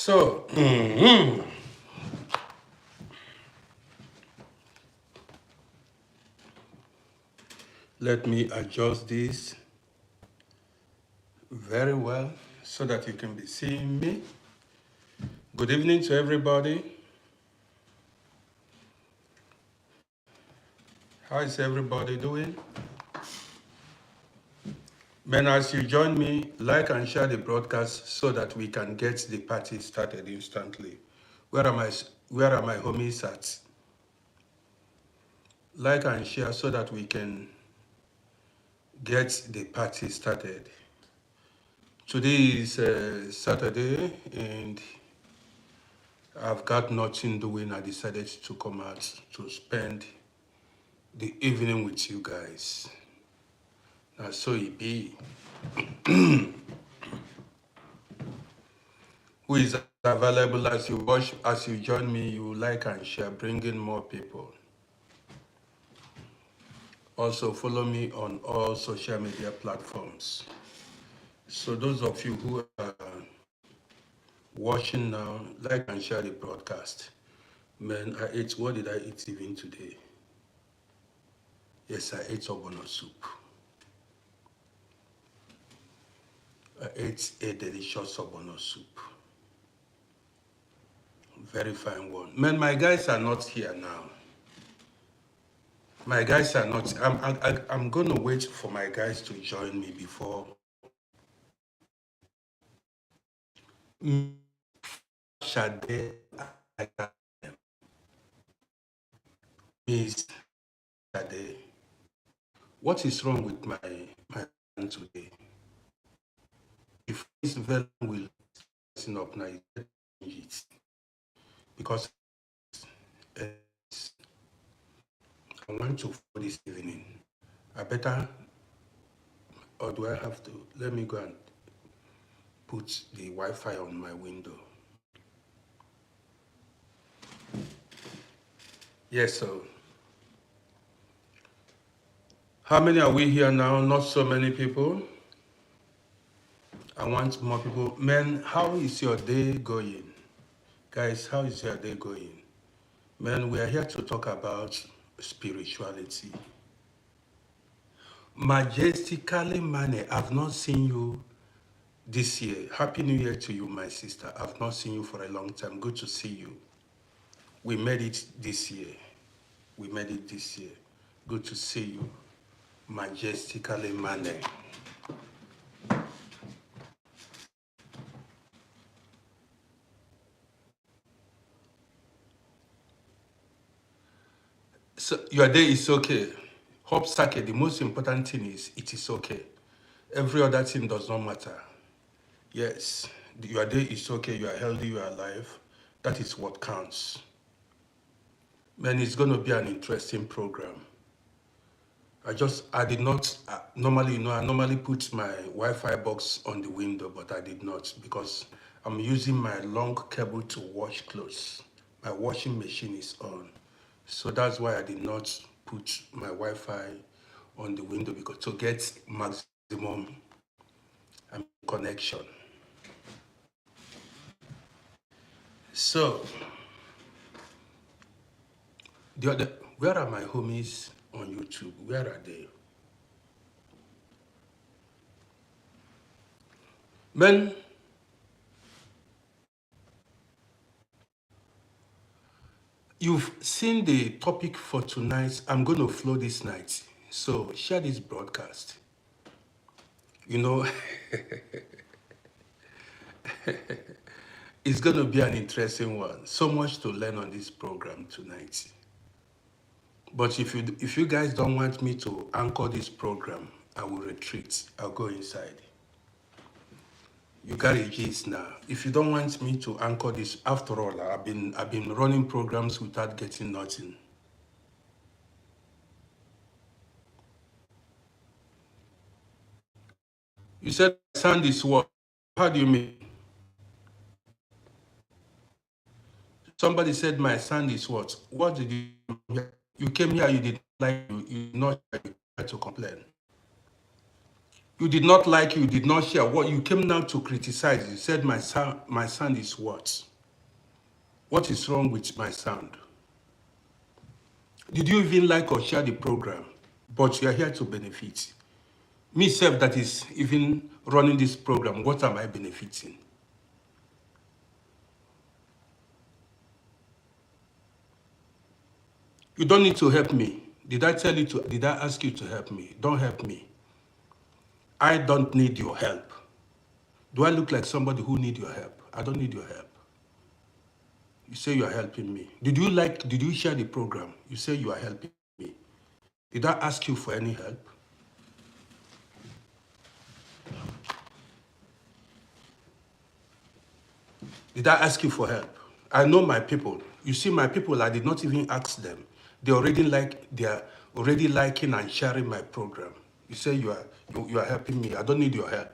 So, let me adjust this very well so that you can be seeing me. Good evening to everybody. How is everybody doing? Men, as you join me, like and share the broadcast so that we can get the party started instantly. Where are my homies at? Like and share so that we can get the party started. Today is Saturday and I've got nothing doing. I decided to come out to spend the evening with you guys. Now, so it be. Who is available as you watch, as you join me, you like and share, bring in more people. Also, follow me on all social media platforms. So those of you who are watching now, like and share the broadcast. Man, what did I eat even today? Yes, I ate ogbono soup. I ate a delicious ogbono soup. Very fine one. Man, my guys are not here now. My guys are not. I'm going to wait for my guys to join me before. Shade, I got them. Miss Shade. What is wrong with my plan today? If this villain will listen up now, change it. Because I want to for this evening. I better, or do I have to? Let me go and put the Wi-Fi on my window. Yes, so how many are we here now? Not so many people. I want more people. Men, how is your day going? Guys, how is your day going? Men, we are here to talk about spirituality. Majestically, Mane, I've not seen you this year. Happy New Year to you, my sister. I've not seen you for a long time. Good to see you. We made it this year. We made it this year. Good to see you. Majestically, Mane. So your day is okay. Hope Sake, the most important thing is it is okay. Every other thing does not matter. Yes, your day is okay, you are healthy, you are alive. That is what counts. Man, it's going to be an interesting program. I did not, normally, I normally put my Wi-Fi box on the window, but I did not because I'm using my long cable to wash clothes. My washing machine is on. So that's why I did not put my Wi-Fi on the window because to get maximum connection. So, where are my homies on YouTube? Where are they? Men, you've seen the topic for tonight. I'm going to flow this night. So share this broadcast. You know, it's going to be an interesting one. So much to learn on this program tonight. But if you guys don't want me to anchor this program, I will retreat. I'll go inside. You got a gist now. If you don't want me to anchor this, after all, I've been running programs without getting nothing. You said sound is what? How do you mean? Somebody said my sound is what? What did you came here? You did like you not try to complain. You did not like, you did not share. What you came now to criticize, you said my sound is what? What is wrong with my sound? Did you even like or share the program? But you are here to benefit. Me self that is even running this program, what am I benefiting? You don't need to help me. Did I ask you to help me? Don't help me. I don't need your help. Do I look like somebody who need your help? I don't need your help. You say you are helping me. Did you share the program? You say you are helping me. Did I ask you for any help? Did I ask you for help? I know my people. You see, my people, I did not even ask them. They are already liking and sharing my program. You say you are helping me. I don't need your help.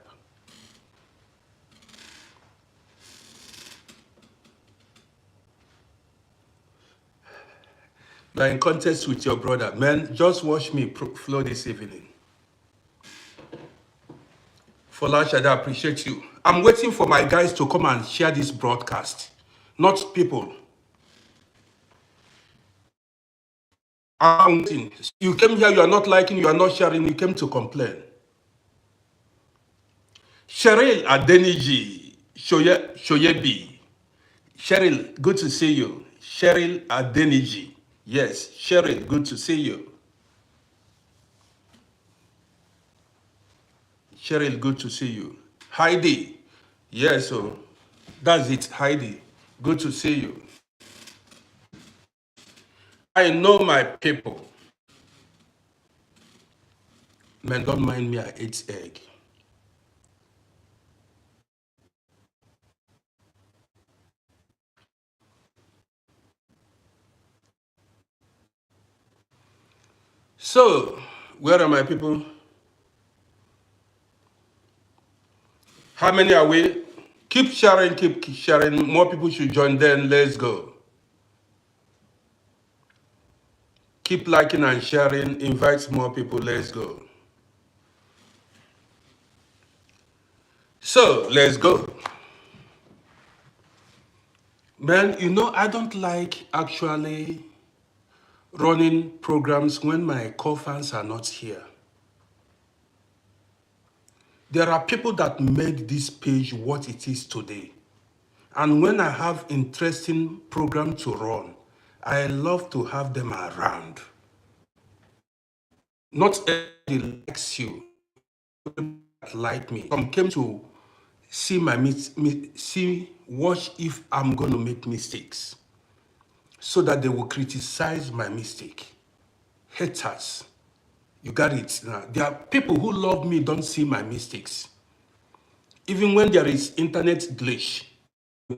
You are in contest with your brother. Man, just watch me flow this evening. Folash, I appreciate you. I'm waiting for my guys to come and share this broadcast, not people. I'm waiting. You came here, you are not liking, you are not sharing, you came to complain. Cheryl Adeniji, Shoyebi. Cheryl, good to see you. Cheryl Adeniji. Yes, Cheryl, good to see you. Cheryl, good to see you. Heidi. Yes, so that's it, Heidi. Good to see you. I know my people. Man, don't mind me, I ate egg. So, where are my people? How many are we? Keep sharing, keep sharing. More people should join, then let's go. Keep liking and sharing. Invite more people, let's go. So, let's go. Man, you know, I don't like actually running programs when my co-fans are not here. There are people that made this page what it is today. And when I have interesting program to run, I love to have them around. Not everybody likes you, like me. Some came to see watch if I'm going to make mistakes, so that they will criticize my mistake. Haters, you got it now. There are people who love me, don't see my mistakes. Even when there is internet glitch,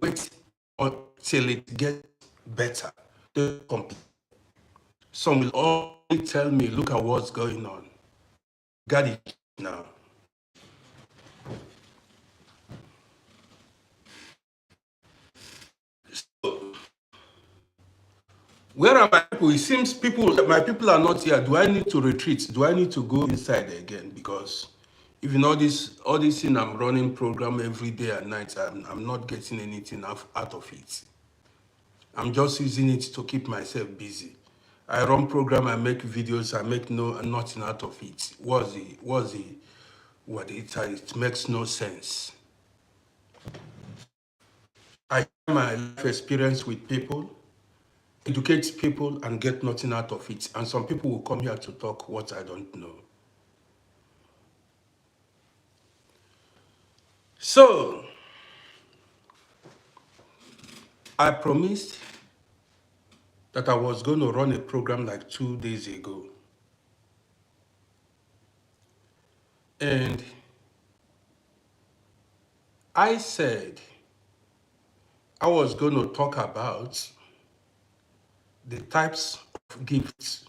wait until it gets better. They complain. Some will always tell me, look at what's going on. Got it now. Where are my people? It seems my people are not here. Do I need to retreat? Do I need to go inside again? Because even all this thing I'm running program every day and night, I'm not getting anything out of it. I'm just using it to keep myself busy. I run program, I make videos, I make nothing out of it. It makes no sense. I share my life experience with people, educate people, and get nothing out of it. And some people will come here to talk what I don't know. So, I promised that I was going to run a program like 2 days ago. And I said I was going to talk about the types of gifts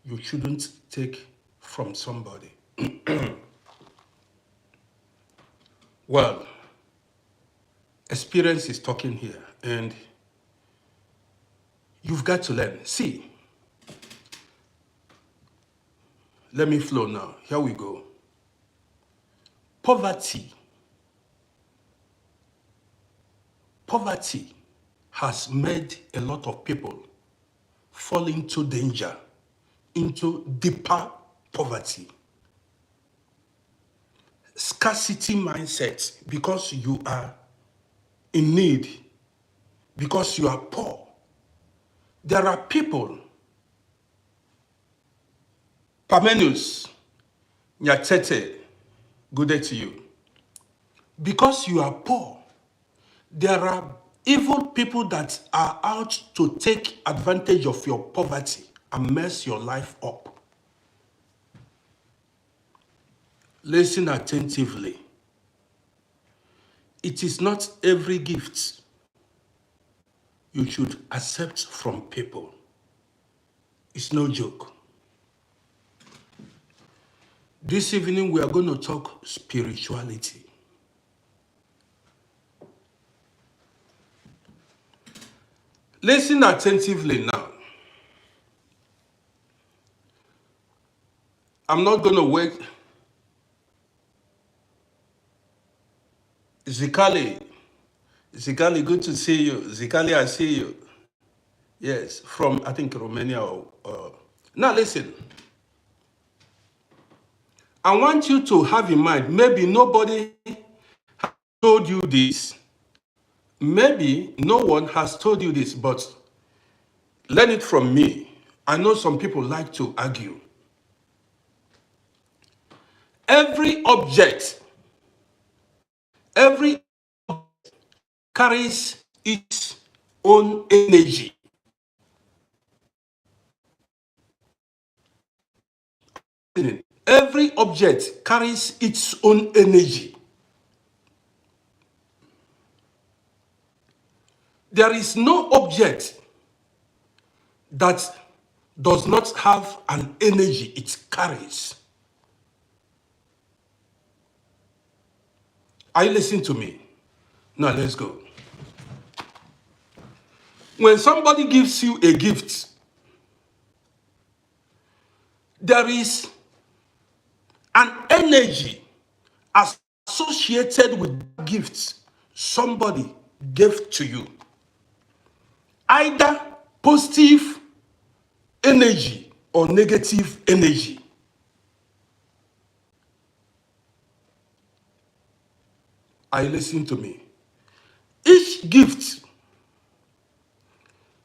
you shouldn't take from somebody. Well, experience is talking here, and you've got to learn. See, let me flow now. Here we go. Poverty has made a lot of people fall into danger, into deeper poverty. Scarcity mindset, because you are in need, because you are poor. There are people, Parmenus, Nyatete, good day to you. Because you are poor, there are evil people that are out to take advantage of your poverty and mess your life up. Listen attentively. It is not every gift you should accept from people. It's no joke. This evening we are going to talk spirituality. Listen attentively now. I'm not going to wait. Zikali, good to see you. Zikali, I see you. Yes, from, I think, Romania. Now listen. I want you to have in mind, maybe nobody told you this. Maybe no one has told you this, but learn it from me. I know some people like to argue. Every object carries its own energy. Every object carries its own energy. There is no object that does not have an energy it carries. Are you listening to me? Now let's go. When somebody gives you a gift, there is an energy associated with gifts somebody gave to you. Either positive energy or negative energy. Are you listening to me? Each gift,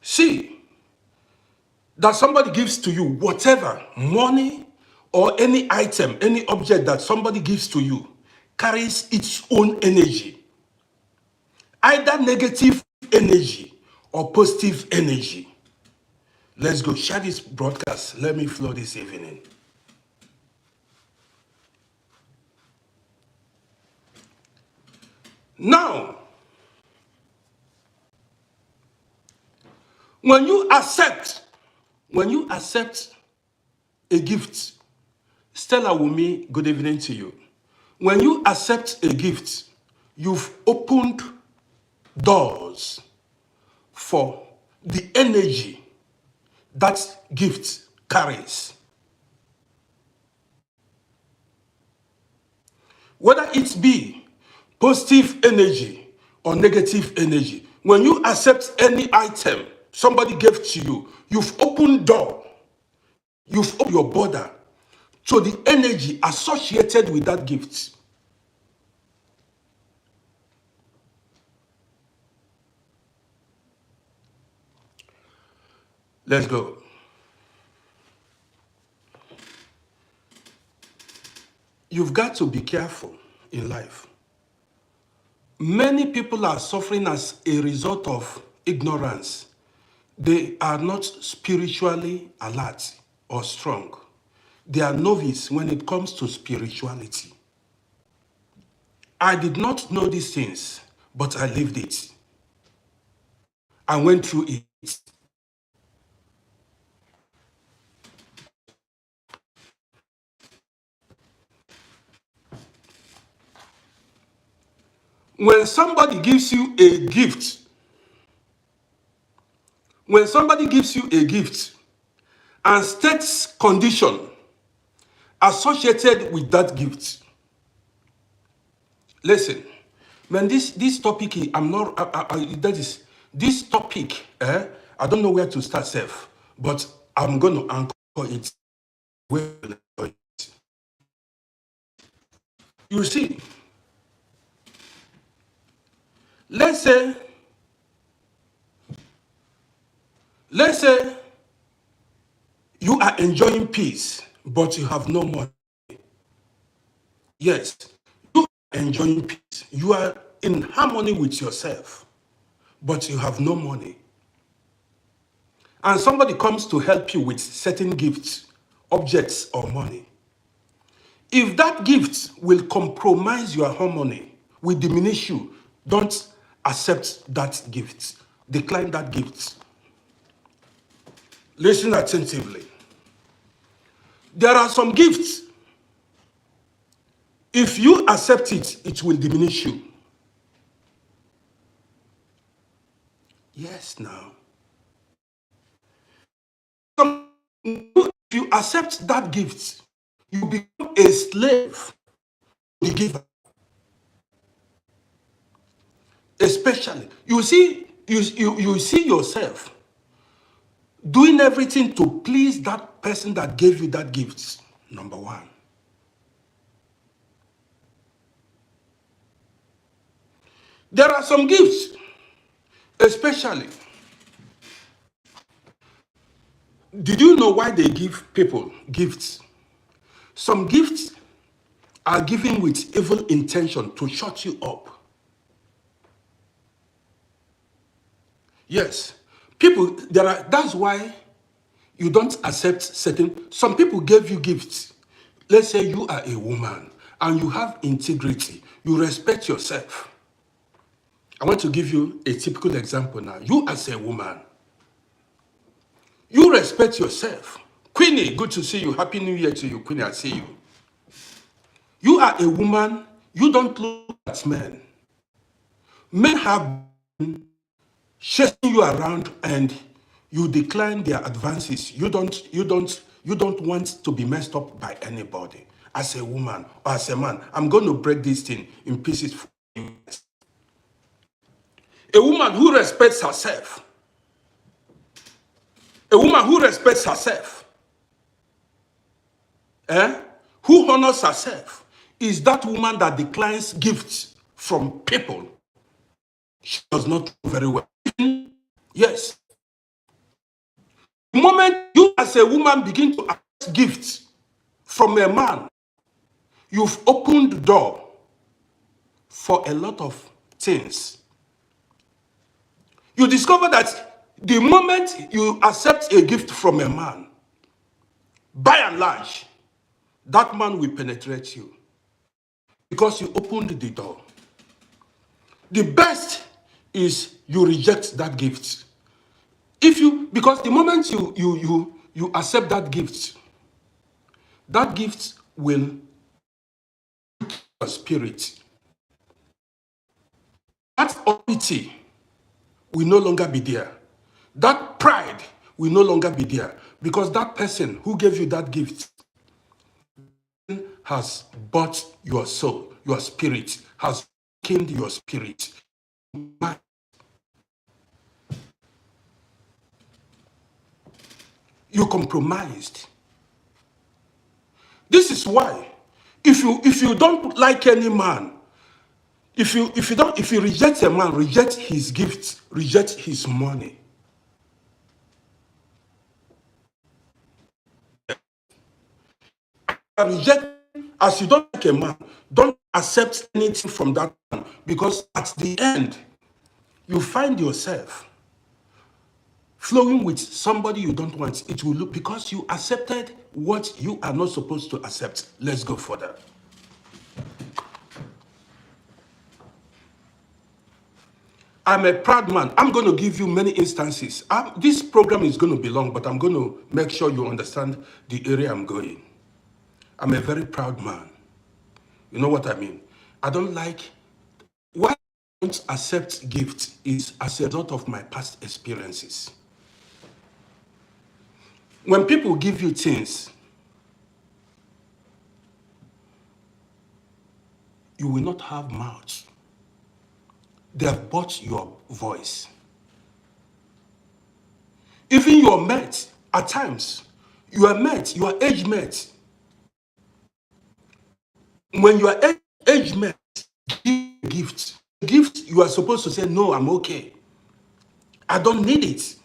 see, that somebody gives to you, whatever, money or any item, any object that somebody gives to you, carries its own energy. Either negative energy or positive energy. Let's go. Share this broadcast. Let me flow this evening. Now, when you accept a gift, Stella Wumi, good evening to you. When you accept a gift, you've opened doors for the energy that gift carries. Whether it be positive energy or negative energy, when you accept any item somebody gave to you, you've opened door, you've opened your border to the energy associated with that gift. Let's go. You've got to be careful in life. Many people are suffering as a result of ignorance. They are not spiritually alert or strong. They are novice when it comes to spirituality. I did not know these things, but I lived it. I went through it. When somebody gives you a gift, and states condition associated with that gift, Listen, man, this topic, I'm not, that is, this topic, I don't know where to start, Seth, but I'm going to anchor it where to anchor it. You see, let's say, let's say you are enjoying peace, but you have no money. Yes, you are enjoying peace. You are in harmony with yourself, but you have no money. And somebody comes to help you with certain gifts, objects, or money. If that gift will compromise your harmony, will diminish you, don't accept that gift. Decline that gift. Listen attentively. There are some gifts, if you accept it, it will diminish you. Yes, now. If you accept that gift, you become a slave to the giver. Especially, you see yourself doing everything to please that person that gave you that gift. Number one. There are some gifts, especially. Did you know why they give people gifts? Some gifts are given with evil intention to shut you up. Yes. People, that's why you don't accept certain, some people gave you gifts. Let's say you are a woman and you have integrity, you respect yourself. I want to give you a typical example now. You as a woman, you respect yourself. Queenie, good to see you. Happy New Year to you, Queenie, I see you. You are a woman, you don't look at men. Men have been chasing you around and you decline their advances. You don't want to be messed up by anybody. As a woman or as a man, I'm going to break this thing in pieces for you. A woman who respects herself, a woman who respects herself, who honors herself, is that woman that declines gifts from people she does not do very well. Yes. The moment you as a woman begin to accept gifts from a man, you've opened the door for a lot of things. You discover that the moment you accept a gift from a man, by and large, that man will penetrate you because you opened the door. The best is you reject that gift. Because the moment you accept that gift will your spirit. That authority will no longer be there. That pride will no longer be there because that person who gave you that gift has bought your soul, your spirit, has killed your spirit. You compromised. This is why, if you don't like any man, if you reject a man, reject his gifts, reject his money. Reject, as you don't like a man, don't accept anything from that man, because at the end, you find yourself flowing with somebody you don't want. It will look, because you accepted what you are not supposed to accept. Let's go further. I'm a proud man. I'm going to give you many instances. This program is going to be long, but I'm going to make sure you understand the area I'm going. I'm a very proud man. You know what I mean? I don't like, why I don't accept gifts is as a result of my past experiences. When people give you things, you will not have mouth. They have bought your voice. Even your mate, at times, your mate, your age mate, when your age mate gives gift, you are supposed to say, no, I'm okay. I don't need it.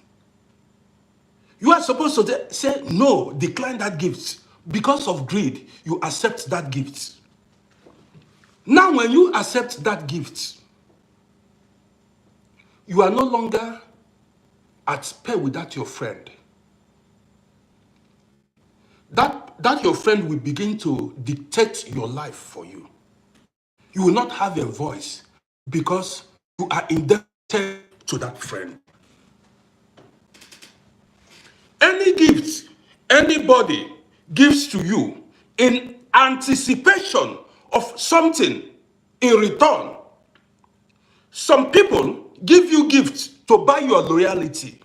You are supposed to say, no, decline that gift. Because of greed, you accept that gift. Now, when you accept that gift, you are no longer at pair with that your friend. That your friend will begin to dictate your life for you. You will not have a voice because you are indebted to that friend. Any gift anybody gives to you in anticipation of something in return. Some people give you gifts to buy your loyalty.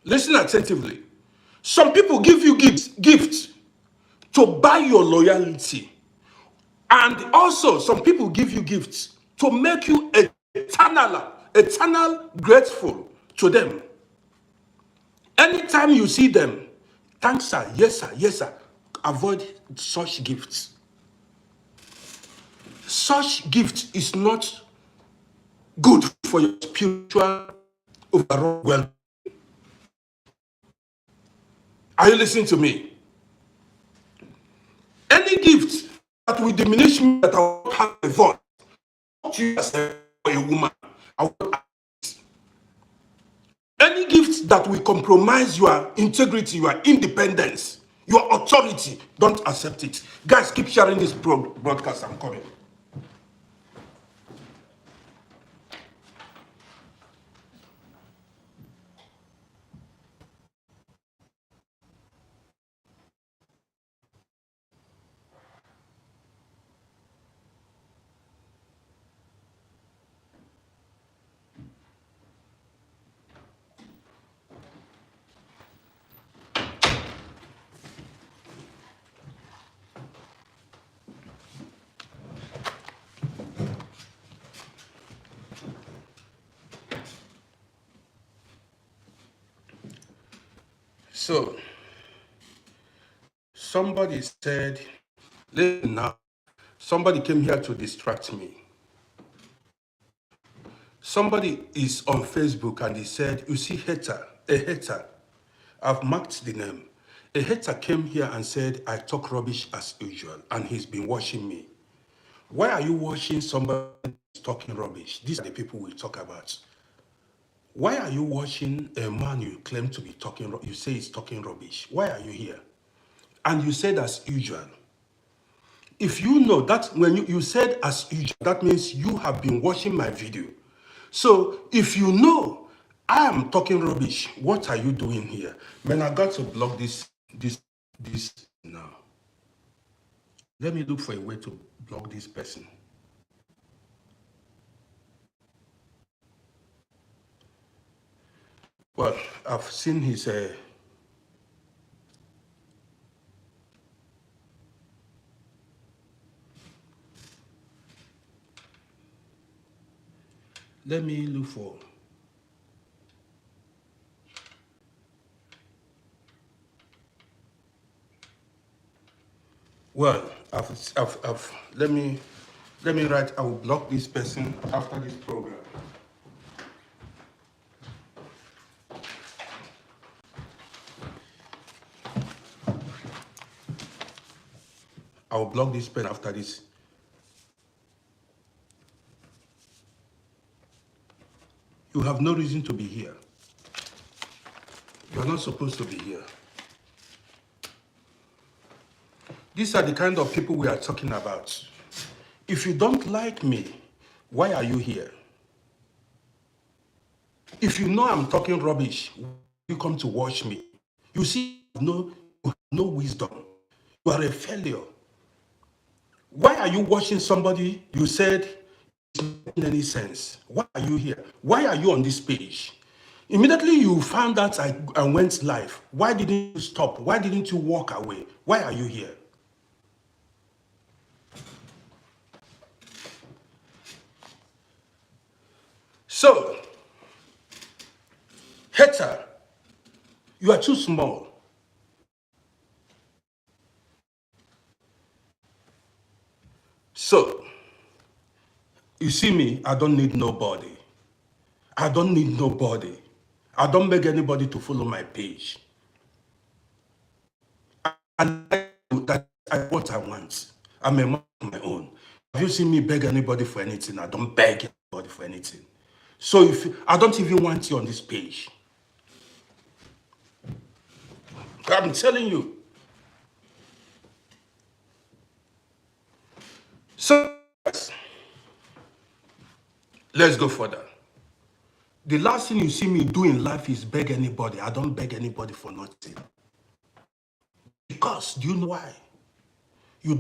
Listen attentively. Some people give you gifts to buy your loyalty. And also, some people give you gifts to make you eternal grateful to them. Anytime you see them, thanks sir, yes sir. Avoid such gifts. Such gift is not good for your spiritual overall well. Are you listening to me? Any gift that will diminish me, that I won't have a voice, you as a woman, I won't. Any gift that will compromise your integrity, your independence, your authority, don't accept it. Guys, keep sharing this broadcast. I'm coming. So, somebody said, listen now, somebody came here to distract me. Somebody is on Facebook and he said, you see, a hater, I've marked the name. A hater came here and said, I talk rubbish as usual, and he's been watching me. Why are you watching somebody talking rubbish? These are the people we talk about. Why are you watching a man you claim to be talking, you say he's talking rubbish? Why are you here? And you said as usual. If you know that when you said as usual, that means you have been watching my video. So if you know I am talking rubbish, what are you doing here? Man, I got to block this now. Let me look for a way to block this person. Well, I've seen his let me look for. Well, let me write. I will block this person after this program. I will block this person after this. You have no reason to be here. You are not supposed to be here. These are the kind of people we are talking about. If you don't like me, why are you here? If you know I'm talking rubbish, you come to watch me. You see, you have no wisdom. You are a failure. Why are you watching somebody you said it's not making any sense? Why are you here? Why are you on this page? Immediately you found out I went live. Why didn't you stop? Why didn't you walk away? Why are you here? So, hater, you are too small. So, you see me, I don't need nobody. I don't need nobody. I don't beg anybody to follow my page. That's what I want. I'm a man of my own. Have you seen me beg anybody for anything? I don't beg anybody for anything. So if I don't even want you on this page. I'm telling you. So let's go further. The last thing you see me do in life is beg anybody. I don't beg anybody for nothing. Because do you know why? You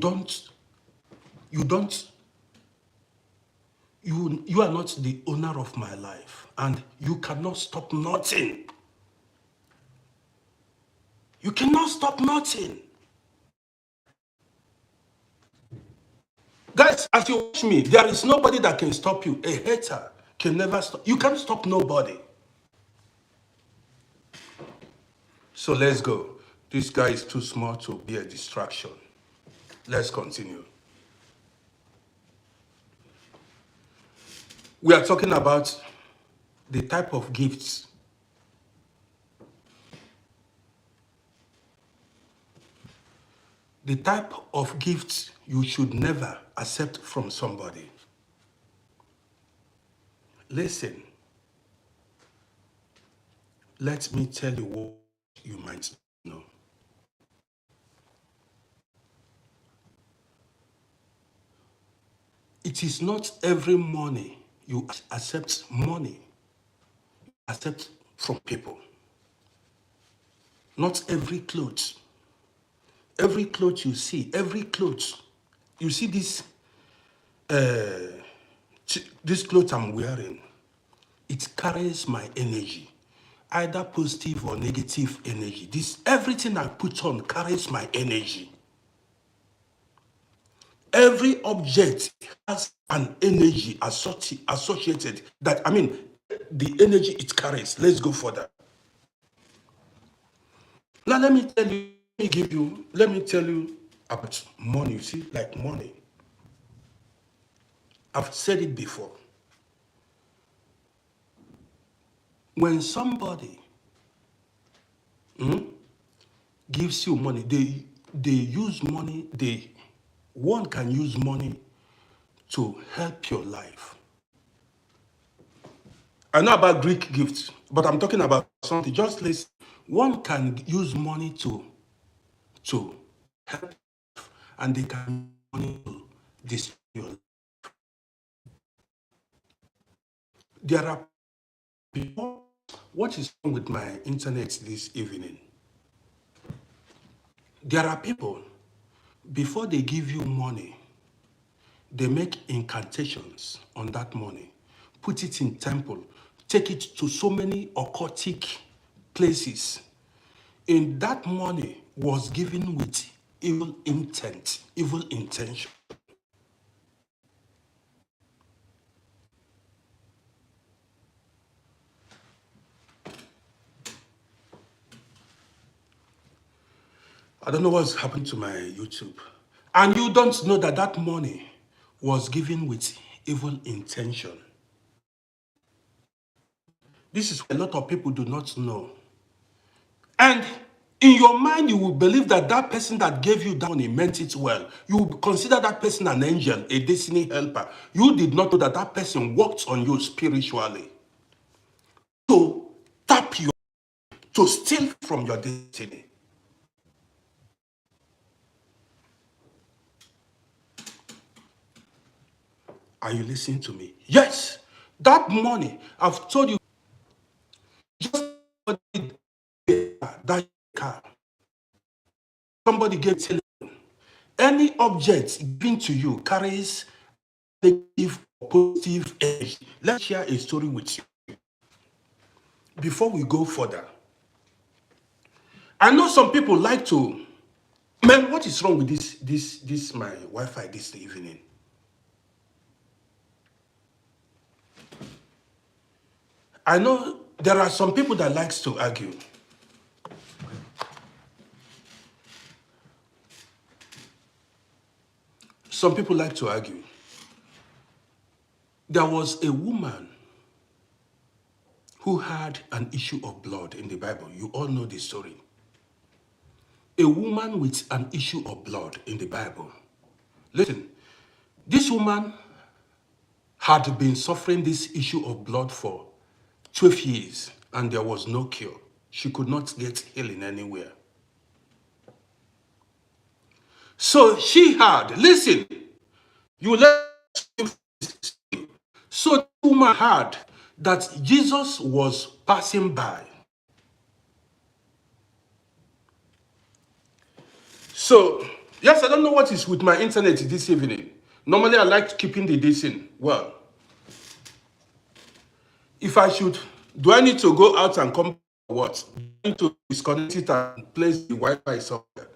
are not the owner of my life, and you cannot stop nothing. You cannot stop nothing. Guys, as you watch me, there is nobody that can stop you. A hater can never stop. You can't stop nobody. So let's go. This guy is too small to be a distraction. Let's continue. We are talking about the type of gifts. The type of gifts you should never accept from somebody. Listen, let me tell you what you might know. It is not every money you accept accept from people. Not every clothes. Every clothes you see, you see this clothes I'm wearing, it carries my energy, either positive or negative energy. Everything I put on carries my energy. Every object has an energy associated that, the energy it carries. Let's go further. Now let me tell you about money. You see, like money. I've said it before. When somebody gives you money, they use money, one can use money to help your life. I know about Greek gifts, but I'm talking about something. Just listen. One can use money to help, and they can use money to destroy your life. There are people. What is wrong with my internet this evening? There are people, before they give you money, they make incantations on that money, put it in temple, take it to so many occultic places. And that money was given with evil intent, evil intention. I don't know what's happened to my YouTube. And you don't know that that money was given with evil intention. This is what a lot of people do not know. And in your mind, you will believe that that person that gave you that money meant it well. You will consider that person an angel, a destiny helper. You did not know that that person worked on you spiritually to tap you, to steal from your destiny. Are you listening to me? Yes. That money, I've told you, just that car. Somebody gets any object given to you carries negative or positive energy. Let's share a story with you. Before we go further, I know some people like to, man, what is wrong with this my Wi-Fi this evening? I know there are some people that likes to argue. Some people like to argue. There was a woman who had an issue of blood in the Bible. You all know the story. A woman with an issue of blood in the Bible. Listen, this woman had been suffering this issue of blood for 12 years and there was no cure. She could not get healing anywhere. So she had, listen, you let so the woman heard that Jesus was passing by. So, yes, I don't know what is with my internet this evening. Normally, I like keeping the distance. Well, if I should, do I need to go out and come or what? I need to disconnect it and place the Wi-Fi somewhere.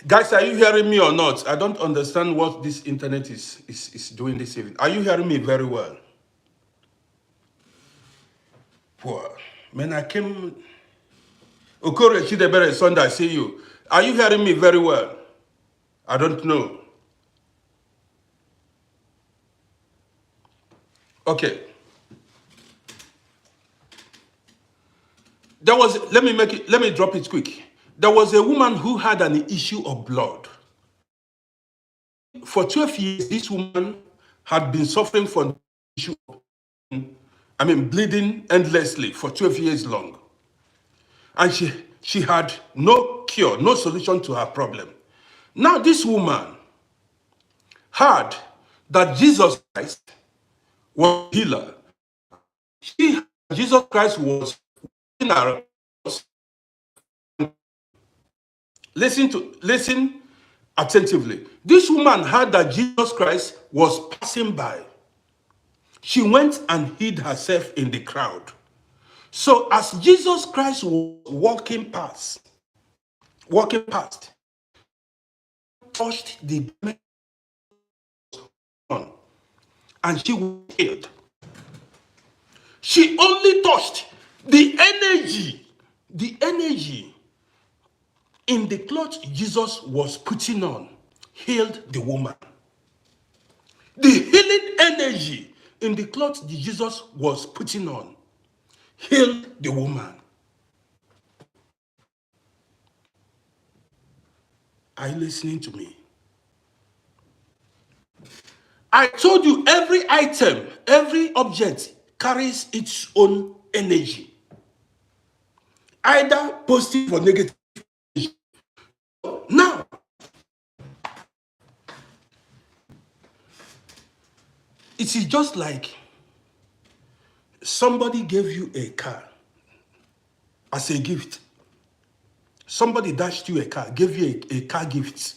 Guys, are you hearing me or not? I don't understand what this internet is doing this evening. Are you hearing me very well? Poor. Man, I came... Okore Chidebere Sunday, I see you. Are you hearing me very well? I don't know. Okay. There was, let me drop it quick. There was a woman who had an issue of blood. For 12 years, this woman had been suffering from the issue of, bleeding endlessly for 12 years long. And she had no cure, no solution to her problem. Now this woman heard that Jesus Christ was a healer. Jesus Christ was in her. Listen attentively. This woman heard that Jesus Christ was passing by. She went and hid herself in the crowd. So as Jesus Christ was walking past, touched the man, and she was healed. She only touched the energy in the cloth Jesus was putting on, healed the woman. The healing energy in the cloth Jesus was putting on healed the woman. Are you listening to me? I told you every item, every object carries its own energy, either positive or negative. Now, it is just like somebody gave you a car as a gift. Somebody dashed you a car, gave you a car gift.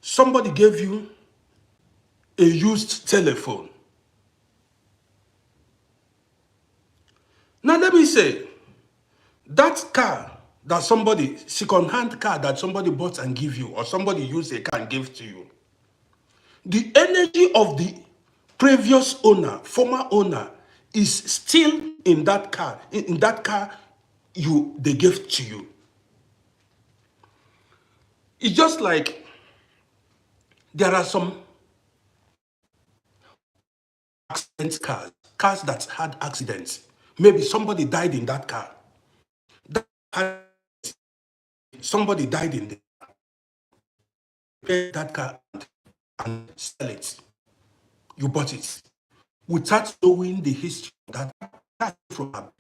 Somebody gave you a used telephone. Now let me say, that car that somebody, second-hand car that somebody bought and give you, or somebody used a car and gave to you, the energy of the previous owner, former owner, is still in that car. In that car they gave to you. It's just like there are some accident cars that had accidents. Maybe somebody died in that car. Somebody died in that car and sell it. You bought it without knowing the history of that car from her.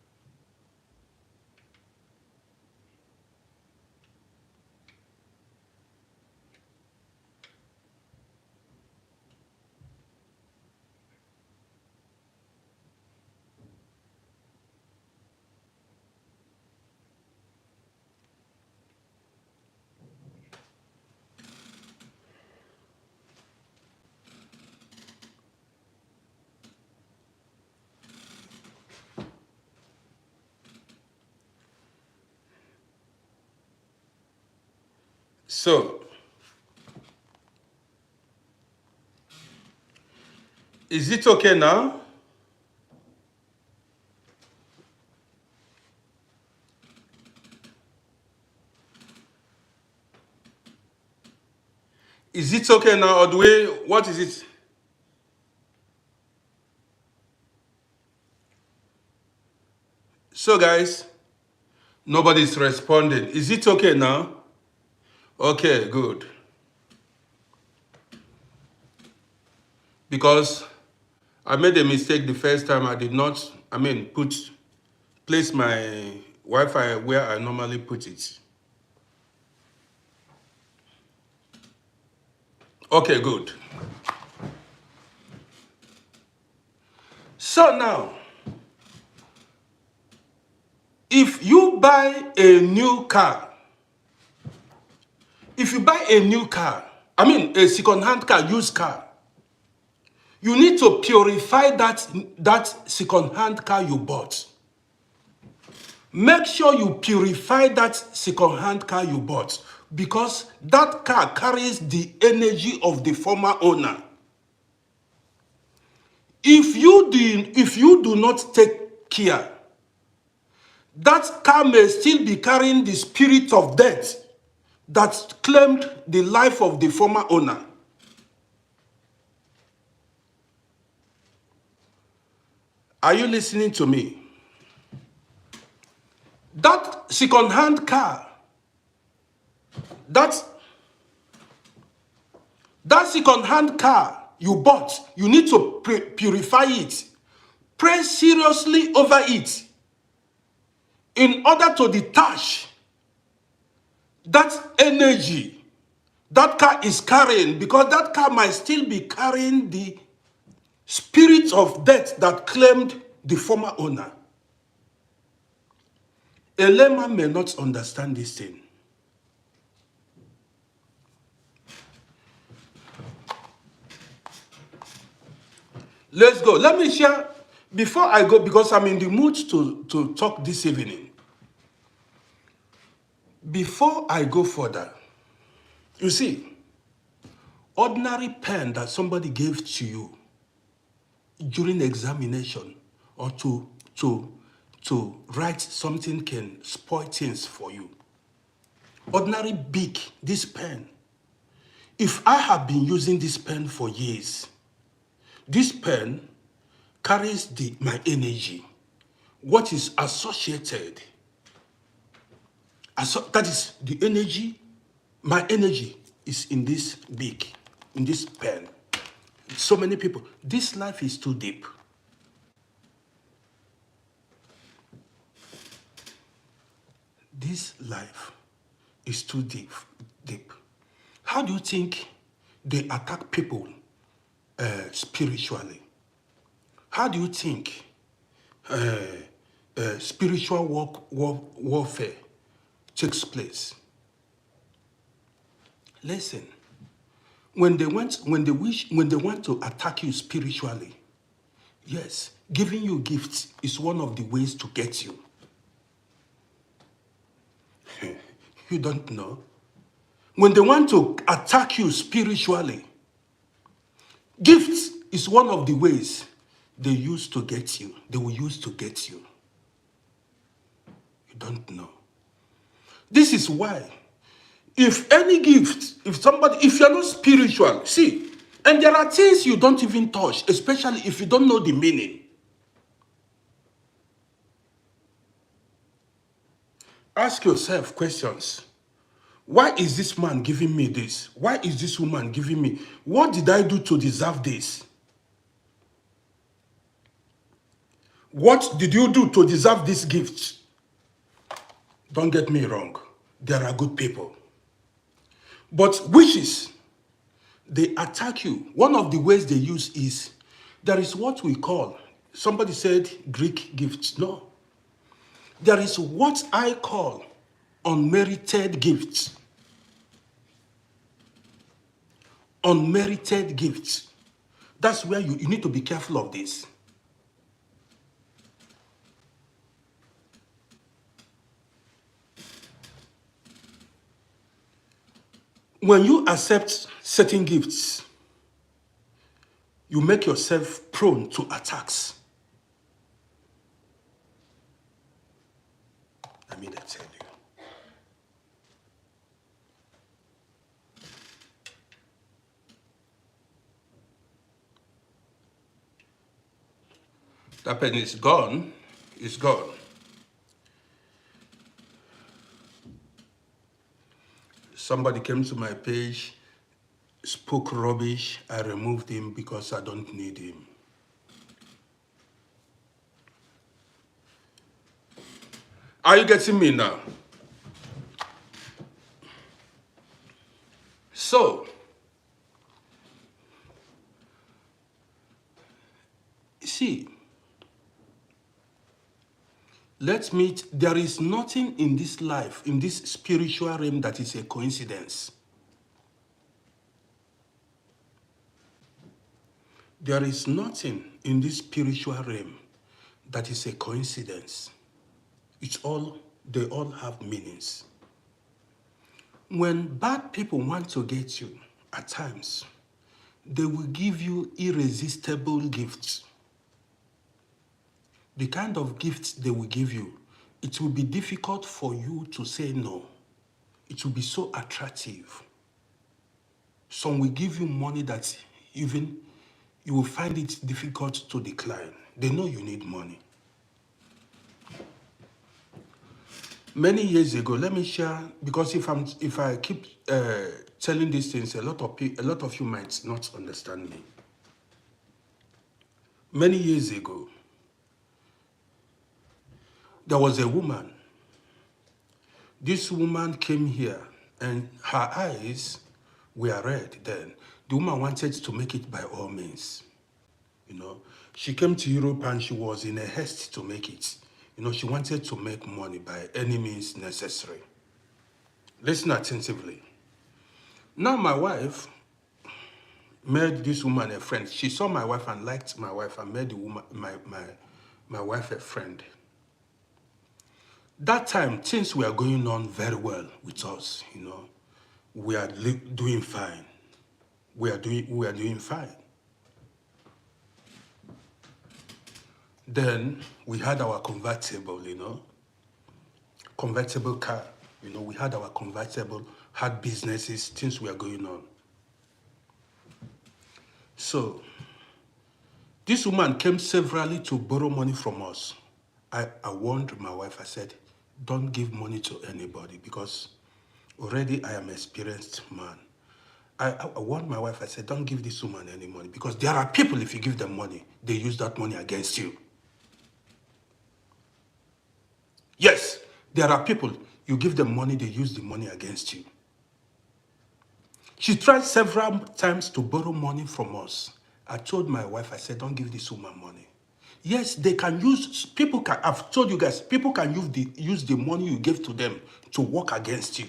So Is it okay now? Is it okay now, or do we, what is it? So guys, nobody's responding. Is it okay now? Okay, good. Because I made a mistake the first time. I did not, place my Wi-Fi where I normally put it. Okay, good. So now, if you buy a new car, a second-hand car, used car, you need to purify that second-hand car you bought. Make sure you purify that second-hand car you bought, because that car carries the energy of the former owner. If you do not take care, that car may still be carrying the spirit of death that claimed the life of the former owner. Are you listening to me? That second-hand car, that second-hand car you bought, you need to purify it. Pray seriously over it in order to detach that energy that car is carrying, because that car might still be carrying the spirit of death that claimed the former owner. A layman may not understand this thing. Let's go. Let me share, before I go, because I'm in the mood to talk this evening. Before I go further, you see, ordinary pen that somebody gave to you during examination or to write something can spoil things for you. Ordinary big, this pen. If I have been using this pen for years, this pen carries my energy. What is associated, that is the energy, my energy is in this in this pen. So many people, this life is too deep. This life is too deep. How do you think they attack people spiritually? How do you think spiritual warfare takes place? Listen, when they want to attack you spiritually, yes, giving you gifts is one of the ways to get you. You don't know. When they want to attack you spiritually, gifts is one of the ways they use to get you. They will use to get you. You don't know. This is why, if any gift, if you're not spiritual, see, and there are things you don't even touch, especially if you don't know the meaning. Ask yourself questions. Why is this man giving me this? Why is this woman giving me? What did I do to deserve this? What did you do to deserve this gift? Don't get me wrong. There are good people. But witches, they attack you. One of the ways they use is, there is what we call, somebody said Greek gifts. No. There is what I call unmerited gifts. Unmerited gifts. That's where you need to be careful of this. When you accept certain gifts, You make yourself prone to attacks. Let me tell you. That pen is gone. It's gone. Somebody came to my page, spoke rubbish. I removed him because I don't need him. Are you getting me now? So, see, let's meet. There is nothing in this life, in this spiritual realm, that is a coincidence. There is nothing in this spiritual realm that is a coincidence. They all have meanings. When bad people want to get you, at times, they will give you irresistible gifts. The kind of gifts they will give you, it will be difficult for you to say no. It will be so attractive. Some will give you money that even you will find it difficult to decline. They know you need money. Many years ago, let me share, because if I keep telling these things, a lot of you might not understand me. Many years ago, there was a woman. This woman came here, and her eyes were red then. The woman wanted to make it by all means. You know, she came to Europe and she was in a haste to make it. You know, she wanted to make money by any means necessary. Listen attentively. Now my wife made this woman a friend. She saw my wife and liked my wife and made the woman, my wife a friend. That time, things were going on very well with us, you know. We are doing fine. We are doing fine. Then we had our convertible, you know, convertible car. You know, we had our convertible, had businesses, things were going on. So, this woman came severally to borrow money from us. I warned my wife, I said, don't give money to anybody because already I am an experienced man. I warned my wife, I said, don't give this woman any money because there are people, if you give them money, they use that money against you. Yes, there are people, you give them money, they use the money against you. She tried several times to borrow money from us. I told my wife, I said, don't give this woman money. Yes, they can use, people can, I've told you guys, people can use the money you give to them to work against you.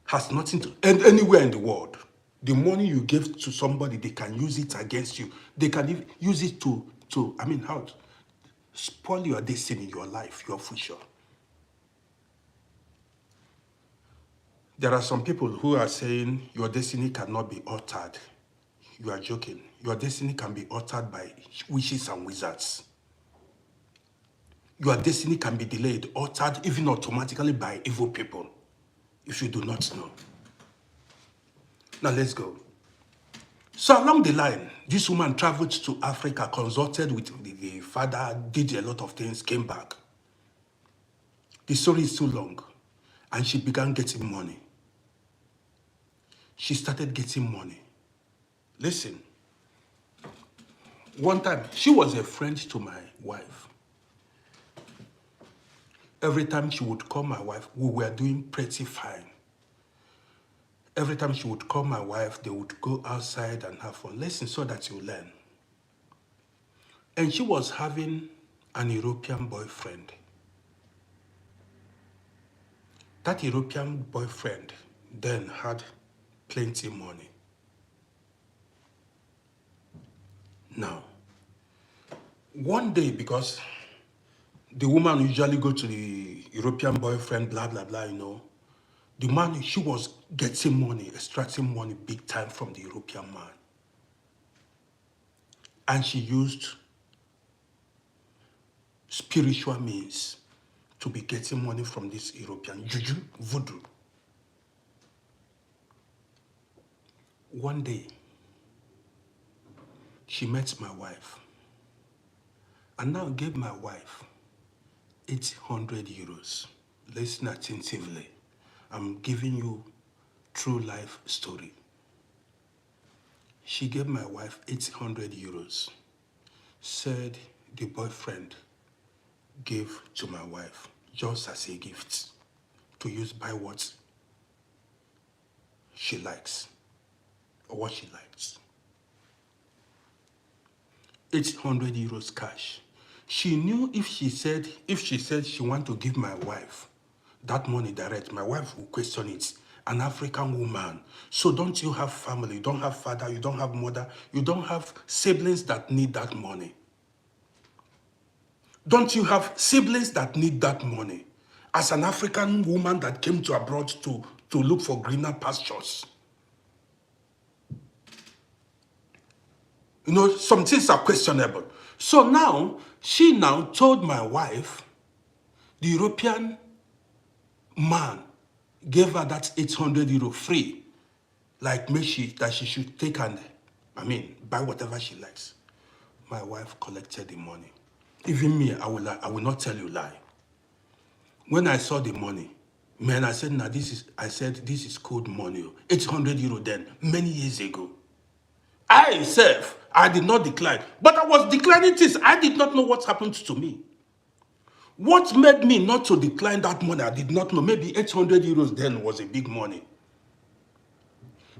Has nothing to, and anywhere in the world. The money you give to somebody, they can use it against you. They can even use it to spoil your destiny, your life, your future. There are some people who are saying your destiny cannot be altered. You are joking. Your destiny can be altered by witches and wizards. Your destiny can be delayed, altered, even automatically by evil people, if you do not know. Now let's go. So along the line, this woman traveled to Africa, consulted with the father, did a lot of things, came back. The story is too long. And she began getting money. She started getting money. Listen. One time, she was a friend to my wife. Every time she would call my wife, we were doing pretty fine. Every time she would call my wife, they would go outside and have fun. Listen so that you learn. And she was having an European boyfriend. That European boyfriend then had plenty money. Now, one day, because the woman usually go to the European boyfriend, blah, blah, blah, you know, the man, she was getting money, extracting money big time from the European man. And she used spiritual means to be getting money from this European juju, voodoo. One day, she met my wife and now gave my wife 800 euros. Listen attentively. I'm giving you true life story. She gave my wife 800 euros, said the boyfriend gave to my wife just as a gift to use buy what she likes or what she likes. 800 euros cash. She knew if she said she want to give my wife that money direct, my wife will question it. An African woman. So don't you have family? You don't have father, you don't have mother, you don't have siblings that need that money. Don't you have siblings that need that money? As an African woman that came to abroad to look for greener pastures. You know, some things are questionable. So now, she now told my wife, the European man gave her that 800 euro free, like that she should take and, buy whatever she likes. My wife collected the money. Even me, I will not tell you lie. When I saw the money, man, I said, this is cold money. 800 euro then, many years ago. I did not decline. But I was declining things. I did not know what happened to me. What made me not to decline that money, I did not know. Maybe 800 euros then was a big money.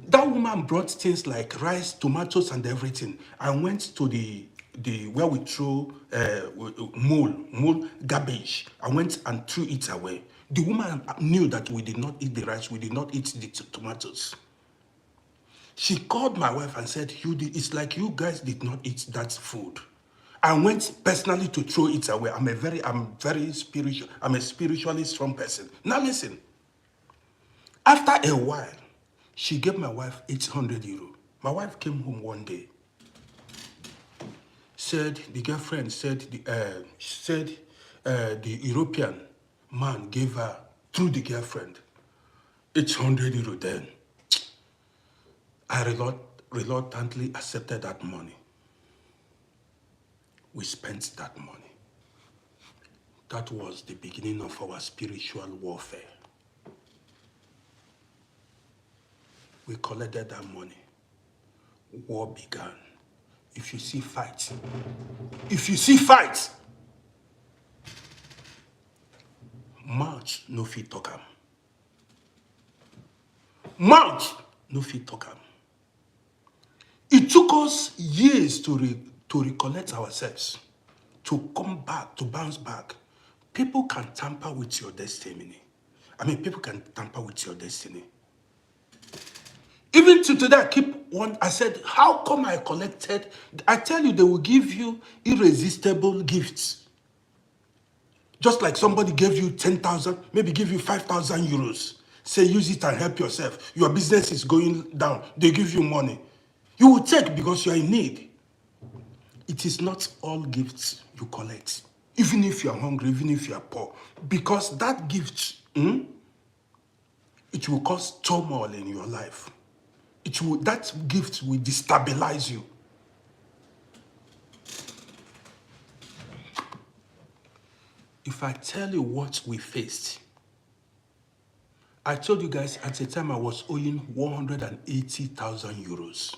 That woman brought things like rice, tomatoes, and everything. I went to the where we throw mole garbage. I went and threw it away. The woman knew that we did not eat the rice, we did not eat the tomatoes. She called my wife and said, it's like you guys did not eat that food. I went personally to throw it away. I'm very spiritual. I'm a spiritually strong person. Now listen. After a while, she gave my wife 800 euro. My wife came home one day. Said the girlfriend said the European man gave her through the girlfriend 800 euro. Then I reluctantly accepted that money. We spent that money. That was the beginning of our spiritual warfare. We collected that money. War began. If you see fight, mouth no fit talk am. Mouth no fit talk am. It took us years to recollect ourselves, to come back, to bounce back. People can tamper with your destiny. People can tamper with your destiny. Even to today, I said, how come I collected? I tell you, they will give you irresistible gifts. Just like somebody gave you 10,000, maybe give you 5,000 euros. Say, use it and help yourself. Your business is going down. They give you money. You will take because you are in need. It is not all gifts you collect. Even if you are hungry, even if you are poor. Because that gift, it will cause turmoil in your life. That gift will destabilize you. If I tell you what we faced, I told you guys at the time I was owing 180,000 euros.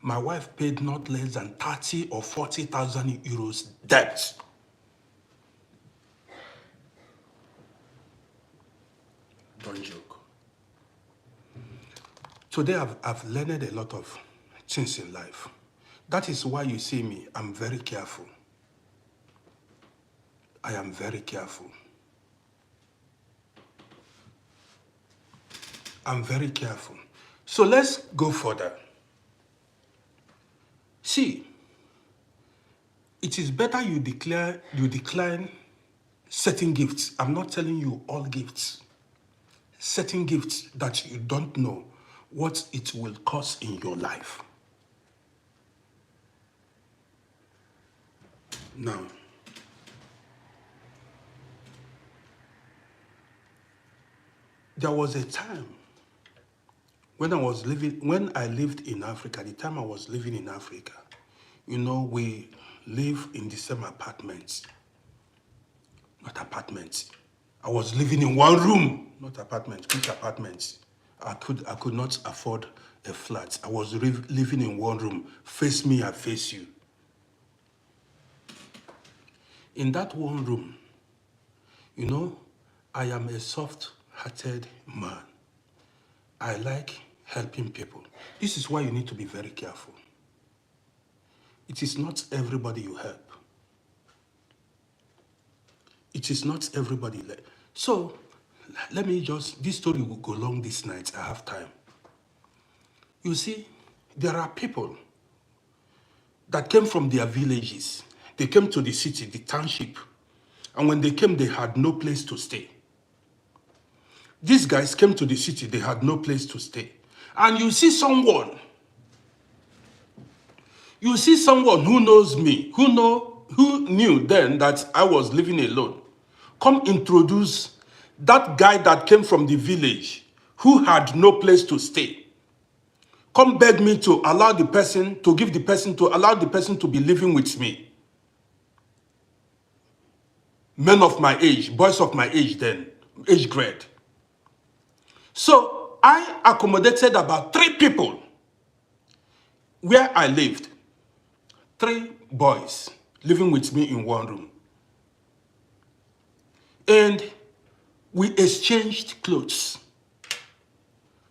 My wife paid not less than 30 or 40,000 euros debt. Don't joke. Today I've learned a lot of things in life. That is why you see me, I'm very careful. I am very careful. I'm very careful. So let's go further. See, it is better you decline certain gifts. I'm not telling you all gifts. Certain gifts that you don't know what it will cost in your life. Now, there was a time when I lived in Africa, the time I was living in Africa, we live in the same apartments, not apartments. I was living in one room, not apartments, which apartments? I could not afford a flat. I was living in one room. Face me, I face you. In that one room, I am a soft-hearted man. I like helping people. This is why you need to be very careful. It is not everybody you help. It is not everybody. So, let me this story will go long this night. I have time. You see, there are people that came from their villages. They came to the city, the township. And when they came, they had no place to stay. These guys came to the city, they had no place to stay. And you see someone who knows me, who knew then that I was living alone, come introduce that guy that came from the village who had no place to stay. Come beg me to allow the person to be living with me. Men of my age, boys of my age then, age grade. So I accommodated about 3 people where I lived. 3 boys living with me in one room. And we exchanged clothes,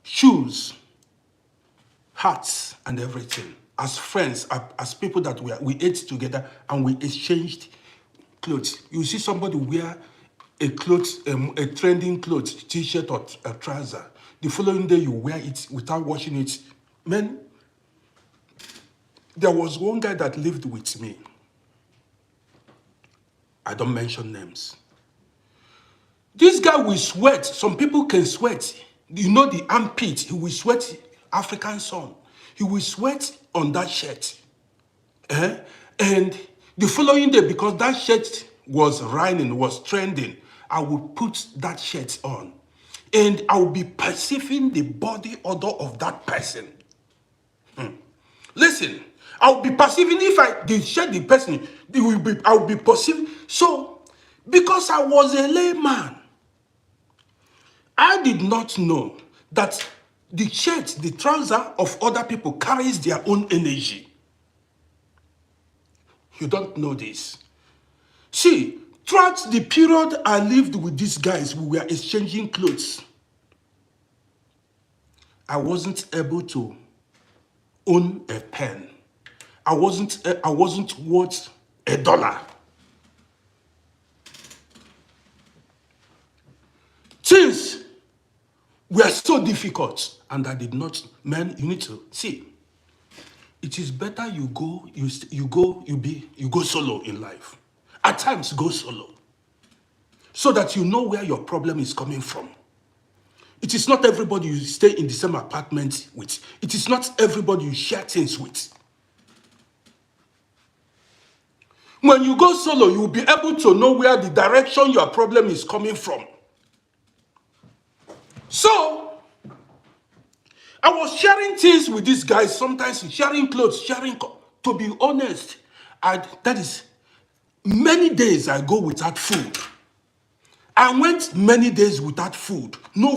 shoes, hats, and everything. As friends, as people that we ate together, and we exchanged clothes. You see somebody wear a trending clothes, t-shirt or a trouser. The following day you wear it without washing it. Man, there was one guy that lived with me. I don't mention names. This guy will sweat. Some people can sweat. The armpit, he will sweat African sun. He will sweat on that shirt. And the following day, because that shirt was raining, was trending, I would put that shirt on. And I will be perceiving the body odor of that person. Listen, I will be perceiving if I did share the person, I will be perceiving. So, because I was a layman, I did not know that the shirt, the trouser of other people carries their own energy. You don't know this. See, throughout the period I lived with these guys, we were exchanging clothes. I wasn't able to own a pen. I wasn't worth $1. Things were so difficult, and I did not. Man, you need to see. It is better you go solo in life. At times, go solo, so that you know where your problem is coming from. It is not everybody you stay in the same apartment with. It is not everybody you share things with. When you go solo, you will be able to know where the direction your problem is coming from. So, I was sharing things with these guys, sometimes sharing clothes, to be honest, that is, many days I go without food. I went many days without food, no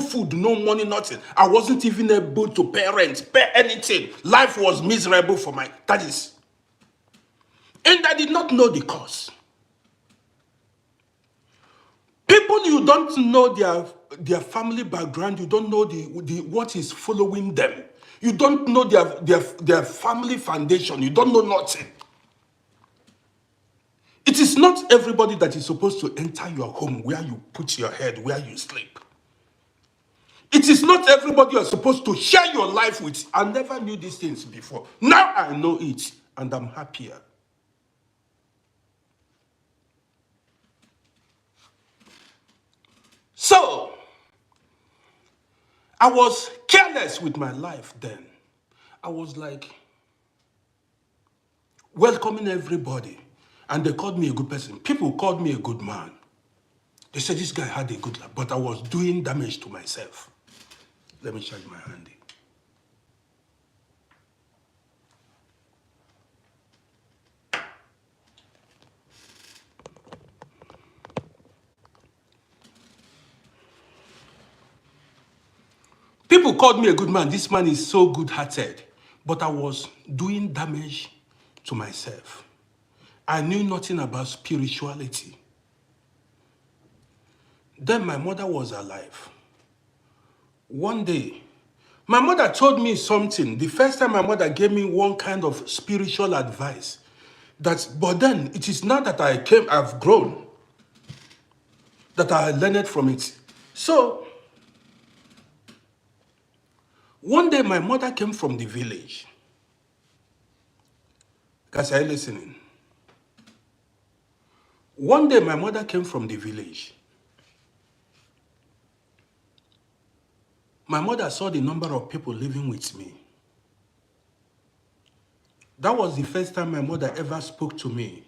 money, nothing. I wasn't even able to pay anything. Life was miserable for that is. And I did not know the cause. People you don't know their family background, you don't know what is following them. You don't know their family foundation. You don't know nothing. It is not everybody that is supposed to enter your home where you put your head, where you sleep. It is not everybody you're supposed to share your life with. I never knew these things before. Now I know it, and I'm happier. So, I was careless with my life then. I was like welcoming everybody. And they called me a good person. People called me a good man. They said this guy had a good life, but I was doing damage to myself. Let me charge my handy. People called me a good man. This man is so good-hearted. But I was doing damage to myself. I knew nothing about spirituality. Then my mother was alive. One day, my mother told me something. The first time my mother gave me one kind of spiritual advice. But then it is now that I've grown, that I learned from it. So, one day my mother came from the village. Guys, are you listening? One day my mother came from the village. My mother saw the number of people living with me. That was the first time my mother ever spoke to me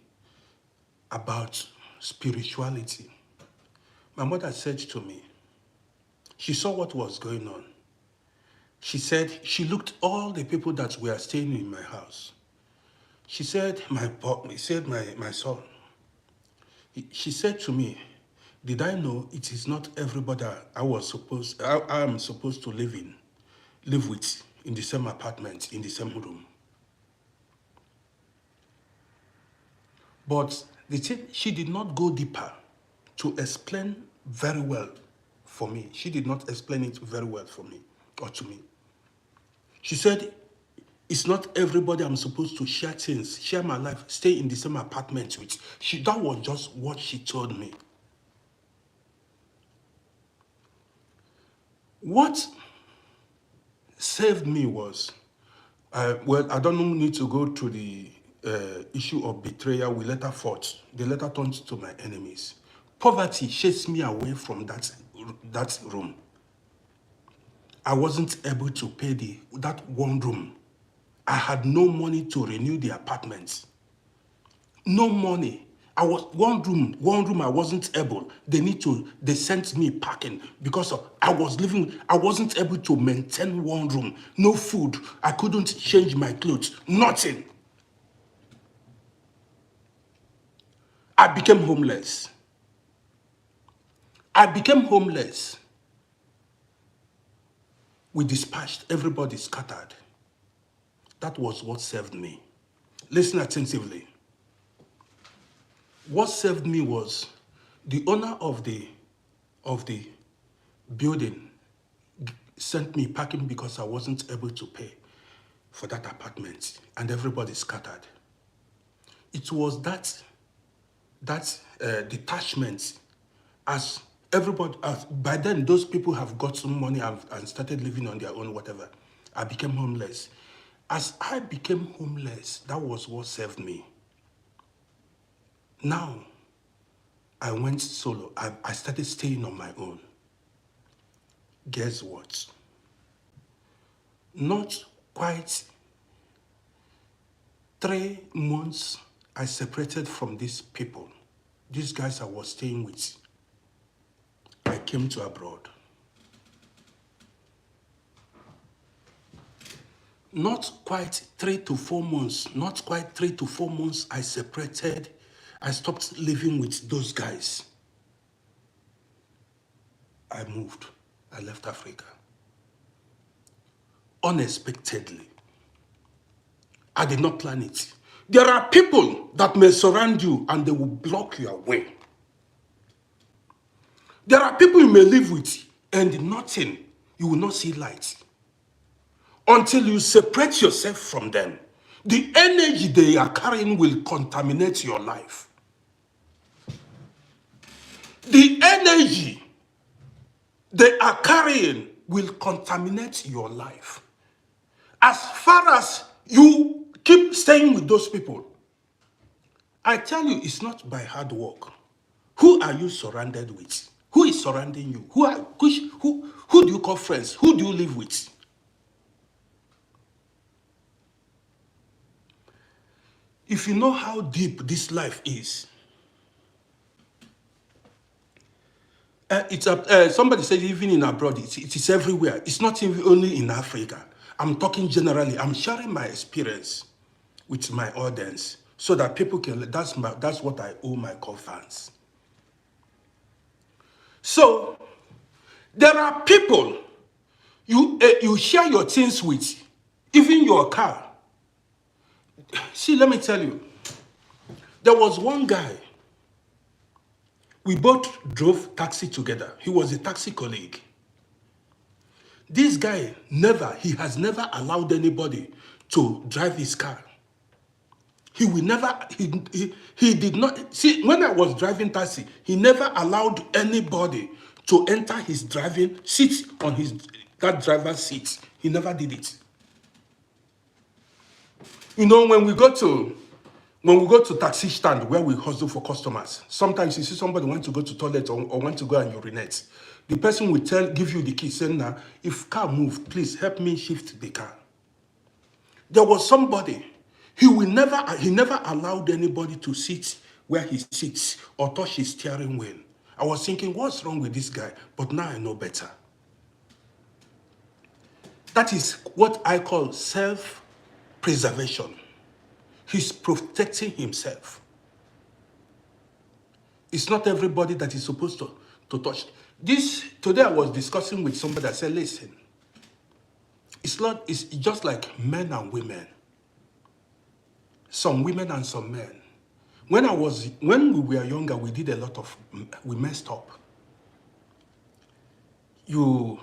about spirituality. My mother said to me, she saw what was going on. She said, she looked all the people that were staying in my house. She said, my son, she said to me, did I know it is not everybody I am supposed to live with in the same apartment, in the same room. But the thing, she did not go deeper to explain very well for me. She did not explain it very well for me or to me. She said, it's not everybody I'm supposed to share things, share my life, stay in the same apartment with. That was just what she told me. What saved me was, well, I don't need to go to the issue of betrayal. We later fought. They later turned to my enemies. Poverty chased me away from that room. I wasn't able to pay that one room. I had no money to renew the apartments. No money. I was one room I wasn't able. They sent me packing because I wasn't able to maintain one room. No food. I couldn't change my clothes. Nothing. I became homeless. We dispatched. Everybody scattered. That was what saved me. Listen attentively. What saved me was the owner of the building sent me packing because I wasn't able to pay for that apartment, and everybody scattered. It was that detachment, as everybody, by then those people have got some money and started living on their own, whatever. I became homeless. As I became homeless, that was what saved me. Now, I went solo. I started staying on my own. Guess what? Not quite 3 months, I separated from these people. These guys I was staying with. I came to abroad. Not quite 3 to 4 months, I separated. I stopped living with those guys. I moved. I left Africa. Unexpectedly. I did not plan it. There are people that may surround you and they will block your way. There are people you may live with and nothing. You will not see light. Until you separate yourself from them. The energy they are carrying will contaminate your life. The energy they are carrying will contaminate your life. As far as you keep staying with those people, I tell you, it's not by hard work. Who are you surrounded with? Who is surrounding you? Who do you call friends? Who do you live with? If you know how deep this life is, somebody said even in abroad, it is everywhere. It's not even only in Africa. I'm talking generally. I'm sharing my experience with my audience so that people can, that's what I owe my co-fans. So, there are people you share your things with, even your car. See, let me tell you, there was one guy, we both drove taxi together. He was a taxi colleague. This guy he has never allowed anybody to drive his car. He will never, he did not, see, when I was driving taxi, he never allowed anybody to enter his driving seat on that driver's seat. He never did it. You know, when we go to taxi stand where we hustle for customers, sometimes you see somebody want to go to toilet or want to go and urinate. The person will give you the key, saying, "Now, if car move, please help me shift the car." There was somebody, he never allowed anybody to sit where he sits or touch his steering wheel. I was thinking, what's wrong with this guy? But now I know better. That is what I call self-preservation. He's protecting himself. It's not everybody that is supposed to touch. Today I was discussing with somebody. I said, listen, it's just like men and women. Some women and some men. When we were younger, we messed up. You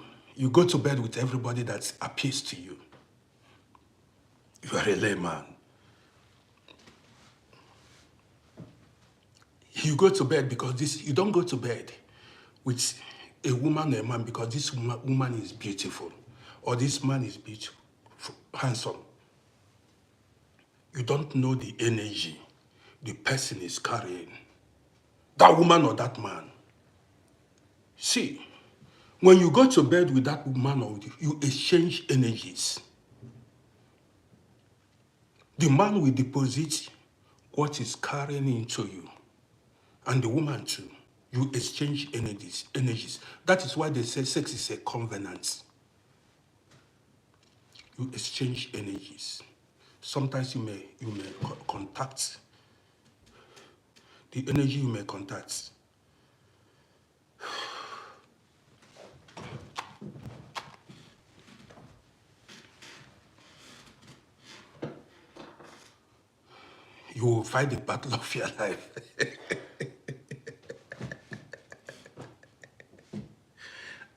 go to bed with everybody that appeals to you. You are a layman. You go to bed because you don't go to bed with a woman or a man because this woman is beautiful or this man is beautiful, handsome. You don't know the energy the person is carrying, that woman or that man. See, when you go to bed with that woman or you exchange energies. The man will deposit what is carrying into you, and the woman too. You exchange energies. That is why they say sex is a covenant. You exchange energies. Sometimes you may contact the energy you may contact. You will fight the battle of your life.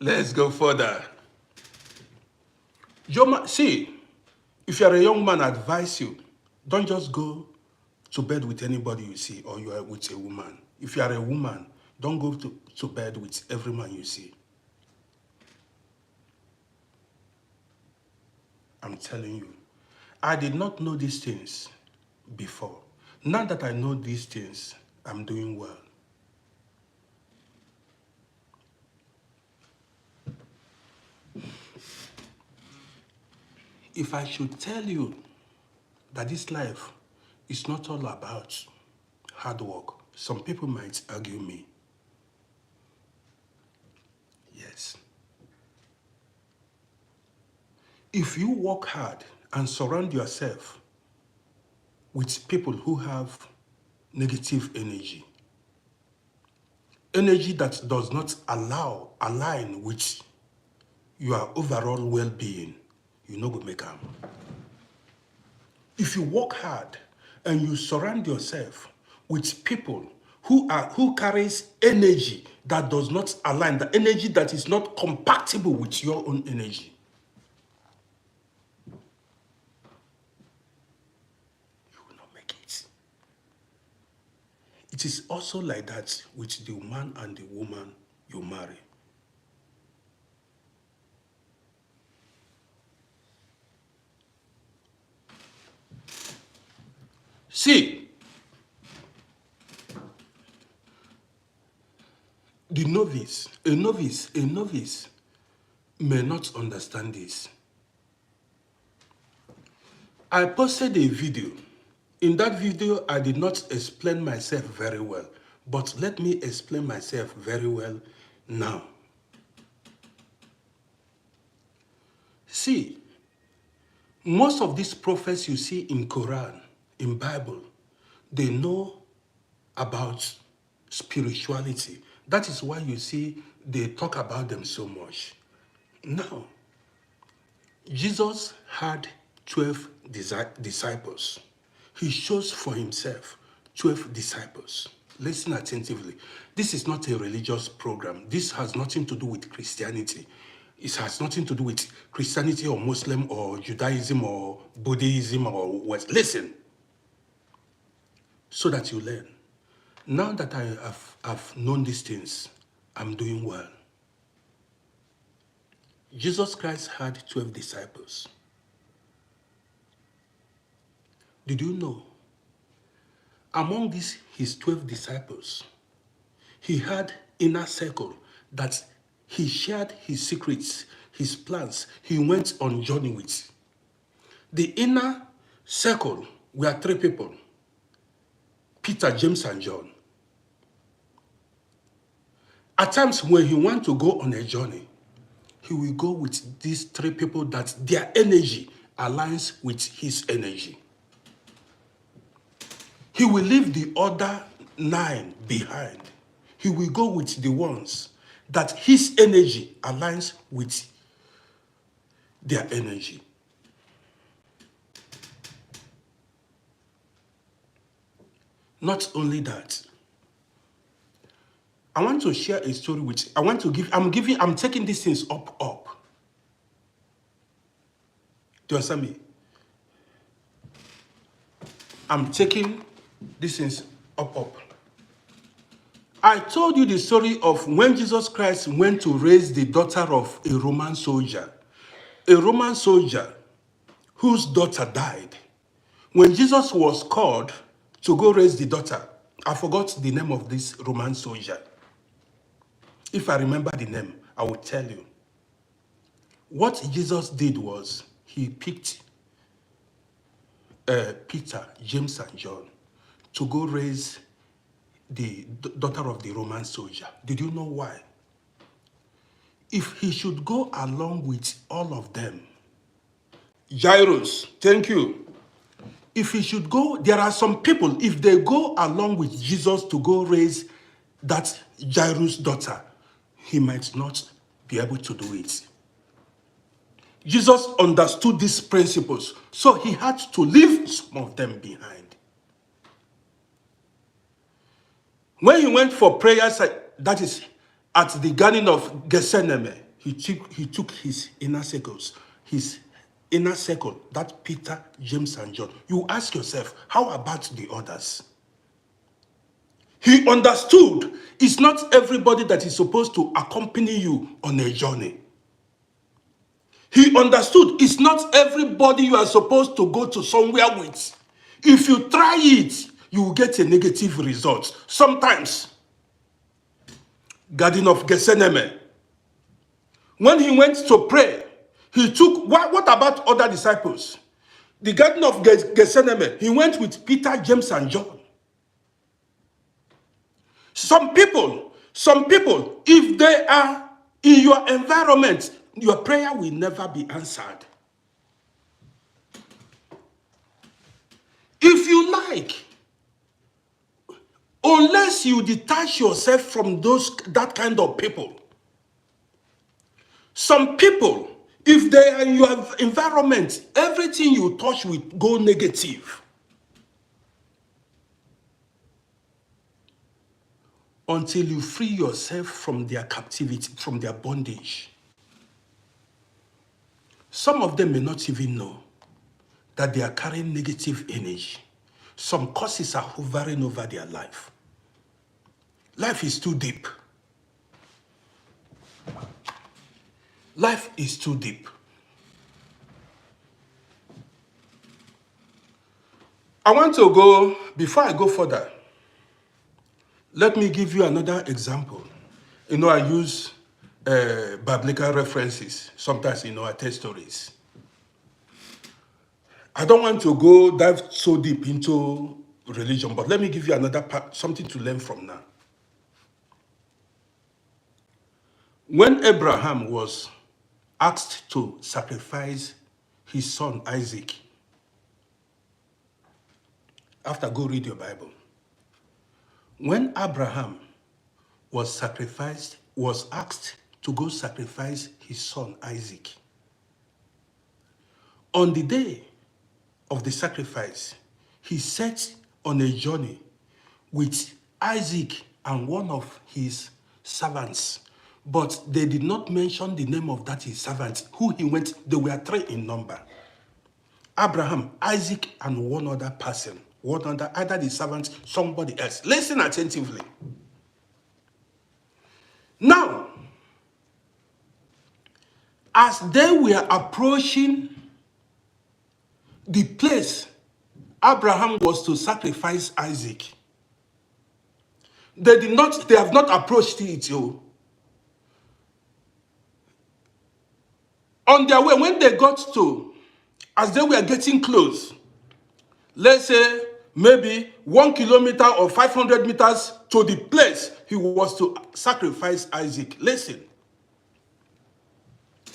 Let's go further. See, if you're a young man, I advise you, don't just go to bed with anybody you see or you are with a woman. If you are a woman, don't go to bed with every man you see. I'm telling you, I did not know these things before. Now that I know these things, I'm doing well. If I should tell you that this life is not all about hard work, some people might argue me. Yes. If you work hard and surround yourself with people who have negative energy that does not align with your overall well-being, you're not going to make them. If you work hard and you surround yourself with people who carries energy that does not align, the energy that is not compatible with your own energy, you will not make it. It is also like that with the man and the woman you marry. See, a novice may not understand this. I posted a video In that video, I did not explain myself very well, but let me explain myself very well now. See, most of these prophets you see in Quran, in Bible, they know about spirituality. That is why you see they talk about them so much. Now, Jesus had 12 disciples. He chose for himself 12 disciples. Listen attentively. This is not a religious program. This has nothing to do with Christianity. It has nothing to do with Christianity or Muslim or Judaism or Buddhism or what. Listen, so that you learn. Now that have known these things, I'm doing well. Jesus Christ had 12 disciples. Did you know? Among these, his 12 disciples, he had inner circle that he shared his secrets, his plans, he went on journey with. The inner circle were 3 people, Peter, James, and John. At times when he wants to go on a journey, he will go with these 3 people that their energy aligns with his energy. He will leave the other 9 behind. He will go with the ones that his energy aligns with their energy. Not only that, I want to share a story which I'm taking these things up. Do you understand me? I'm taking these things up. I told you the story of when Jesus Christ went to raise the daughter of a Roman soldier. A Roman soldier whose daughter died. When Jesus was called to go raise the daughter, I forgot the name of this Roman soldier. If I remember the name, I will tell you. What Jesus did was he picked Peter, James, and John to go raise the daughter of the Roman soldier. Did you know why? If he should go along with all of them, Jairus, thank you. If he should go, there are some people, if they go along with Jesus to go raise that Jairus' daughter, he might not be able to do it. Jesus understood these principles, so he had to leave some of them behind. When he went for prayers, that is at the Garden of Gethsemane, he took his inner circles, that Peter, James, and John. You ask yourself, how about the others? He understood it's not everybody that is supposed to accompany you on a journey. He understood it's not everybody you are supposed to go to somewhere with. If you try it, you will get a negative result. Sometimes, Garden of Gethsemane, when he went to pray, he took, what about other disciples? The Garden of Gethsemane, he went with Peter, James, and John. Some people, if they are in your environment, your prayer will never be answered. If you like, unless you detach yourself from that kind of people. Some people, if they are in your environment, everything you touch will go negative. Until you free yourself from their captivity, from their bondage. Some of them may not even know that they are carrying negative energy. Some causes are hovering over their life. Life is too deep. Life is too deep. I want to go, before I go further, let me give you another example. You know, I use biblical references. Sometimes, I tell stories. I don't want to go dive so deep into religion, but let me give you another part, something to learn from now. When Abraham was asked to sacrifice his son Isaac, after go read your Bible, when Abraham was asked to go sacrifice his son Isaac, on the day of the sacrifice, he set on a journey with Isaac and one of his servants. But they did not mention the name of that his servant, who he went, they were 3 in number. Abraham, Isaac, and one other person. One other, either the servant, somebody else. Listen attentively. Now, as they were approaching the place Abraham was to sacrifice Isaac, they have not approached it. On their way, when they got to, as they were getting close, let's say maybe 1 kilometer or 500 meters to the place he was to sacrifice Isaac. Listen,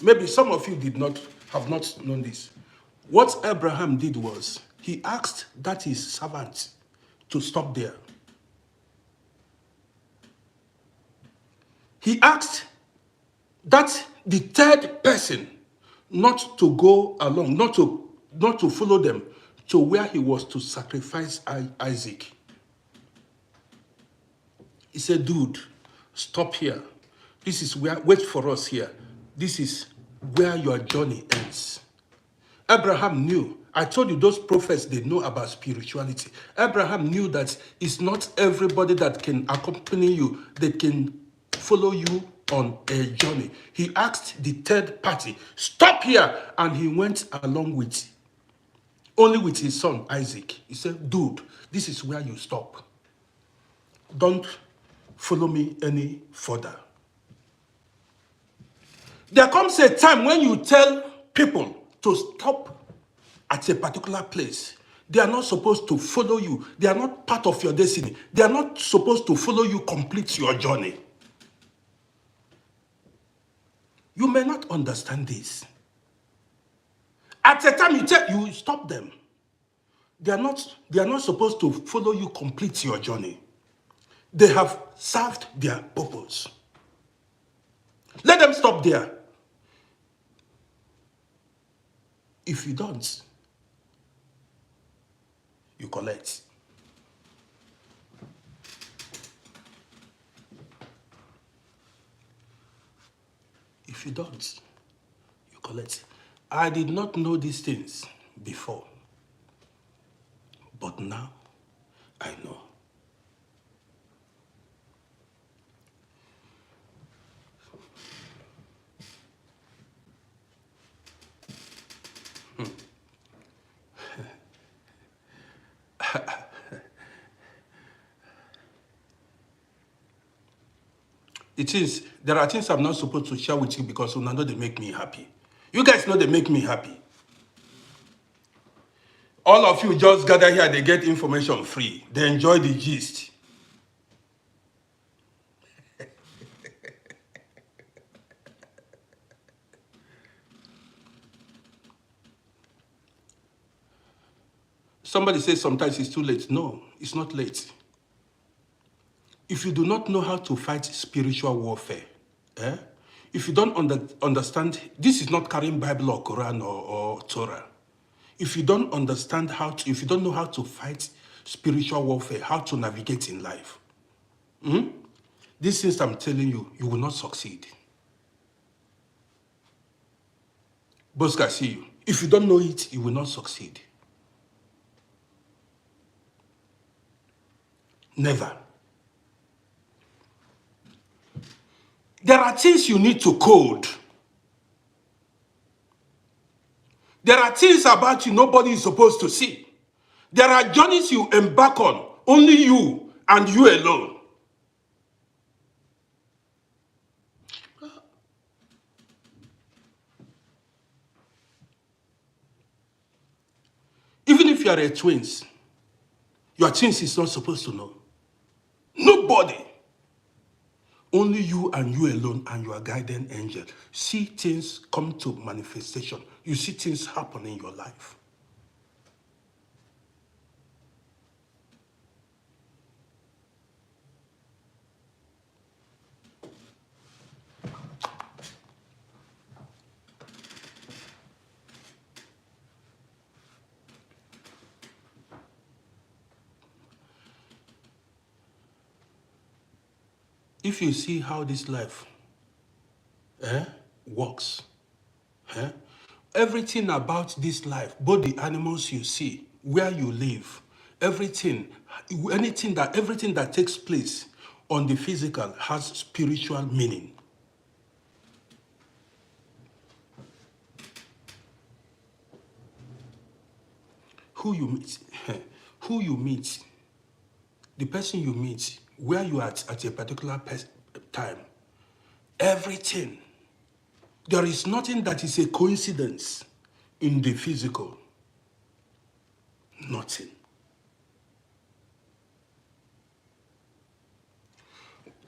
maybe some of you have not known this. What Abraham did was, he asked that his servant to stop there. He asked that the third person not to go along, not to follow them to where he was to sacrifice Isaac. He said, dude, stop here. This is where, wait for us here. This is where your journey ends. Abraham knew. I told you those prophets, they know about spirituality. Abraham knew that it's not everybody that can accompany you, that can follow you on a journey. He asked the third party, stop here. And he went along with, only with his son, Isaac. He said, dude, this is where you stop. Don't follow me any further. There comes a time when you tell people to stop at a particular place. They are not supposed to follow you. They are not part of your destiny. They are not supposed to follow you complete your journey. You may not understand this. At a time you stop them. They are not supposed to follow you complete your journey. They have served their purpose. Let them stop there. If you don't, you collect. If you don't, you collect. I did not know these things before, but now I know. There are things I'm not supposed to share with you because you know they make me happy. You guys know they make me happy. All of you just gather here, they get information free. They enjoy the gist. Somebody says sometimes it's too late. No, it's not late. If you do not know how to fight spiritual warfare, if you don't understand, this is not carrying Bible or Quran or Torah. If you don't understand if you don't know how to fight spiritual warfare, how to navigate in life, these things I'm telling you, you will not succeed. Boss can see you. If you don't know it, you will not succeed. Never. There are things you need to code. There are things about you nobody is supposed to see. There are journeys you embark on, only you and you alone. if you are a twins, your twins is not supposed to know. Nobody. Only you and you alone and your guardian angel. See things come to manifestation. You see things happen in your life. If you see how this life works, everything about this life, both the animals you see, where you live, everything that takes place on the physical has spiritual meaning. Who you meet, who you meet, the person you meet, where you are at a particular time, everything. There is nothing that is a coincidence in the physical. Nothing.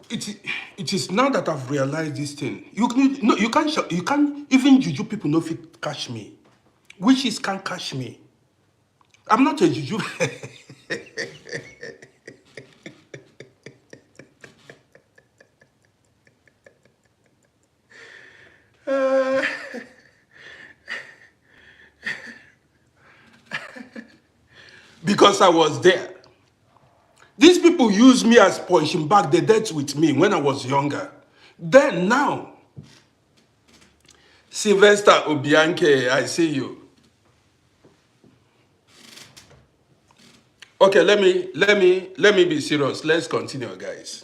It is now that I've realized this thing. You can't even juju people no fit catch me. Witches can't catch me. I'm not a juju. Because I was there. These people use me as punching bag. They dealt with me when I was younger. Then now, Sylvester Obianke, I see you. Okay, let me be serious. Let's continue, guys.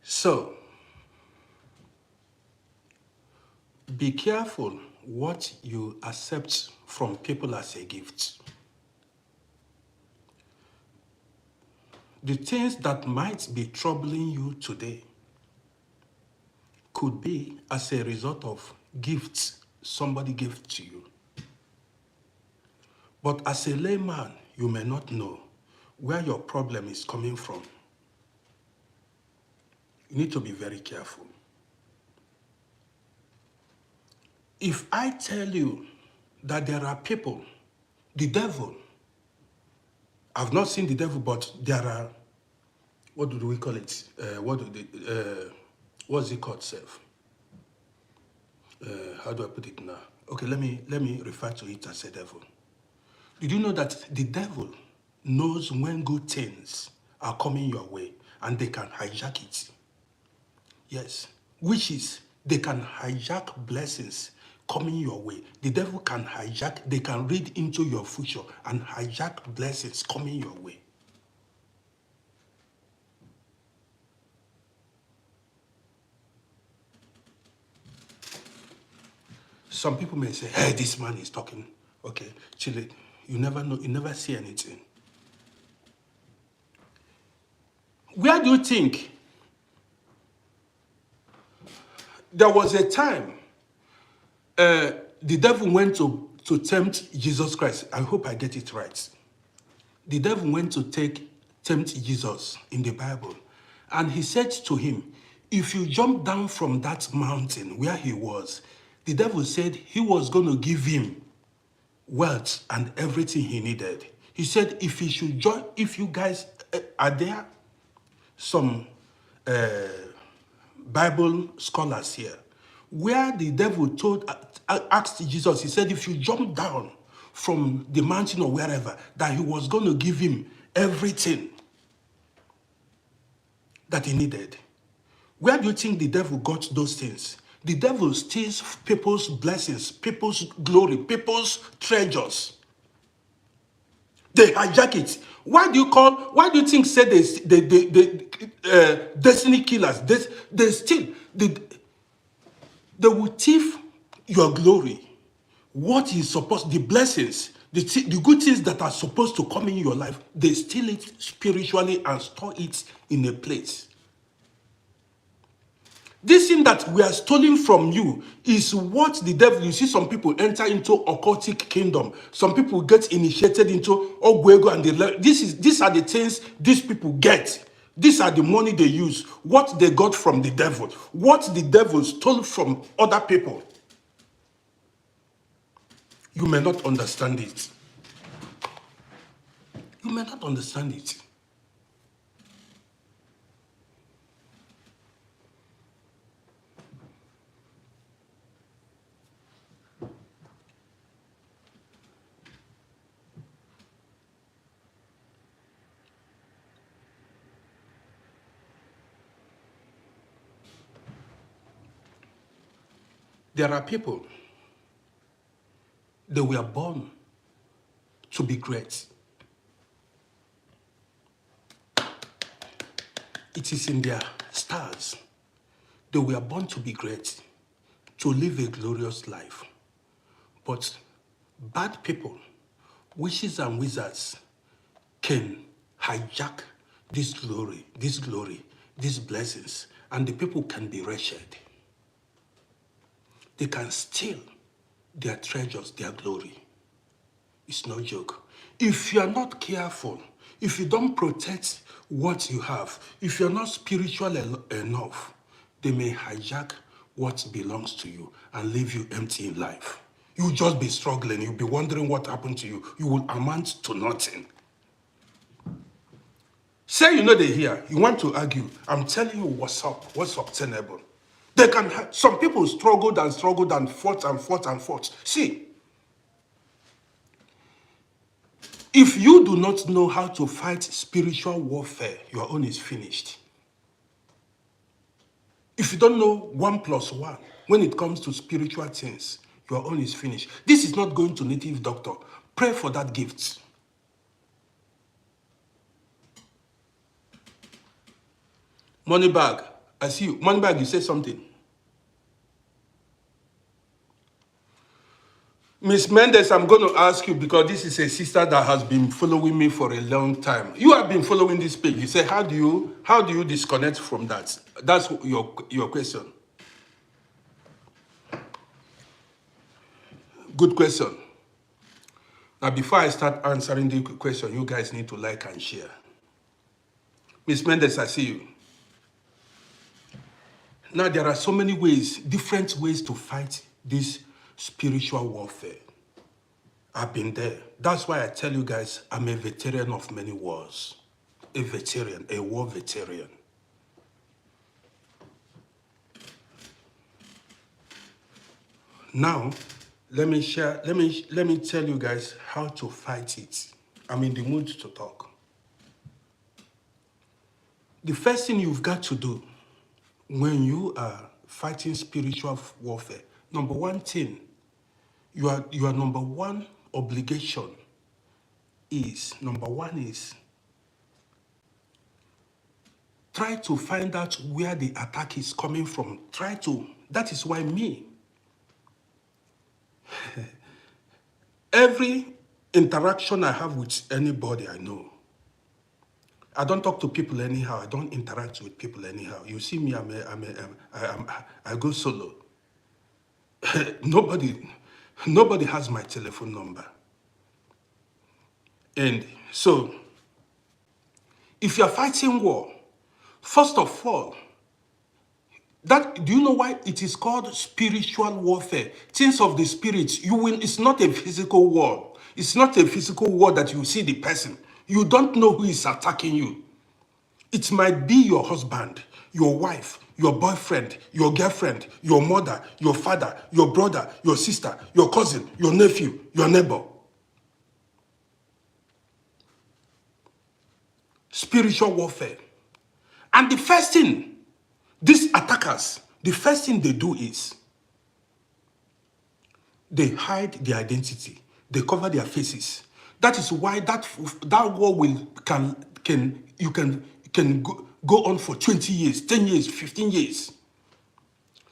So, be careful what you accept from people as a gift. The things that might be troubling you today could be as a result of gifts somebody gave to you. But as a layman, you may not know where your problem is coming from. You need to be very careful. If I tell you that there are people, the devil, I've not seen the devil, but there are, what do we call it? What's it called, self? How do I put it now? Okay, let me refer to it as a devil. Did you know that the devil knows when good things are coming your way and they can hijack it? Yes, witches, they can hijack blessings coming your way. The devil can hijack, they can read into your future and hijack blessings coming your way. Some people may say, hey, this man is talking. Okay, chill it. You never know, you never see anything. Where do you think there was a time the devil went to tempt Jesus Christ? I hope I get it right. The devil went to tempt Jesus in the Bible. And he said to him, if you jump down from that mountain where he was, the devil said he was going to give him wealth and everything he needed. He said if he should join, if you guys, are there some Bible scholars here, where the devil asked Jesus, he said, if you jump down from the mountain or wherever, that he was going to give him everything that he needed. Where do you think the devil got those things? The devil steals people's blessings, people's glory, people's treasures. They hijack it. Why do you think say they destiny killers? They steal. They will thief your glory. What is supposed, the blessings, the good things that are supposed to come in your life, they steal it spiritually and store it in a place. This thing that we are stealing from you is what the devil, you see some people enter into occultic kingdom. Some people get initiated into Ogwego and these are the things these people get. These are the money they use, what they got from the devil, what the devil stole from other people. You may not understand it. You may not understand it. There are people, they were born to be great. It is in their stars. They were born to be great, to live a glorious life. But bad people, witches and wizards, can hijack this glory, these blessings, and the people can be wretched. They can steal their treasures, their glory. It's no joke. If you are not careful, if you don't protect what you have, if you're not spiritual enough, they may hijack what belongs to you and leave you empty in life. You'll just be struggling. You'll be wondering what happened to you. You will amount to nothing. Say you know they hear. You want to argue. I'm telling you what's up. What's obtainable. They can. Some people struggled and struggled and fought and fought and fought. See, if you do not know how to fight spiritual warfare, your own is finished. If you don't know 1 + 1 when it comes to spiritual things, your own is finished. This is not going to native doctor. Pray for that gift. Money bag. I see you. Money bag, you say something. Miss Mendes, I'm going to ask you because this is a sister that has been following me for a long time. You have been following this page. You say, how do you disconnect from that? That's your question. Good question. Now, before I start answering the question, you guys need to like and share. Miss Mendes, I see you. Now, there are so many ways, different ways to fight this spiritual warfare. I've been there. That's why I tell you guys, I'm a veteran of many wars. A veteran, a war veteran. Now, let me tell you guys how to fight it. I'm in the mood to talk. The first thing you've got to do when you are fighting spiritual warfare, number one thing, your number one obligation is, try to find out where the attack is coming from. That is why every interaction I have with anybody I know, I don't talk to people anyhow. I don't interact with people anyhow. You see me, I go solo. Nobody has my telephone number. And so, if you're fighting war, first of all, do you know why it is called spiritual warfare? Things of the spirit, it's not a physical war. It's not a physical war that you see the person. You don't know who is attacking you. It might be your husband, your wife, your boyfriend, your girlfriend, your mother, your father, your brother, your sister, your cousin, your nephew, your neighbor. Spiritual warfare. And the first thing, these attackers, the first thing they do is they hide their identity. They cover their faces. That is why that war can go on for 20 years, 10 years, 15 years.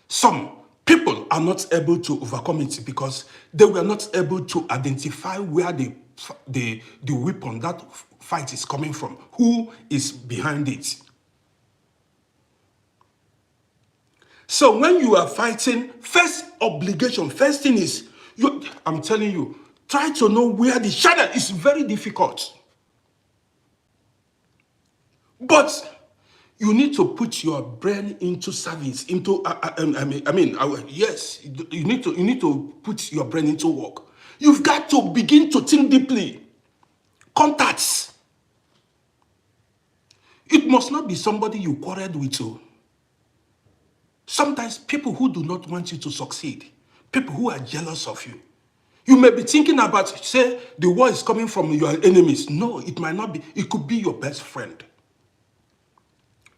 Some people are not able to overcome it because they were not able to identify where the weapon, that fight is coming from, who is behind it. So when you are fighting, first obligation, first thing is, I'm telling you, try to know where the channel is. Very difficult. But you need to put your brain into service, into, yes, you need to put your brain into work. You've got to begin to think deeply. Contacts. It must not be somebody you quarreled with. Sometimes people who do not want you to succeed, people who are jealous of you. You may be thinking about, say, the war is coming from your enemies. No, it might not be. It could be your best friend.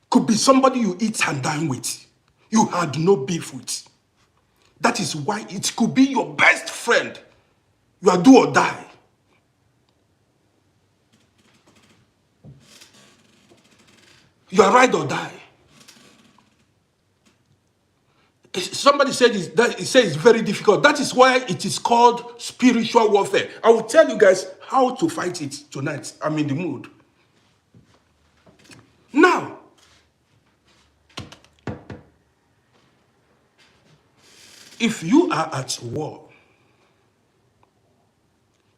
Could be somebody you eat and dine with. You had no beef with. That is why it could be your best friend. You are do or die. You are ride or die. Somebody said that it says it's very difficult. That is why it is called spiritual warfare. I will tell you guys how to fight it tonight. I'm in the mood. Now, if you are at war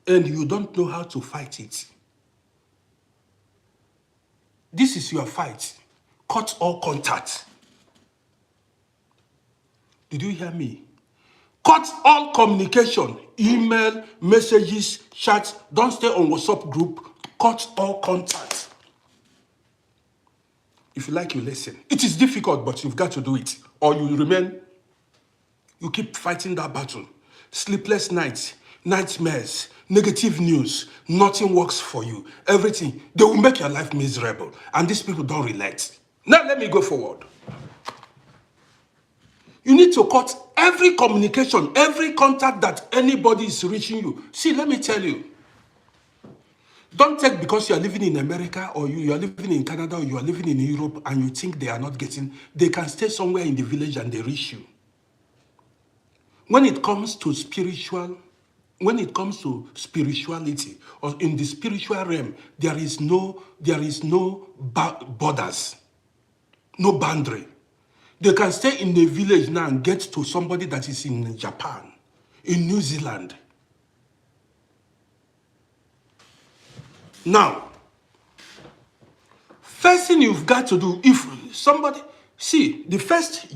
and you don't know how to fight it, this is your fight. Cut all contact. Did you hear me? Cut all communication, email, messages, chats. Don't stay on WhatsApp group. Cut all contact. If you like, you listen. It is difficult, but you've got to do it. Or you remain, you keep fighting that battle. Sleepless nights, nightmares, negative news. Nothing works for you. Everything. They will make your life miserable. And these people don't relate. Now let me go forward. You need to cut every communication, every contact that anybody is reaching you. See, let me tell you. Don't take because you are living in America or you are living in Canada or you are living in Europe and you think they are not getting, they can stay somewhere in the village and they reach you. When it comes to spirituality or in the spiritual realm, there is no borders, no boundary. They can stay in the village now and get to somebody that is in Japan, in New Zealand. Now, first thing you've got to do, if somebody, see, your first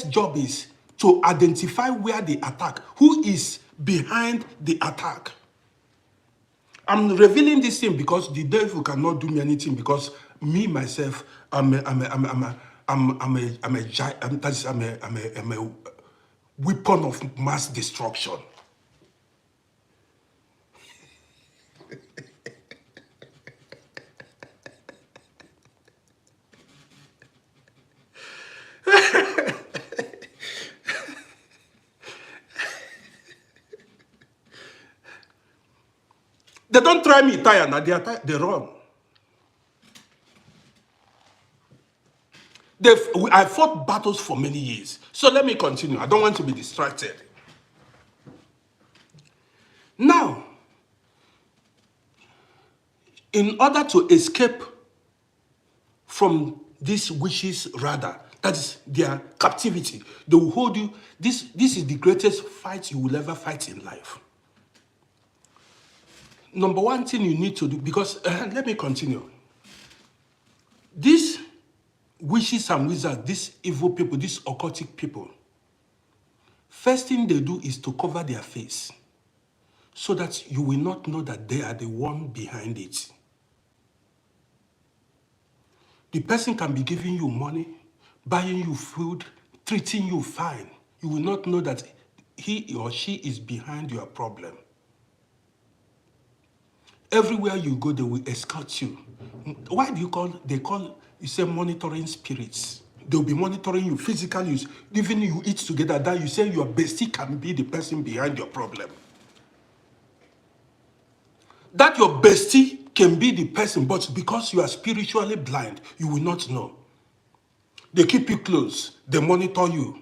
job is to identify where the attack, who is behind the attack. I'm revealing this thing because the devil cannot do me anything because me, myself, I'm a weapon of mass destruction. They don't try me, Italian, they run. I fought battles for many years. So let me continue. I don't want to be distracted. Now, in order to escape from these witches, rather, that is their captivity, they will hold you. This is the greatest fight you will ever fight in life. Number one thing you need to do, because let me continue. These witches and wizards, these evil people, these occultic people, first thing they do is to cover their face so that you will not know that they are the one behind it. The person can be giving you money, buying you food, treating you fine. You will not know that he or she is behind your problem. Everywhere you go, they will escort you. Why do you say monitoring spirits? They'll be monitoring you physically. Even you eat together, that you say your bestie can be the person behind your problem. That your bestie can be the person, but because you are spiritually blind, you will not know. They keep you close. They monitor you.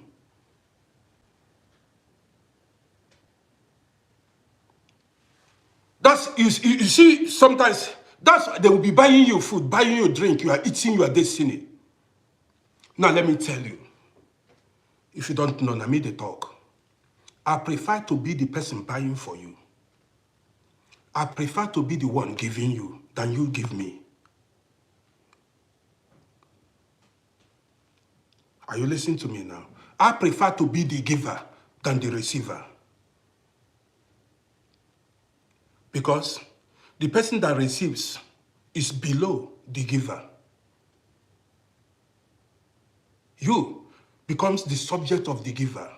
You see, sometimes they will be buying you food, buying you drink. You are eating your destiny. Now let me tell you. If you don't know, I mean they talk. I prefer to be the person buying for you. I prefer to be the one giving you than you give me. Are you listening to me now? I prefer to be the giver than the receiver. Because the person that receives is below the giver. You becomes the subject of the giver.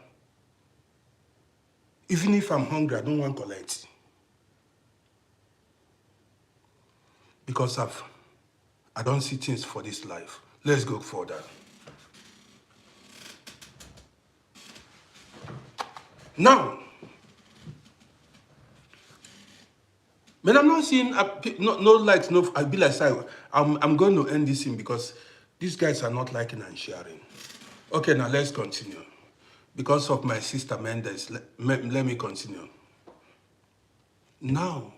Even if I'm hungry, I don't want to collect. Because I don't see things for this life. Let's go further. Now, when I'm not seeing no likes, no, I'll be like, I'm going to end this thing because these guys are not liking and sharing. Okay, now let's continue. Because of my sister Mendes, let me continue. Now,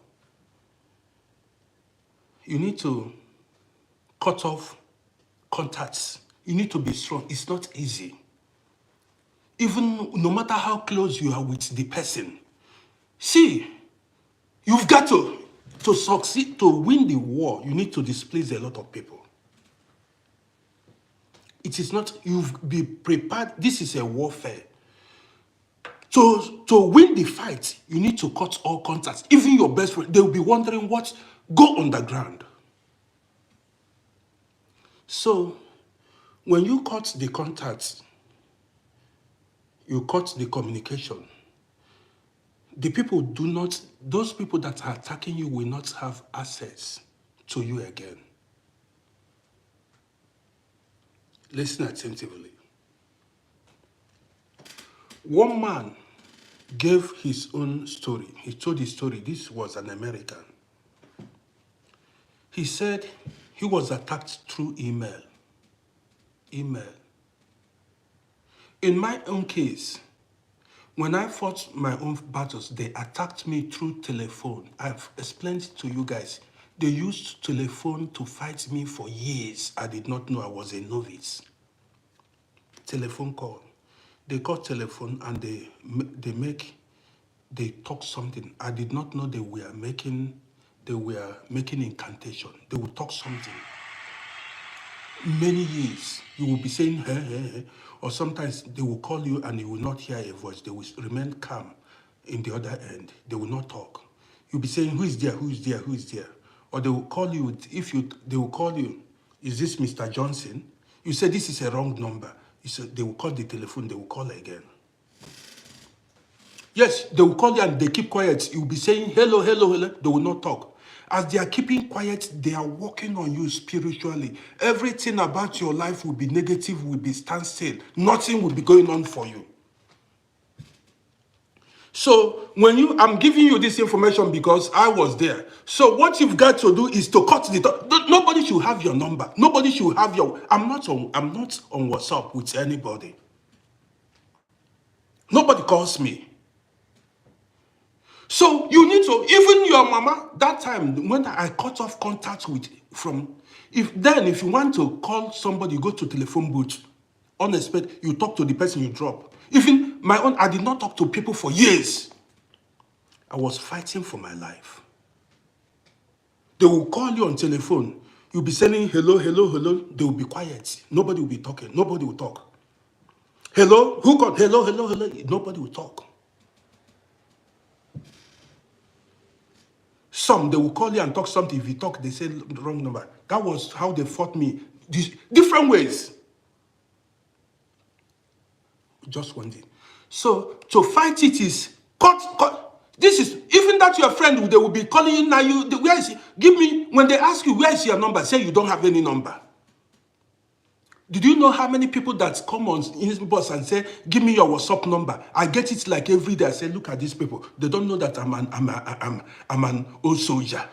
you need to cut off contacts. You need to be strong. It's not easy. Even no matter how close you are with the person. See, you've got to succeed, to win the war, you need to displease a lot of people. It is not, you've be prepared. This is a warfare. To win the fight, you need to cut all contacts. Even your best friend, they will be wondering what go underground. So, when you cut the contacts, you cut the communication. The people do not, those people that are attacking you will not have access to you again. Listen attentively. One man gave his own story. He told his story. This was an American. He said he was attacked through email. Email. In my own case, when I fought my own battles, they attacked me through telephone. I've explained to you guys. They used telephone to fight me for years. I did not know I was a novice. Telephone call. They call telephone and they talk something. I did not know they were making incantation. They would talk something. Many years, you will be saying, hey, hey, hey. Or sometimes they will call you and you will not hear a voice. They will remain calm in the other end. They will not talk. You'll be saying, who is there, who is there, who is there? Or they will call you, they will call you, is this Mr. Johnson? You say, this is a wrong number. You say, they will call the telephone, they will call again. Yes, they will call you and they keep quiet. You'll be saying, hello, hello, hello. They will not talk. As they are keeping quiet, they are working on you spiritually. Everything about your life will be negative, will be standstill. Nothing will be going on for you. So when I'm giving you this information because I was there. So what you've got to do is to cut the talk. Nobody should have your number. Nobody should have I'm not on WhatsApp with anybody. Nobody calls me. So you need to, even your mama, that time when I cut off contact if you want to call somebody, you go to telephone booth. Unexpected, you talk to the person, you drop. Even my own, I did not talk to people for years. I was fighting for my life. They will call you on telephone. You'll be saying hello, hello, hello. They will be quiet. Nobody will be talking. Nobody will talk. Hello? Who called? Hello, hello, hello. Nobody will talk. Some, they will call you and talk something. If you talk, they say the wrong number. That was how they fought me. Different ways. Just one day. So, to fight it is cut. This is, even that your friend, they will be calling you now. Where is he? Give me, when they ask you, where is your number? Say you don't have any number. Did you know how many people that come on inbox and say, give me your WhatsApp number? I get it like every day. I say, look at these people. They don't know that I'm an old soldier.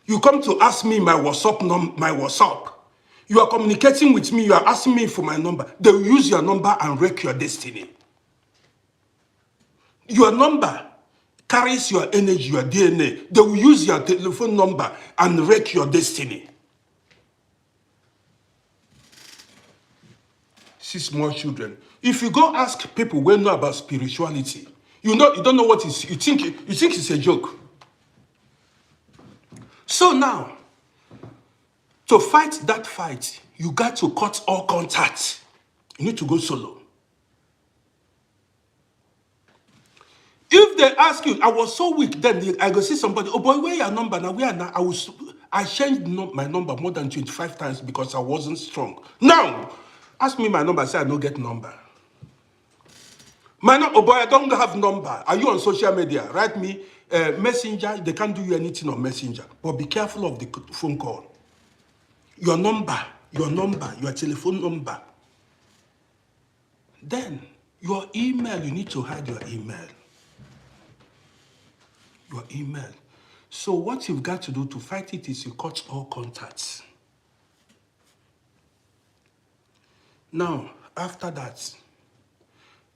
You come to ask me my WhatsApp. You are communicating with me. You are asking me for my number. They will use your number and wreck your destiny. Your number carries your energy, your DNA. They will use your telephone number and wreck your destiny. see small children. If you go ask people who know about spirituality, you don't know what is. You think it's a joke. So now, to fight that fight, you got to cut all contact. You need to go solo. If they ask you, I was so weak then, I go see somebody, oh boy, where your number now? Where now? I changed my number more than 25 times because I wasn't strong. Now, ask me my number, say I don't get number. Oh boy, I don't have number. Are you on social media? Write me messenger. They can't do you anything on messenger. But be careful of the phone call. Your number, your telephone number. Then, your email, you need to hide your email. Your email. So what you've got to do to fight it is you cut all contacts. Now, after that,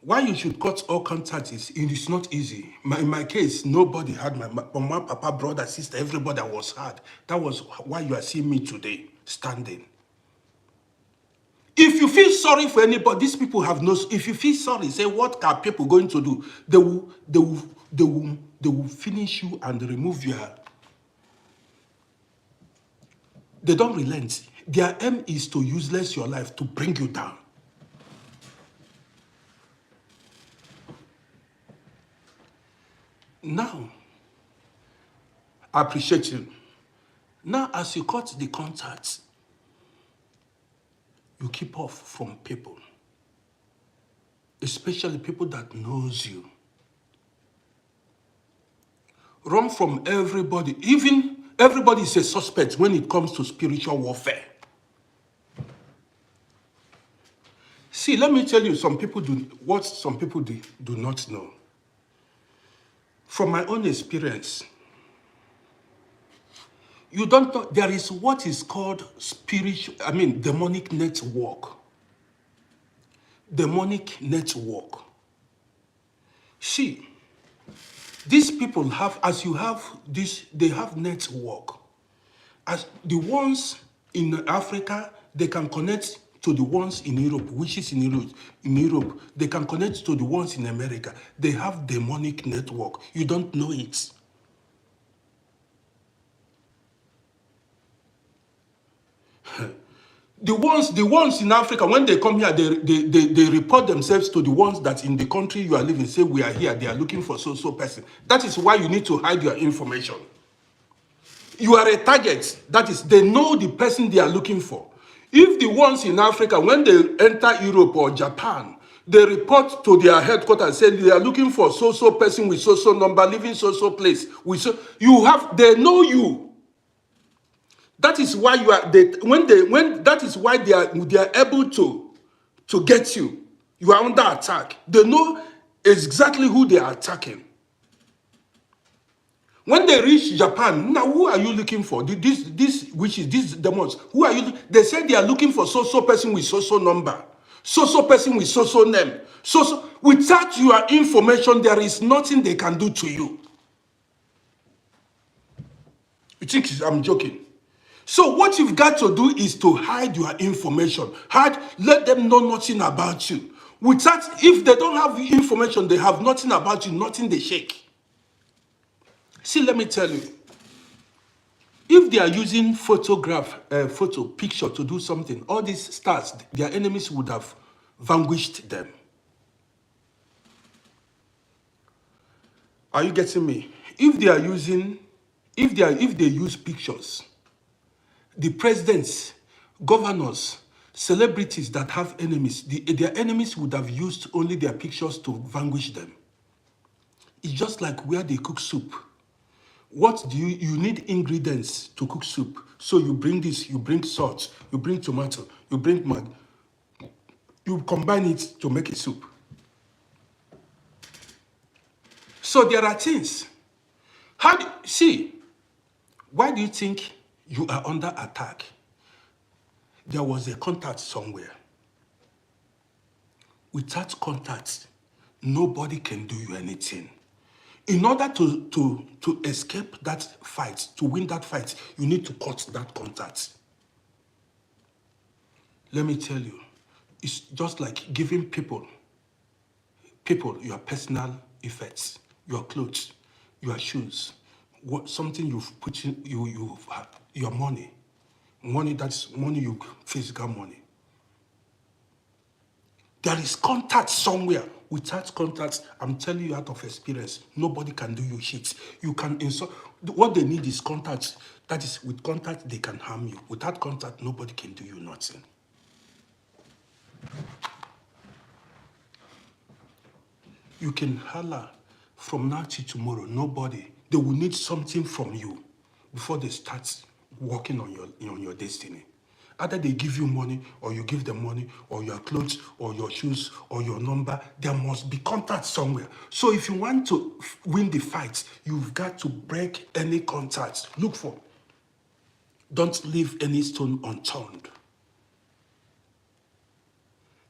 why you should cut all contacts is it is not easy. In my case, nobody had my mama, papa, brother, sister, everybody was hard. That was why you are seeing me today, standing. If you feel sorry for anybody, these people have no. If you feel sorry, say what are people going to do? They will finish you and remove your. They don't relent. Their aim is to useless your life, to bring you down. Now, I appreciate you. Now, as you cut the contacts, you keep off from people, especially people that knows you. Run from everybody. Even everybody is a suspect when it comes to spiritual warfare. See, let me tell you, some people do not know. From my own experience, you don't know, there is what is called demonic network. Demonic network. See, these people have, as you have this, they have network. As the ones in Africa, they can connect to the ones in Europe, which is in Europe. They can connect to the ones in America. They have demonic network. You don't know it. The ones in Africa, when they come here, they report themselves to the ones that in the country you are living, say we are here, they are looking for so person. That is why you need to hide your information. You are a target. That is, they know the person they are looking for. If the ones in Africa, when they enter Europe or Japan, they report to their headquarters and say they are looking for so person with so number, living so place. They know you. That is why that is why they are able to get you. You are under attack. They know exactly who they are attacking. When they reach Japan, now who are you looking for? These demons. Who are you? They say they are looking for so person with so number, so person with so name. So without your information, there is nothing they can do to you. You think I'm joking? So what you've got to do is to hide your information. Let them know nothing about you. If they don't have information, they have nothing about you, nothing they shake. See, let me tell you. If they are using picture to do something, all these stars, their enemies would have vanquished them. Are you getting me? If they use pictures, the presidents, governors, celebrities that have enemies, their enemies would have used only their pictures to vanquish them. It's just like where they cook soup. What do you need ingredients to cook soup? So you bring this, you bring salt, you bring tomato, you bring mag. You combine it to make a soup. So there are things. Why do you think you are under attack? There was a contact somewhere. Without contact, nobody can do you anything. In order to escape that fight, to win that fight, you need to cut that contact. Let me tell you, It's just like giving people your personal effects, your clothes, your shoes, something you've put in, your money. Money, that's money, physical money. There is contact somewhere. Without contact, I'm telling you out of experience, nobody can do you shit. You can insult. What they need is contact. That is, with contact, they can harm you. Without contact, nobody can do you nothing. You can holler from now till tomorrow. Nobody. They will need something from you before they start working on your destiny. Either they give you money, or you give them money, or your clothes, or your shoes, or your number. There must be contact somewhere. So if you want to win the fight, you've got to break any contact. Look for. Don't leave any stone unturned.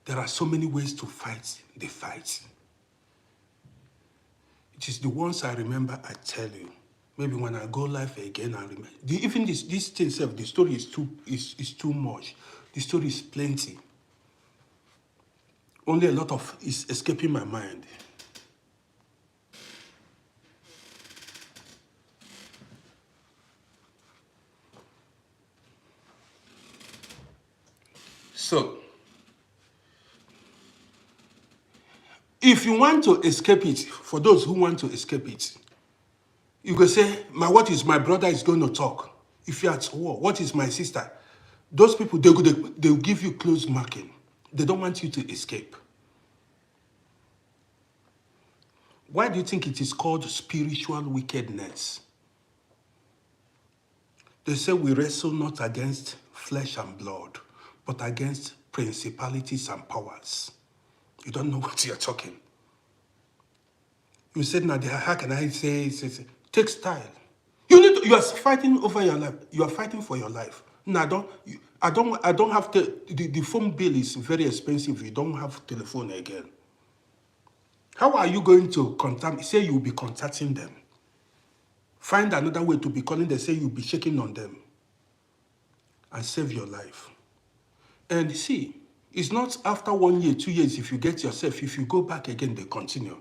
There are so many ways to fight the fight. It is the ones I remember I tell you. Maybe when I go live again, I remember. Even this thing itself, the story is too much. The story is plenty. Only a lot of is escaping my mind. So, if you want to escape it, for those who want to escape it, you go say, what is my brother is going to talk? If you're at war, what is my sister? Those people, they'll give you close marking. They don't want you to escape. Why do you think it is called spiritual wickedness? They say we wrestle not against flesh and blood, but against principalities and powers. You don't know what you're talking. You said, now, how can I say, take style. You are fighting over your life. You are fighting for your life. No, I don't have the phone bill is very expensive. You don't have telephone again. How are you going to contact? Say you'll be contacting them. Find another way to be calling them. Say you'll be checking on them, and save your life. And see, it's not after 1 year, 2 years. If you get yourself, if you go back again, they continue.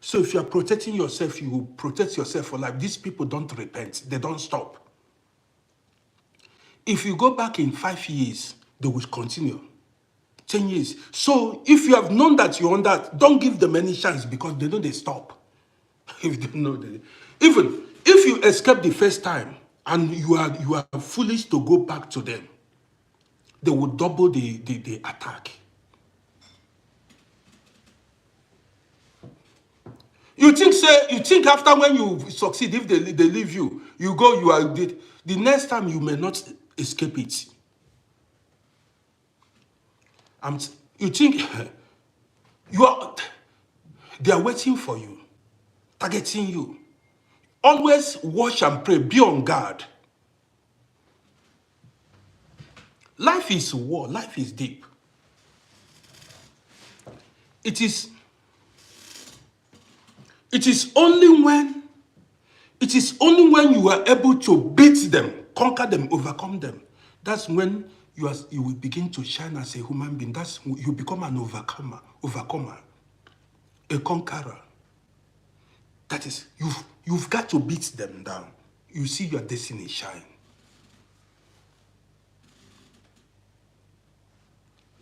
So if you are protecting yourself, you will protect yourself for life. These people don't repent. They don't stop. If you go back in 5 years, they will continue. 10 years. So if you have known that you're on that, don't give them any chance, because they know they stop. If they know even if you escape the first time and you are foolish to go back to them, they will double the attack. You think after when you succeed, if they leave you, you go, you are dead. The next time you may not escape it. You think they are waiting for you, targeting you. Always watch and pray, be on guard. Life is war, life is deep. It is only when you are able to beat them, conquer them, overcome them. That's when you will begin to shine as a human being. That's you become an overcomer, a conqueror. That is, you've got to beat them down. You see your destiny shine.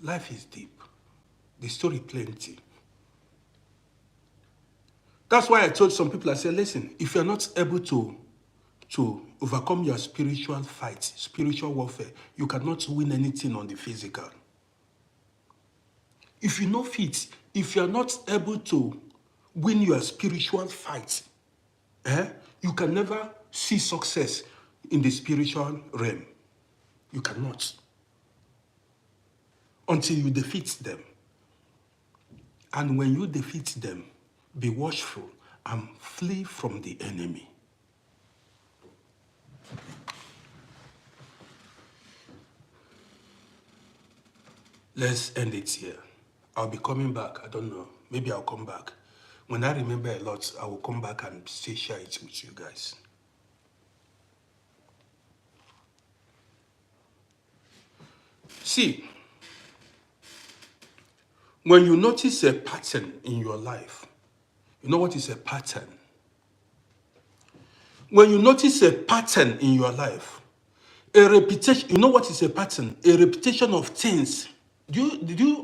Life is deep. The story plenty. That's why I told some people, I said, listen, if you're not able to overcome your spiritual fight, spiritual warfare, you cannot win anything on the physical. If you know fit, if you're not able to win your spiritual fight, you can never see success in the spiritual realm. You cannot. Until you defeat them. And when you defeat them, be watchful and flee from the enemy. Let's end it here. I'll be coming back. I don't know. Maybe I'll come back. When I remember a lot, I will come back and share it with you guys. See, When you notice a pattern in your life, you know what is a pattern? When you notice a pattern in your life, a repetition, you know what is a pattern? A repetition of things. Did you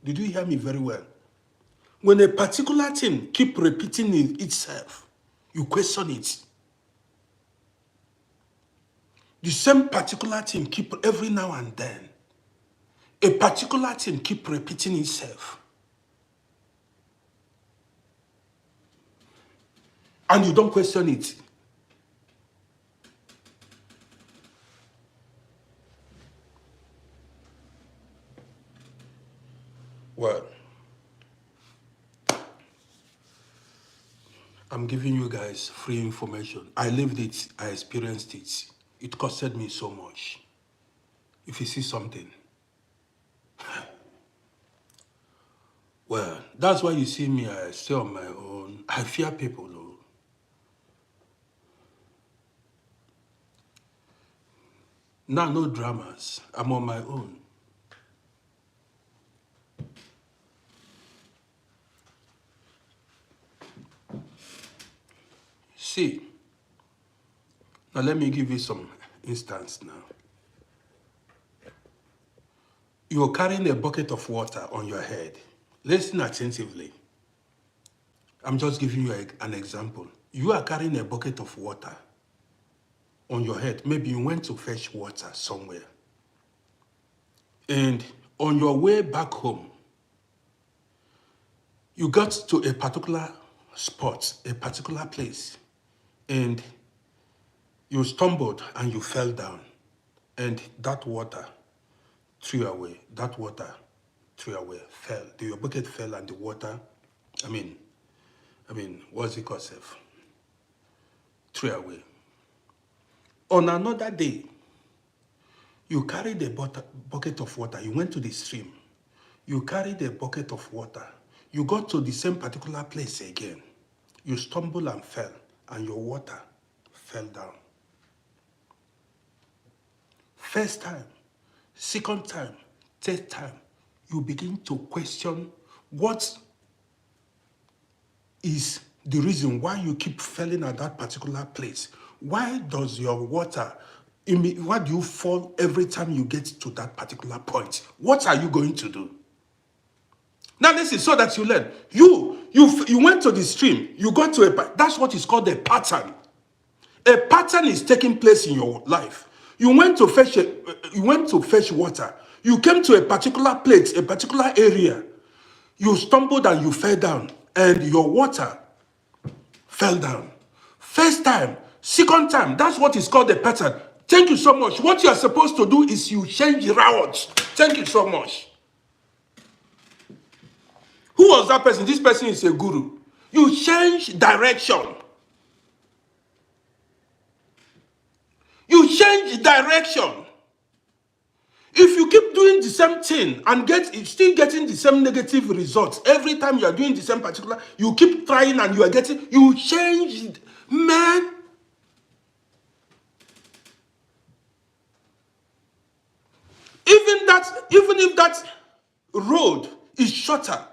hear me very well? When a particular thing keep repeating in itself, you question it. The same particular thing keep every now and then. A particular thing keep repeating itself. And you don't question it. Well, I'm giving you guys free information. I lived it, I experienced it. It costed me so much. If you see something, well, that's why you see me, I stay on my own. I fear people, though. Now, no dramas. I'm on my own. See, now let me give you some instance now. You're carrying a bucket of water on your head. Listen attentively. I'm just giving you an example. You are carrying a bucket of water on your head. Maybe you went to fetch water somewhere. And on your way back home, you got to a particular spot, a particular place, and you stumbled and you fell down. And that water threw away. That water threw away, fell. Your bucket fell and the water, I mean, what's it called, self? Threw away. On another day, you carried a bucket of water. You went to the stream. You carried a bucket of water. You got to the same particular place again. You stumbled and fell, and your water fell down. First time, second time, third time, you begin to question what is the reason why you keep falling at that particular place. Why does your water, why do you fall every time you get to that particular point? What are you going to do? Now listen, so that you learn. You went to the stream, you got to that's what is called a pattern. A pattern is taking place in your life. You went to fetch water. You came to a particular place, a particular area. You stumbled and you fell down, and your water fell down. First time, second time, that's what is called a pattern. Thank you so much. What you are supposed to do is you change routes. Thank you so much. Who was that person? This person is a guru. You change direction. You change direction. If you keep doing the same thing and still getting the same negative results every time you are doing the same particular, you keep trying and you change it. Man, even if that road is shorter,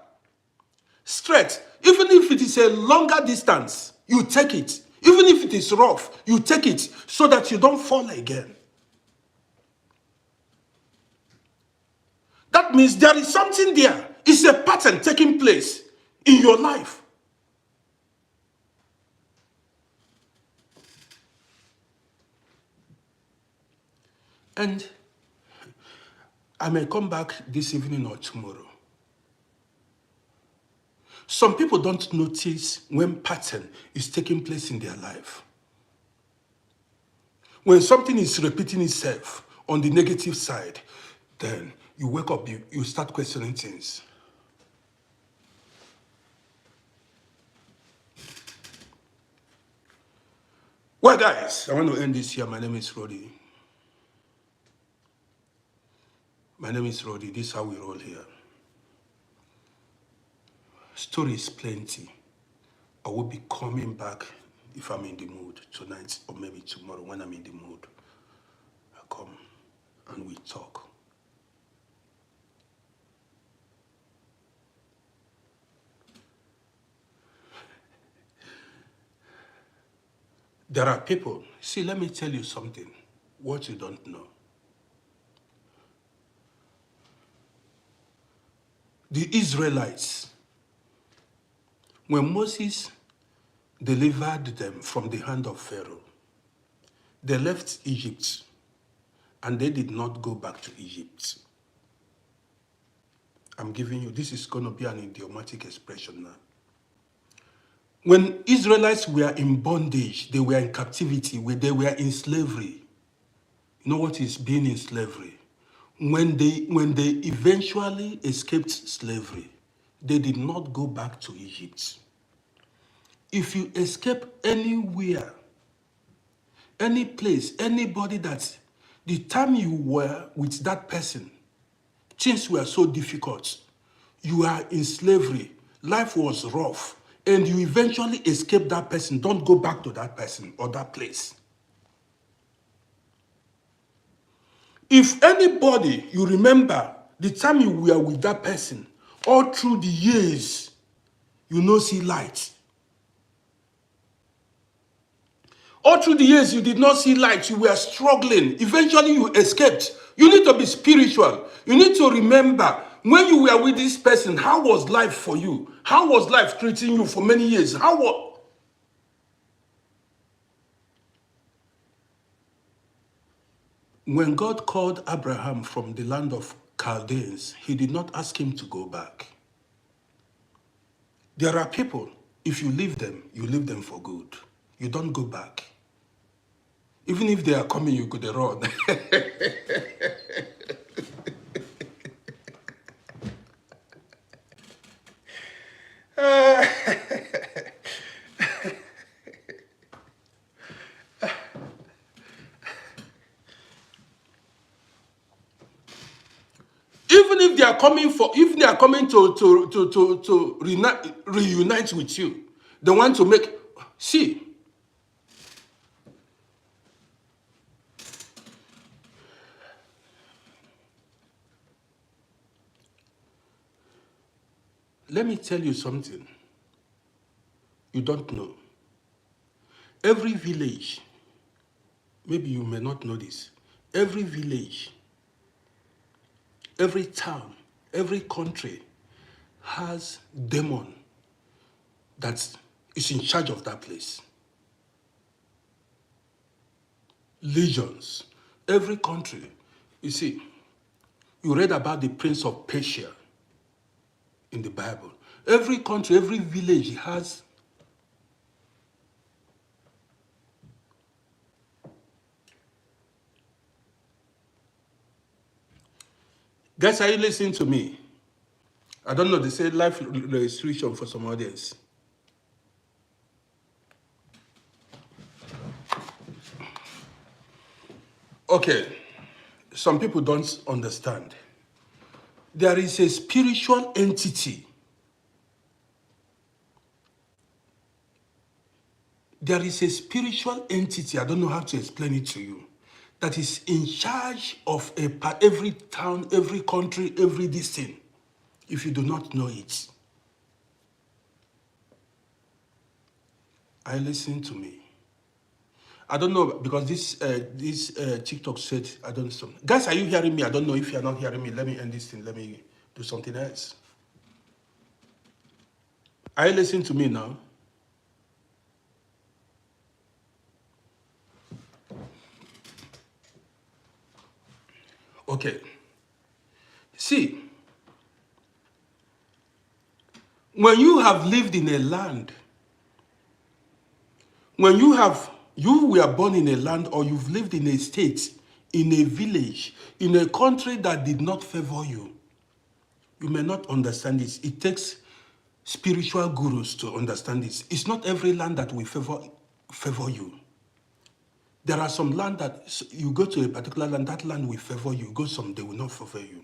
straight, even if it is a longer distance, you take it. Even if it is rough, you take it so that you don't fall again. That means there is something there. It's a pattern taking place in your life. And I may come back this evening or tomorrow. Some people don't notice when pattern is taking place in their life. When something is repeating itself on the negative side, then you wake up, you start questioning things. Well, guys, I want to end this here. My name is Roddy. My name is Roddy. This is how we roll here. Stories plenty. I will be coming back if I'm in the mood tonight or maybe tomorrow when I'm in the mood. I come and we talk. There are people, see, let me tell you something, what you don't know. The Israelites, when Moses delivered them from the hand of Pharaoh, they left Egypt and they did not go back to Egypt. I'm giving you, this is going to be an idiomatic expression now. When Israelites were in bondage, they were in captivity, they were in slavery. You know what is being in slavery? When they eventually escaped slavery, they did not go back to Egypt. If you escape anywhere, any place, anybody that the time you were with that person, things were so difficult, you are in slavery, life was rough, and you eventually escape that person, don't go back to that person or that place. If anybody, you remember the time you were with that person, all through the years, you no see light. All through the years, you did not see light. You were struggling. Eventually, you escaped. You need to be spiritual. You need to remember, when you were with this person, how was life for you? How was life treating you for many years? When God called Abraham from the land of Chaldeans, he did not ask him to go back. There are people, if you leave them for good. You don't go back. Even if they are coming, you could run. Even if they are coming to reunite with you, they want to make, see, let me tell you something you don't know. Every village, maybe you may not know this, every village, every town, every country has demon that is in charge of that place. Legions, every country. You see, you read about the prince of Persia in the Bible. Every country, every village has guys, are you listening to me? I don't know, they say life restriction for some audience. Okay, some people don't understand. There is a spiritual entity. There is a spiritual entity, I don't know how to explain it to you, that is in charge of every town, every country, every this thing. If you do not know it, I listen to me. I don't know, because this TikTok said, I don't know. Guys, are you hearing me? I don't know if you're not hearing me. Let me end this thing. Let me do something else. Are you listening to me now? Okay. See, when you have lived in a land, when you were born in a land, or you've lived in a state, in a village, in a country that did not favor you, you may not understand this. It takes spiritual gurus to understand this. It's not every land that will favor you. There are some land that you go to a particular land, that land will favor you. Go some, they will not favor you.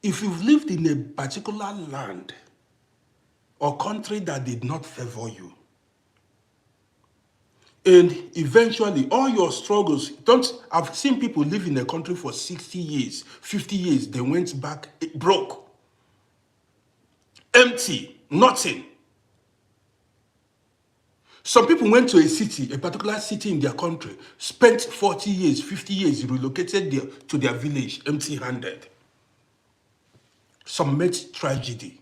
If you've lived in a particular land or country that did not favor you, and eventually all your struggles, I've seen people live in a country for 60 years, 50 years, they went back broke, empty, nothing. Some people went to a city, a particular city in their country, spent 40 years, 50 years, relocated to their village empty-handed. Some met tragedy.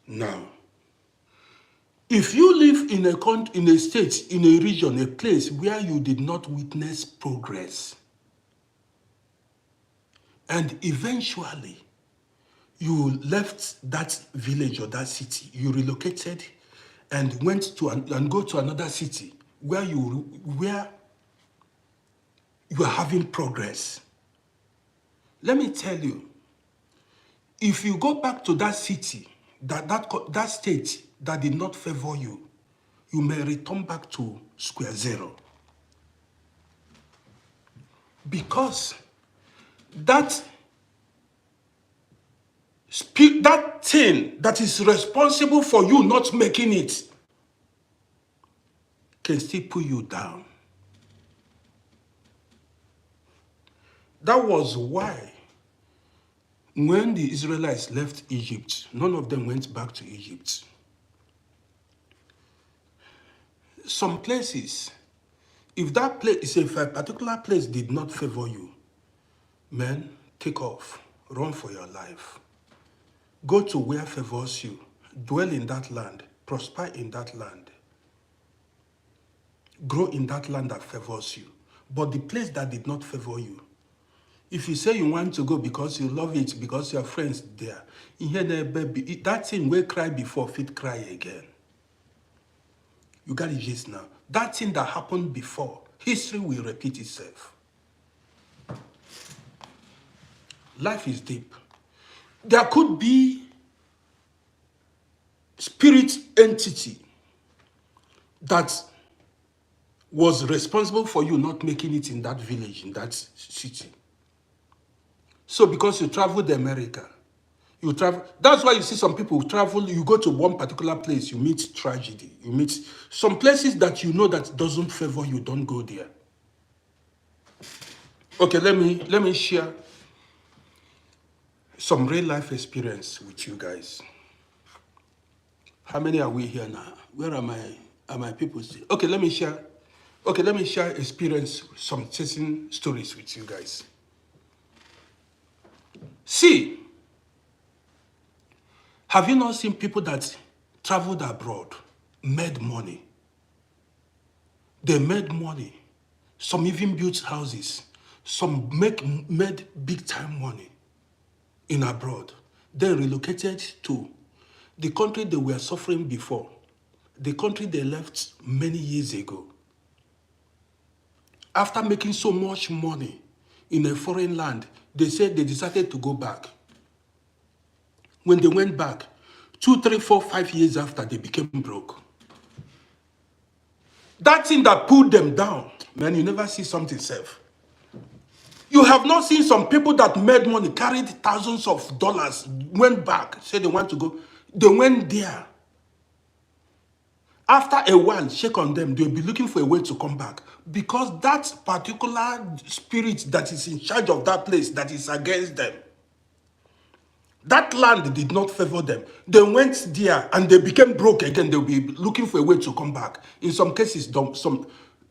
Now, if you live in a state, in a region, a place where you did not witness progress, and eventually you left that village or that city, you relocated and went to and go to another city where you are having progress. Let me tell you, if you go back to that city, that state that did not favor you, you may return back to square zero. Because that thing that is responsible for you not making it can still pull you down. That was why when the Israelites left Egypt, none of them went back to Egypt. Some places, if a particular place did not favor you, man, take off, run for your life. Go to where favors you, dwell in that land, prosper in that land, grow in that land that favors you. But the place that did not favor you, if you say you want to go because you love it, because your friends there, that thing will cry before, fit cry again. You got it just now. That thing that happened before, history will repeat itself. Life is deep. There could be spirit entity that was responsible for you not making it in that village, in that city. So because you traveled to America, that's why you see some people travel, you go to one particular place, you meet tragedy. You meet some places that you know that doesn't favor you, don't go there. Okay, let me share some real life experience with you guys. How many are we here now? Where are my people still? Okay, let me share experience, some certain stories with you guys. See, have you not seen people that traveled abroad, made money? They made money. Some even built houses. Some made big time money in abroad. Then relocated to the country they were suffering before, the country they left many years ago. After making so much money in a foreign land, they said they decided to go back. When they went back, 2, 3, 4, 5 years after, they became broke. That thing that pulled them down, man, you never see something safe. You have not seen some people that made money, carried thousands of dollars, went back, said they want to go. They went there. After a while, shake on them, they'll be looking for a way to come back. Because that particular spirit that is in charge of that place, that is against them, that land did not favor them. They went there and they became broke again. They'll be looking for a way to come back. In some cases,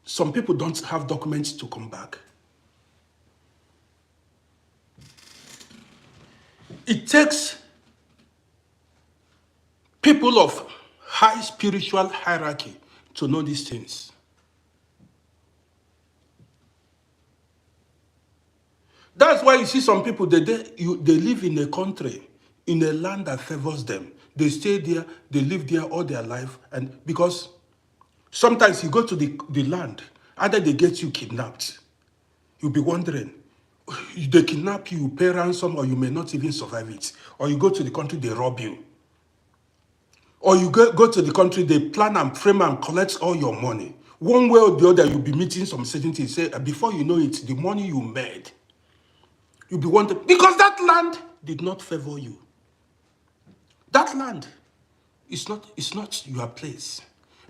some people don't have documents to come back. It takes people of high spiritual hierarchy to know these things. That's why you see some people, they live in a country, in a land that favors them. They stay there, they live there all their life. And because sometimes you go to the land, either they get you kidnapped. You'll be wondering, they kidnap you, pay ransom, or you may not even survive it. Or you go to the country, they rob you. Or you go to the country, they plan and frame and collect all your money. One way or the other, you'll be meeting some certain things. Say, before you know it, the money you made, you'll be wondering, because that land did not favor you. That land is not your place.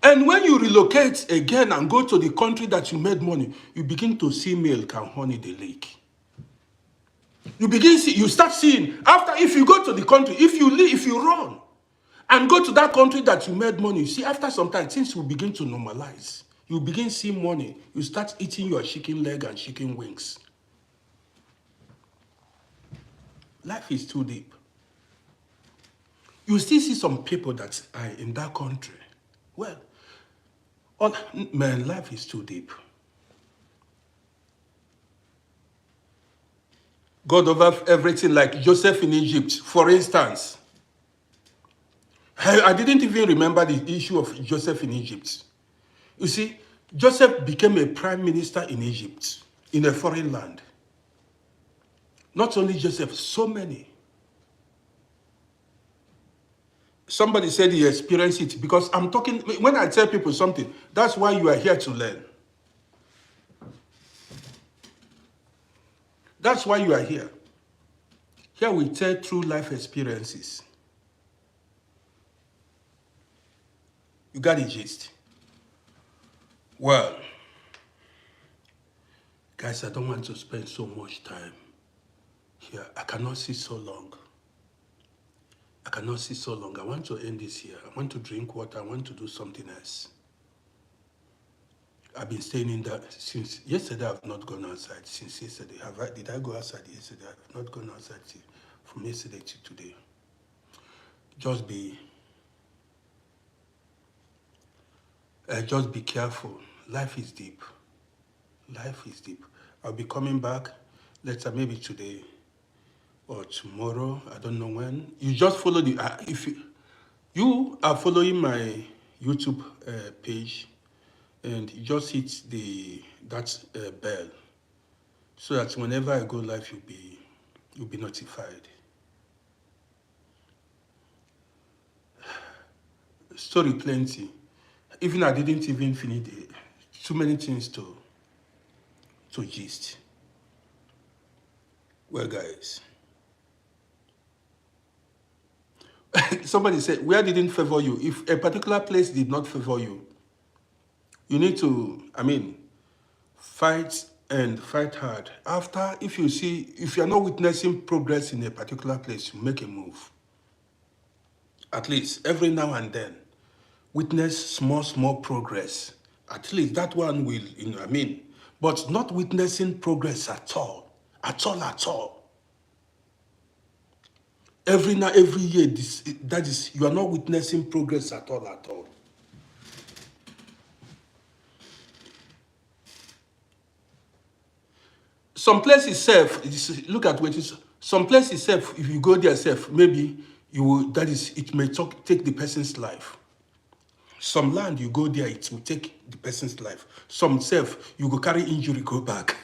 And when you relocate again and go to the country that you made money, you begin to see milk and honey the lake. You start seeing, after, if you go to the country, if you run, And go to that country that you made money. See, after some time, things will begin to normalize. You begin seeing money. You start eating your chicken leg and chicken wings. Life is too deep. You still see some people that are in that country. Well, man, life is too deep. God over everything, like Joseph in Egypt, for instance. I didn't even remember the issue of Joseph in Egypt. You see, Joseph became a prime minister in Egypt, in a foreign land. Not only Joseph, so many. Somebody said he experienced it, because I'm talking, when I tell people something, that's why you are here to learn. That's why you are here. Here we tell true life experiences. You got the gist. Well, guys, I don't want to spend so much time here. I cannot sit so long. I cannot sit so long. I want to end this here. I want to drink water. I want to do something else. I've been staying in that since yesterday. I've not gone outside since yesterday. Did I go outside yesterday? I've not gone outside from yesterday to today. Just be careful. Life is deep. Life is deep. I'll be coming back later, maybe today or tomorrow. I don't know when. You just follow the. If you are following my YouTube page, and you just hit that bell, so that whenever I go live, you'll be notified. Story plenty. Even I didn't even finish too many things to gist. Well, guys, somebody said, where didn't favor you? If a particular place did not favor you, you need to, fight and fight hard. After, if you're not witnessing progress in a particular place, you make a move. At least every now and then, witness small progress. At least that one will, but not witnessing progress at all. Every year, you are not witnessing progress at all. Some places safe, look at what is, some places safe, if you go there safe, maybe you will, it may take the person's life. Some land, you go there, it will take the person's life. Some safe, you go carry injury, go back.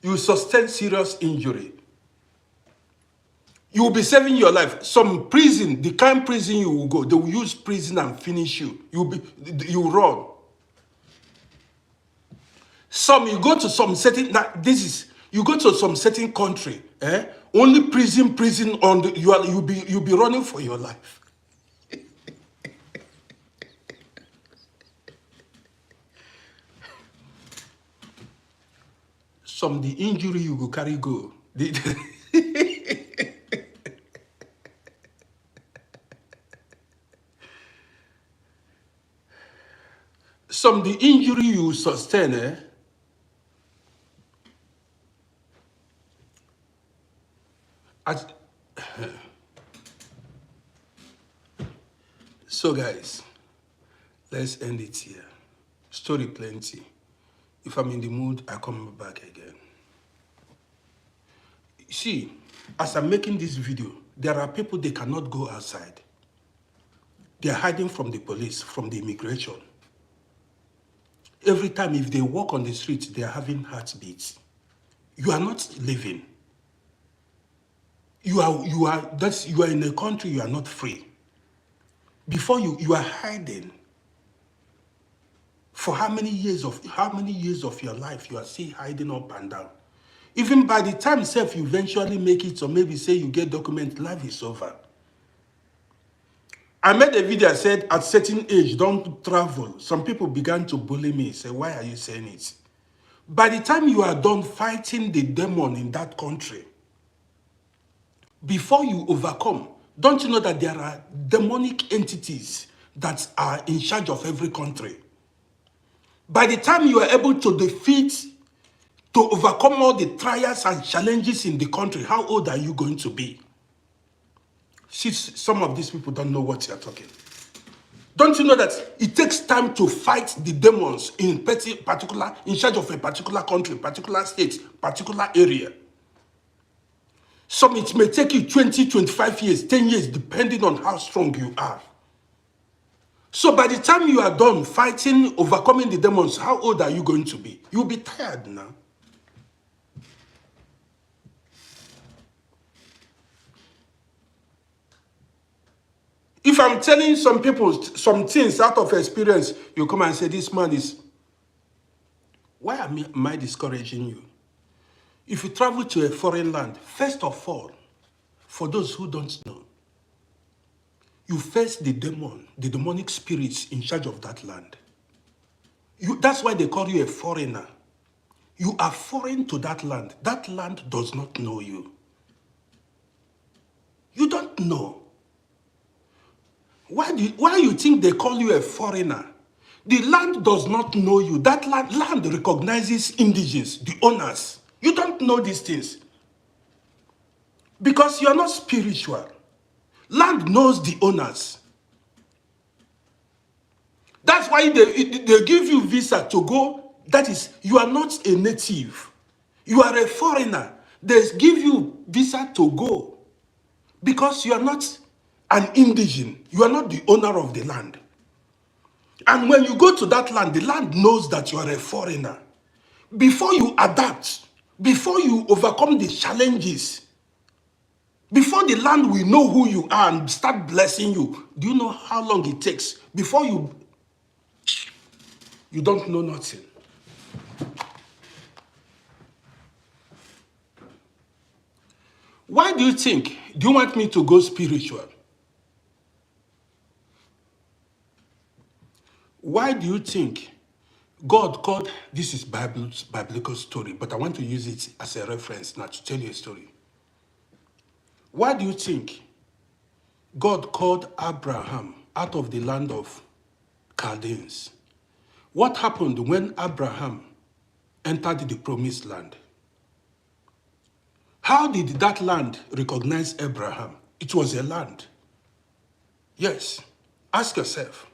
You sustain serious injury. You will be saving your life. Some prison, the kind of prison you will go, they will use prison and finish you. You run. Some, you go to some certain, you go to some certain country, only prison on you'll be running for your life. Some, the injury you go carry go. Some, the injury you sustain, So guys, let's end it here. Story plenty. If I'm in the mood, I come back again. See, as I'm making this video, there are people, they cannot go outside. They are hiding from the police, from the immigration. Every time, if they walk on the street, they are having heartbeats. You are not living. You are in a country, you are not free. Before you are hiding. For how many years of your life you are still hiding up and down? Even by the time self you eventually make it, or maybe say you get document, life is over. I made a video, I said at certain age, don't travel. Some people began to bully me, say, why are you saying it? By the time you are done fighting the demon in that country, before you overcome, don't you know that there are demonic entities that are in charge of every country? By the time you are able to defeat, to overcome all the trials and challenges in the country, how old are you going to be? See, some of these people don't know what you're talking. Don't you know that it takes time to fight the demons in particular, in charge of a particular country, particular state, particular area? Some it may take you 20, 25 years, 10 years, depending on how strong you are. So by the time you are done fighting, overcoming the demons, how old are you going to be? You'll be tired now. If I'm telling some people some things out of experience, you come and say, this man is... Why am I discouraging you? If you travel to a foreign land, first of all, for those who don't know, you face the demon, the demonic spirits in charge of that land. That's why they call you a foreigner. You are foreign to that land. That land does not know you. You don't know. Why you think they call you a foreigner? The land does not know you. That land recognizes indigens, the owners. You don't know these things. Because you are not spiritual. Land knows the owners. That's why they give you visa to go. That is, you are not a native. You are a foreigner. They give you visa to go. Because you are not an indigene. You are not the owner of the land. And when you go to that land, the land knows that you are a foreigner. Before you adapt, before you overcome the challenges, before the land will know who you are and start blessing you, do you know how long it takes? Before you don't know nothing. Why do you think? Do you want me to go spiritual? Why do you think God called, this is biblical story, but I want to use it as a reference now to tell you a story. Why do you think God called Abraham out of the land of Chaldeans? What happened when Abraham entered the promised land? How did that land recognize Abraham? It was a land. Yes. Ask yourself.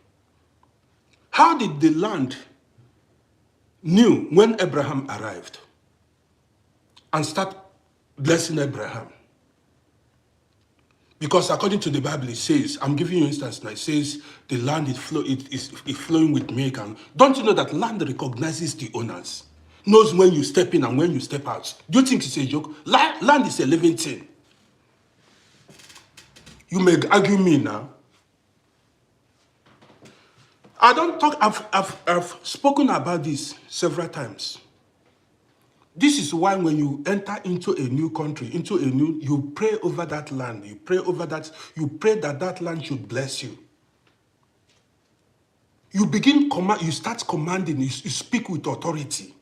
How did the land knew when Abraham arrived and start blessing Abraham? Because according to the Bible, it says, I'm giving you instance now, it says the land is flowing with milk. And don't you know that land recognizes the owners? Knows when you step in and when you step out. Do you think it's a joke? Land is a living thing. You may argue me now. I don't talk, I've spoken about this several times. This is why when you enter into a new country, you pray over that land, you pray that that land should bless you. You start commanding, you speak with authority.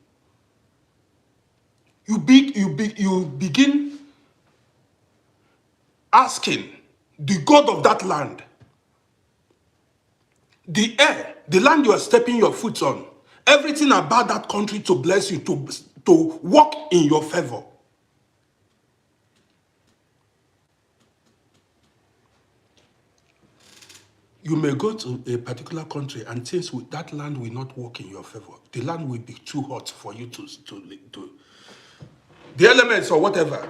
You begin asking the God of that land, the air, the land you are stepping your foot on, everything about that country to bless you, to work in your favor. You may go to a particular country and things with that land will not work in your favor. The land will be too hot for you to the elements or whatever.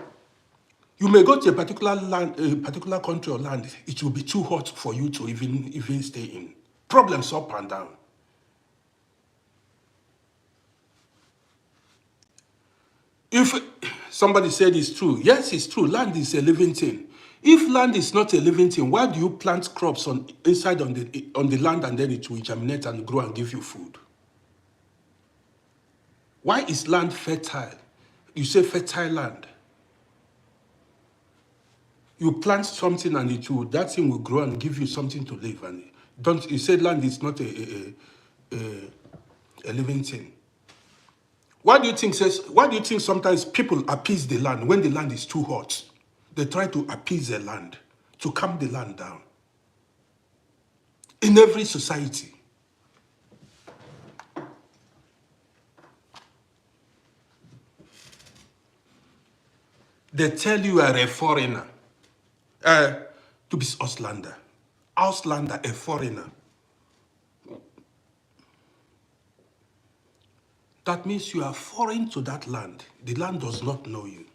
You may go to a particular land, a particular country or land, it will be too hot for you to even stay in. Problems up and down. If somebody said it's true, yes, it's true. Land is a living thing. If land is not a living thing, why do you plant crops inside on the land and then it will germinate and grow and give you food? Why is land fertile? You say fertile land. You plant something and that thing will grow and give you something to live. And you say land is not a living thing. Why do you think sometimes people appease the land when the land is too hot? They try to appease the land, to calm the land down. In every society. They tell you are a foreigner. To be Auslander. Auslander, a foreigner. That means you are foreign to that land. The land does not know you.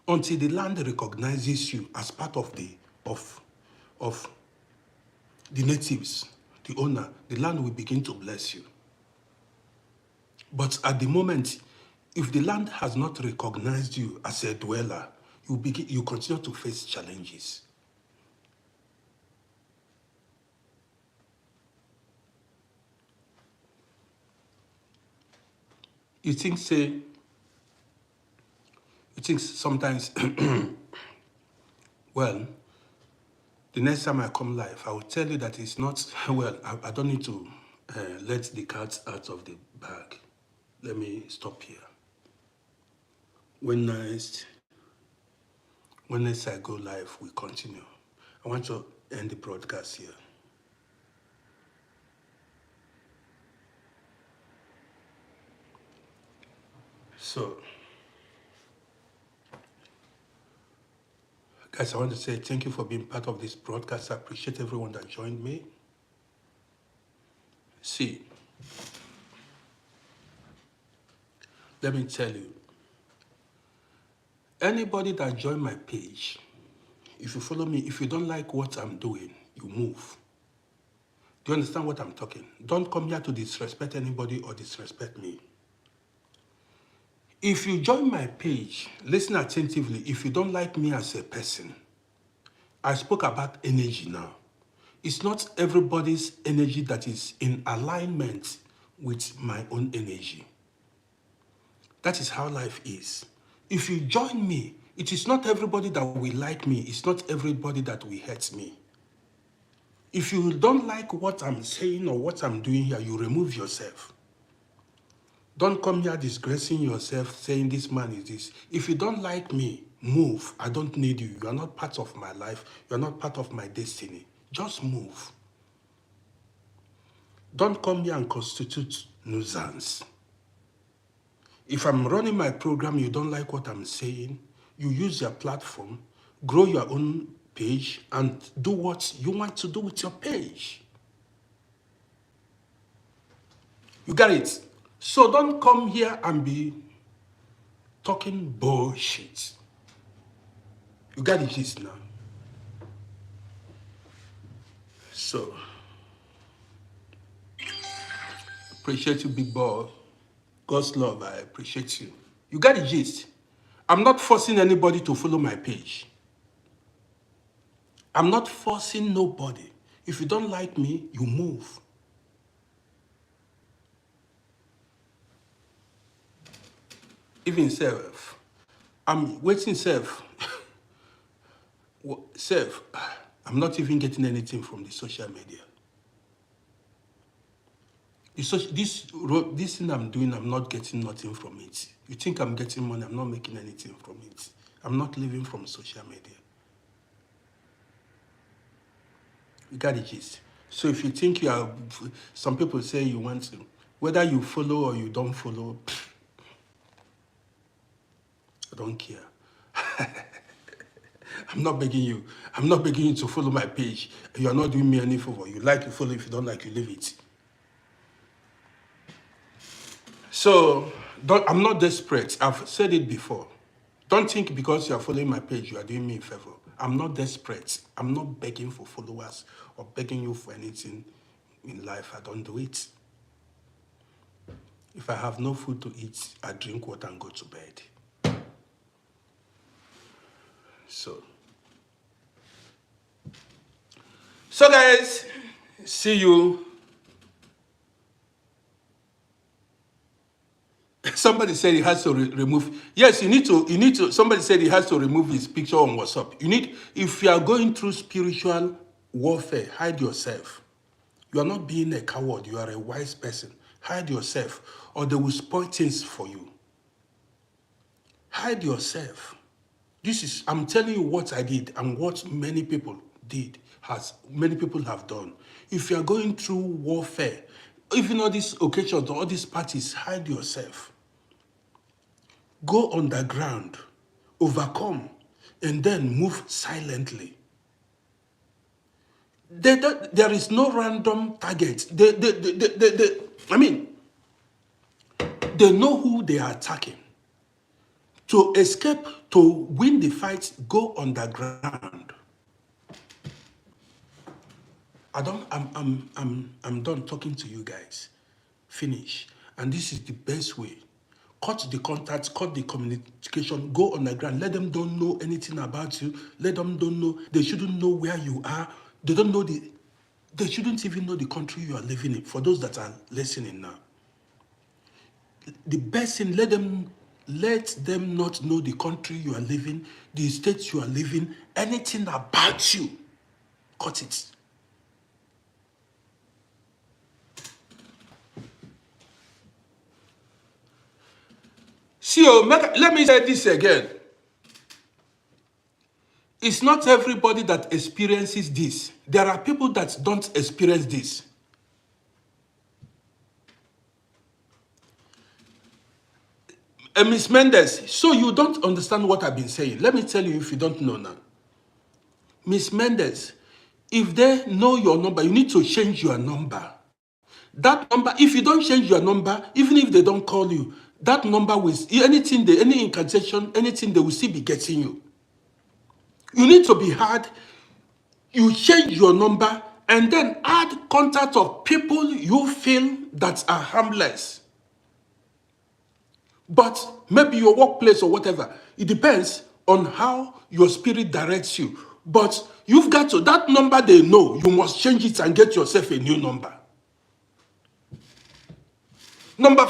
Until the land recognizes you as part of the natives, the owner, the land will begin to bless you. But at the moment, if the land has not recognized you as a dweller, you continue to face challenges. You think sometimes, well, the next time I come live, I will tell you that it's not, well, I don't need to let the cat out of the bag. Let me stop here. When next I go live, we continue. I want to end the broadcast here. So, guys, I want to say thank you for being part of this broadcast. I appreciate everyone that joined me. See, let me tell you, anybody that joined my page, if you follow me, if you don't like what I'm doing, you move. Do you understand what I'm talking? Don't come here to disrespect anybody or disrespect me. If you join my page, listen attentively. If you don't like me as a person, I spoke about energy now. It's not everybody's energy that is in alignment with my own energy. That is how life is. If you join me, it is not everybody that will like me. It's not everybody that will hate me. If you don't like what I'm saying or what I'm doing here, you remove yourself. Don't come here disgracing yourself, saying this man is this. If you don't like me, move. I don't need you. You are not part of my life. You are not part of my destiny. Just move. Don't come here and constitute nuisance. If I'm running my program, you don't like what I'm saying, you use your platform, grow your own page, and do what you want to do with your page. You got it? So don't come here and be talking bullshit. You got the gist now. So, appreciate you, big boy. God's love, I appreciate you. You got the gist. I'm not forcing anybody to follow my page. I'm not forcing nobody. If you don't like me, you move. Even self, I'm waiting self. Self, I'm not even getting anything from the social media. This thing I'm doing, I'm not getting nothing from it. You think I'm getting money, I'm not making anything from it. I'm not living from social media. You got the gist. So if you think you are, some people say you want to, whether you follow or you don't follow, I don't care. I'm not begging you. I'm not begging you to follow my page. You are not doing me any favor. You like, you follow. If you don't like, you leave it. So, I'm not desperate. I've said it before. Don't think because you are following my page, you are doing me a favor. I'm not desperate. I'm not begging for followers or begging you for anything in life. I don't do it. If I have no food to eat, I drink water and go to bed. So guys, see you. Somebody said he has to remove. Yes, you need to. Somebody said he has to remove his picture on WhatsApp. If you are going through spiritual warfare, hide yourself. You are not being a coward. You are a wise person. Hide yourself, or they will spoil things for you. Hide yourself. I'm telling you what I did and what many people did, many people have done. If you are going through warfare, even all these occasions, all these parties, hide yourself. Go underground, overcome, and then move silently. There is no random target. I mean, they know who they are attacking. To escape, to win the fight, go underground. I'm done talking to you guys. Finish. And this is the best way. Cut the contact, cut the communication, go underground. Let them don't know anything about you. Let them don't know. They shouldn't know where you are. They shouldn't even know the country you are living in. For those that are listening now. The best thing, let them not know the country you are living, the state you are living, anything about you. Cut it. See, let me say this again. It's not everybody that experiences this. There are people that don't experience this. Miss Mendes, so you don't understand what I've been saying. Let me tell you if you don't know now. Miss Mendes, if they know your number, you need to change your number. That number, if you don't change your number, even if they don't call you, that number will, any incantation, anything, they will still be getting you. You need to be hard. You change your number and then add contact of people you feel that are harmless. But maybe your workplace or whatever, it depends on how your spirit directs you. But you've got to, that number they know, you must change it and get yourself a new number. Number,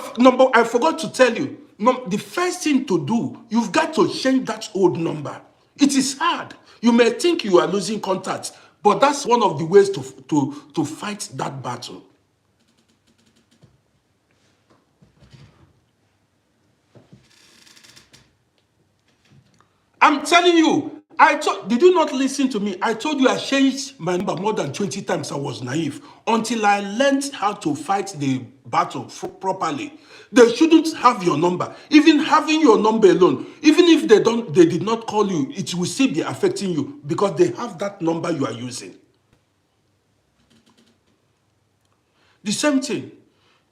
I forgot to tell you, the first thing to do, you've got to change that old number. It is hard. You may think you are losing contact, but that's one of the ways to fight that battle. I'm telling you, did you not listen to me? I told you I changed my number more than 20 times. I was naive until I learned how to fight the battle properly. They shouldn't have your number. Even having your number alone, even if they did not call you, it will still be affecting you because they have that number you are using. The same thing.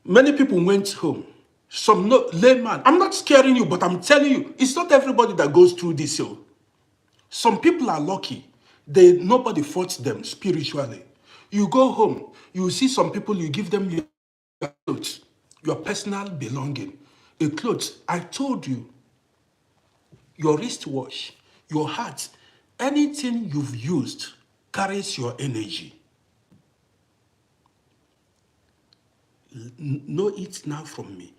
Many people went home. Some layman. I'm not scaring you, but I'm telling you, it's not everybody that goes through this. Some people are lucky. Nobody fought them spiritually. You go home, you see some people, you give them your clothes, your personal belonging. A clothes, I told you, your wristwatch, your hat, anything you've used carries your energy. Know it now from me.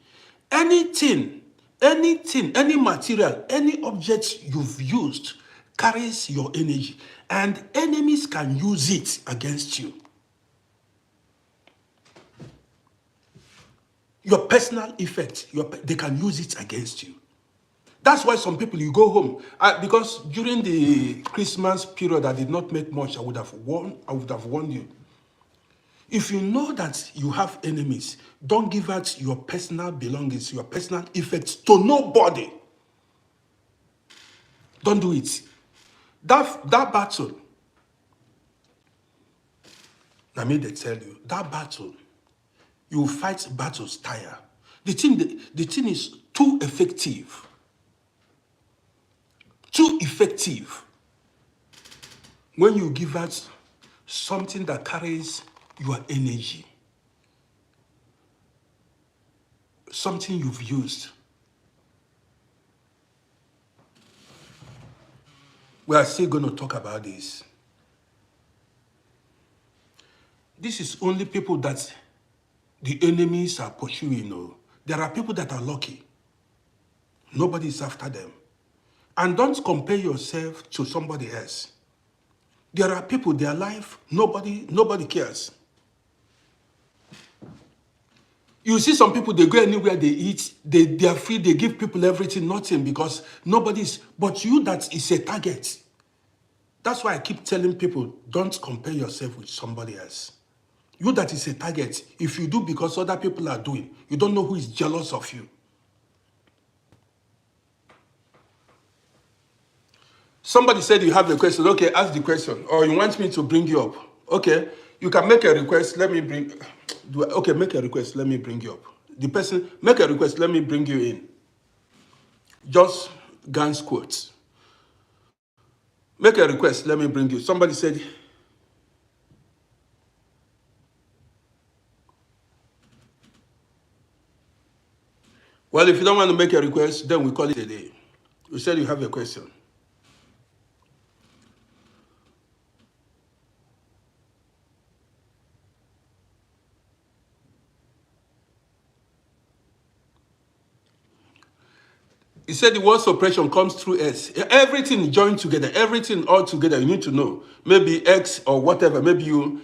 Anything, any material, any object you've used carries your energy, and enemies can use it against you. Your personal effect, they can use it against you. That's why some people, you go home. Because during the Christmas period, I did not make much. I would have warned you. If you know that you have enemies, don't give out your personal belongings, your personal effects to nobody. Don't do it. That battle, I mean, they tell you, that battle, you fight battles tire. The thing is too effective. Too effective. When you give out something that carries your energy, something you've used. We are still going to talk about this. This is only people that the enemies are pursuing. There are people that are lucky. Nobody is after them. And don't compare yourself to somebody else. There are people, their life, nobody cares. You see some people, they go anywhere they eat, they are free, they give people everything, nothing, because nobody's, but you that is a target. That's why I keep telling people, don't compare yourself with somebody else. You that is a target, if you do because other people are doing, you don't know who is jealous of you. Somebody said you have a question. Okay, ask the question. Or you want me to bring you up. Okay, you can make a request. Let me bring... Okay, make a request. Let me bring you up. The person, make a request. Let me bring you in. Just Gans quotes. Make a request. Let me bring you. Somebody said... Well, if you don't want to make a request, then we call it a day. You said you have a question. He said the word suppression comes through S. Everything joined together, everything all together, you need to know. Maybe X or whatever, maybe you...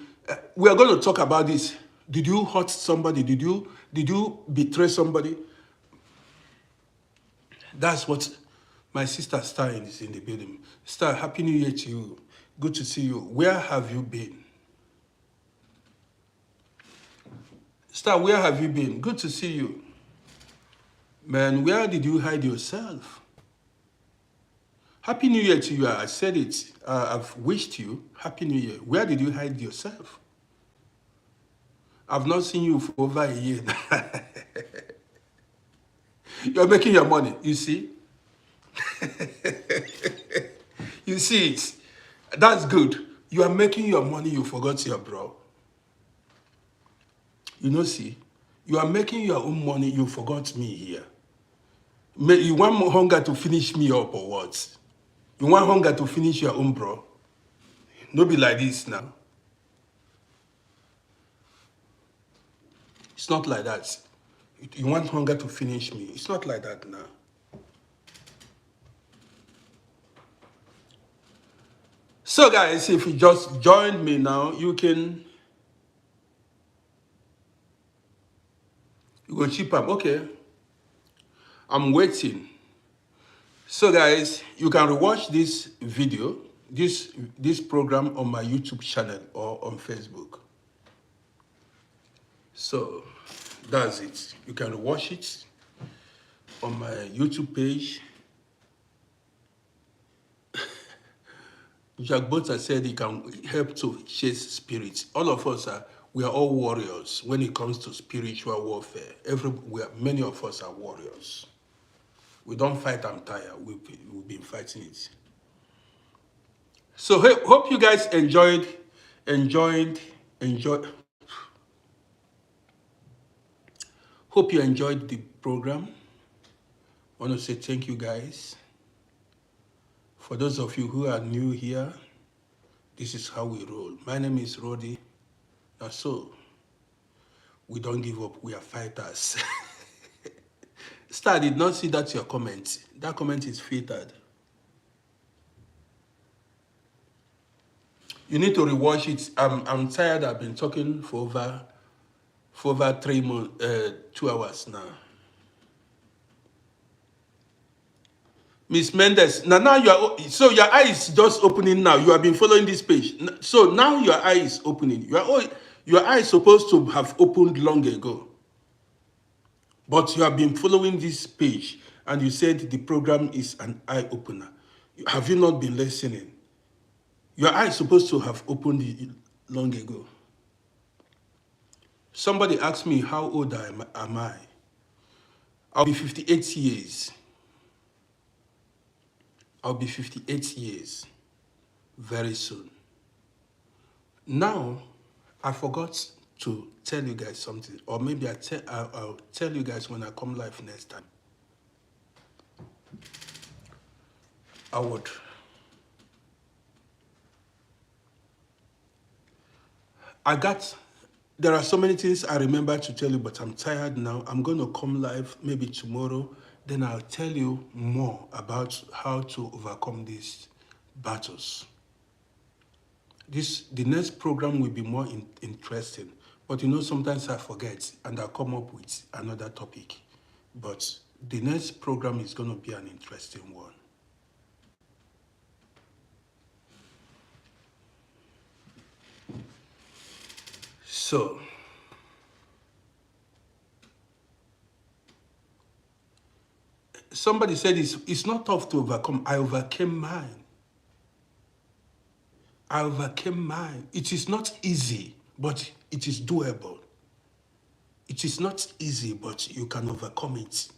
we are going to talk about this. Did you hurt somebody? Did you betray somebody? That's what my sister Star is in the building. Star, Happy New Year to you. Good to see you. Where have you been? Star, where have you been? Good to see you. Man, where did you hide yourself? Happy New Year to you. I said it. I've wished you Happy New Year. Where did you hide yourself? I've not seen you for over a year. You're making your money, you see? You see it. That's good. You are making your money, you forgot your bro. You know, see? You are making your own money, you forgot me here. You want more hunger to finish me up or what? You want hunger to finish your own bro? No be like this now. It's not like that. You want hunger to finish me. It's not like that now. So guys, if you just joined me now, you can... You go chip up. Okay. I'm waiting. So guys, you can rewatch this video, this program on my YouTube channel or on Facebook. So that's it. You can watch it on my YouTube page. Jack Bota said he can help to chase spirits. All of us we are all warriors when it comes to spiritual warfare. Many of us are warriors. We don't fight and tire. We've been fighting it. So hope you guys enjoyed. Hope you enjoyed the program. I want to say thank you guys. For those of you who are new here, this is how we roll. My name is Rodi. Now so, we don't give up. We are fighters. Star, I did not see that your comment. That comment is filtered. You need to rewatch it. I'm tired. I've been talking for over 3 months, 2 hours now. Miss Mendes, now you are, so your eye is just opening now. You have been following this page. So now your eye is opening. Your eye is supposed to have opened long ago. But you have been following this page and you said the program is an eye opener. Have you not been listening? Your eye is supposed to have opened long ago. Somebody asked me, how old am I? I'll be 58 years. I'll be 58 years very soon. Now, I forgot to tell you guys something, or maybe I'll tell you guys when I come live next time. There are so many things I remember to tell you, but I'm tired now. I'm going to come live maybe tomorrow. Then I'll tell you more about how to overcome these battles. The next program will be more interesting, But you know, sometimes I forget and I'll come up with another topic. But the next program is going to be an interesting one. So, somebody said it's not tough to overcome. I overcame mine. I overcame mine. It is not easy, but it is doable. It is not easy, but you can overcome it.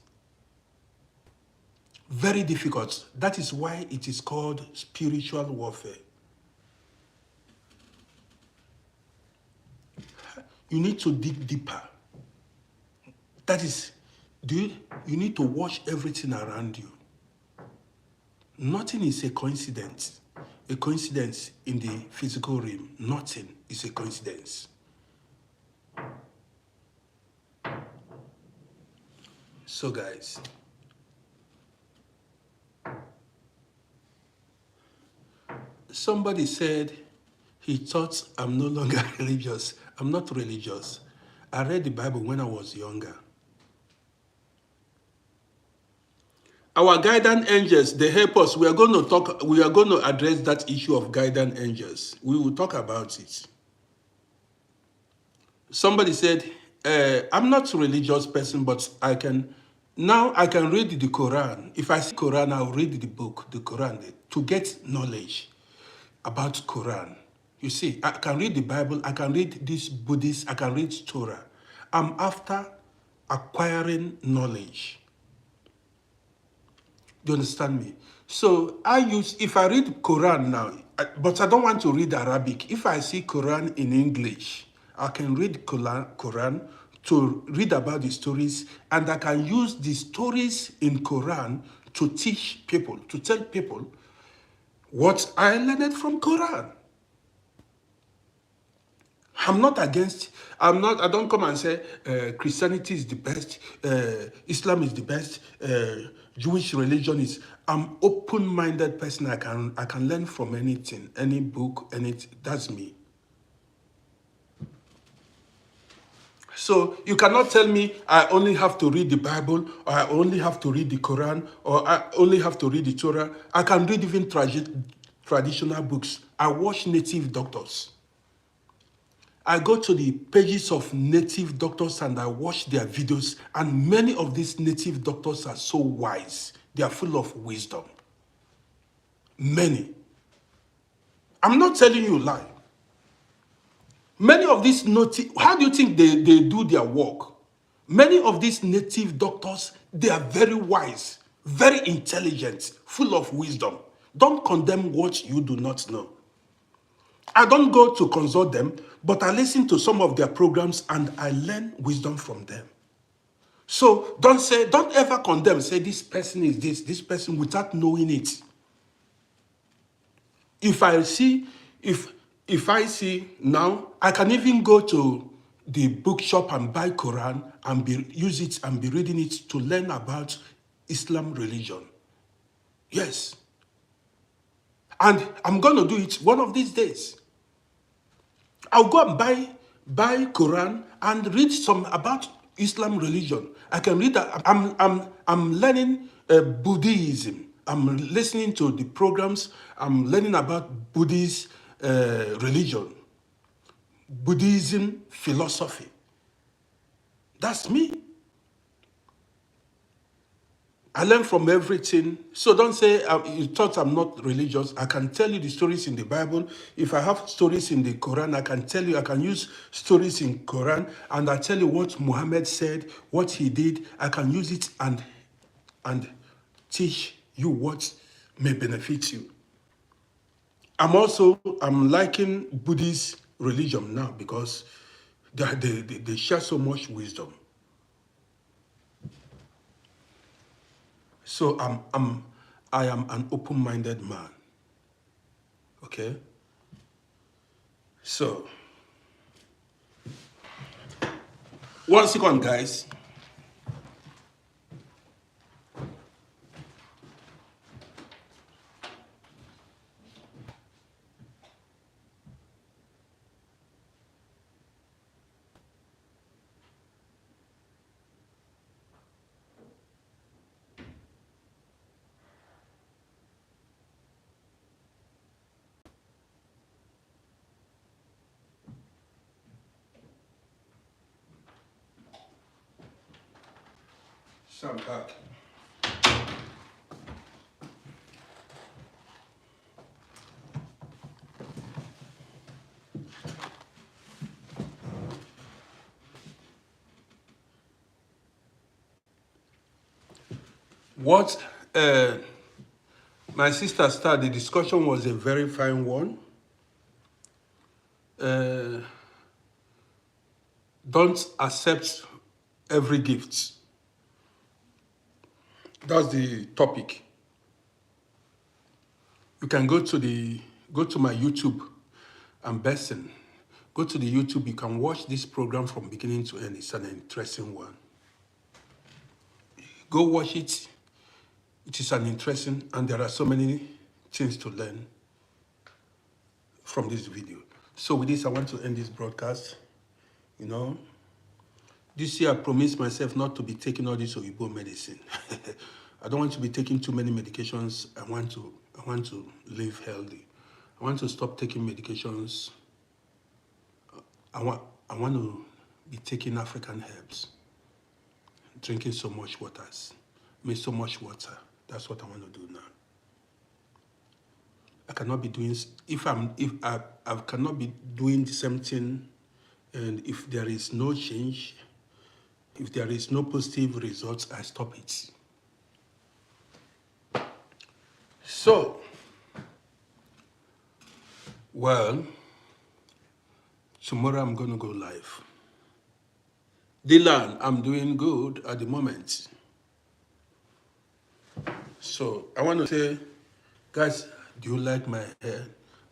Very difficult. That is why it is called spiritual warfare. You need to dig deeper. That is, you need to watch everything around you. Nothing is a coincidence. A coincidence in the physical realm. Nothing is a coincidence. So guys, somebody said he thought I'm no longer religious. I'm not religious. I read the Bible when I was younger. Our guardian angels, they help us. We are going to address that issue of guardian angels. We will talk about it. Somebody said, I'm not a religious person, but I can read the Quran. If I see Quran, I'll read the book, the Quran, to get knowledge about Quran. You see, I can read the Bible, I can read this Buddhist, I can read Torah. I'm after acquiring knowledge. Do you understand me? So if I read Quran now, but I don't want to read Arabic. If I see Quran in English, I can read Quran to read about the stories, and I can use the stories in Quran to teach people, to tell people what I learned from Quran. I don't come and say Christianity is the best, Islam is the best, Jewish religion is. I'm open-minded person. I can learn from anything, any book, anything. That's me. So you cannot tell me I only have to read the Bible, or I only have to read the Quran, or I only have to read the Torah. I can read even traditional books. I watch native doctors. I go to the pages of native doctors and I watch their videos, and many of these native doctors are so wise. They are full of wisdom. Many. I'm not telling you a lie. Many of these how do you think they do their work? Many of these native doctors, they are very wise, very intelligent, full of wisdom. Don't condemn what you do not know. I don't go to consult them, but I listen to some of their programs and I learn wisdom from them. So don't ever condemn, say this person is this person without knowing it. If I see now, I can even go to the bookshop and buy Quran and use it and be reading it to learn about Islam religion. Yes. And I'm going to do it one of these days. I'll go and buy Quran and read some about Islam religion. I can read that. I'm learning Buddhism. I'm listening to the programs. I'm learning about Buddhist religion, Buddhism philosophy. That's me. I learn from everything. So don't say you thought I'm not religious. I can tell you the stories in the Bible. If I have stories in the Quran, I can tell you, I can use stories in Quran, and I tell you what Muhammad said, what he did. I can use it and teach you what may benefit you. I'm liking Buddhist religion now because they share so much wisdom. So I am an open-minded man. Okay? So, 1 second, guys. So I'm back. What my sister started, the discussion was a very fine one. Don't accept every gift. That's the topic. You can go to my YouTube and Besson. Go to the YouTube. You can watch this program from beginning to end. It's an interesting one. Go watch it. It is an interesting, and there are so many things to learn from this video. So with this, I want to end this broadcast. You know, this year I promised myself not to be taking all this Oyibo medicine. I don't want to be taking too many medications. I want to live healthy. I want to stop taking medications. I want to be taking African herbs, drinking so much waters, so much water. That's what I want to do now. I cannot be doing I cannot be doing the same thing, and if there is no change, if there is no positive results, I stop it. So, well, tomorrow I'm going to go live. Dylan, I'm doing good at the moment. So I want to say, guys, do you like my hair?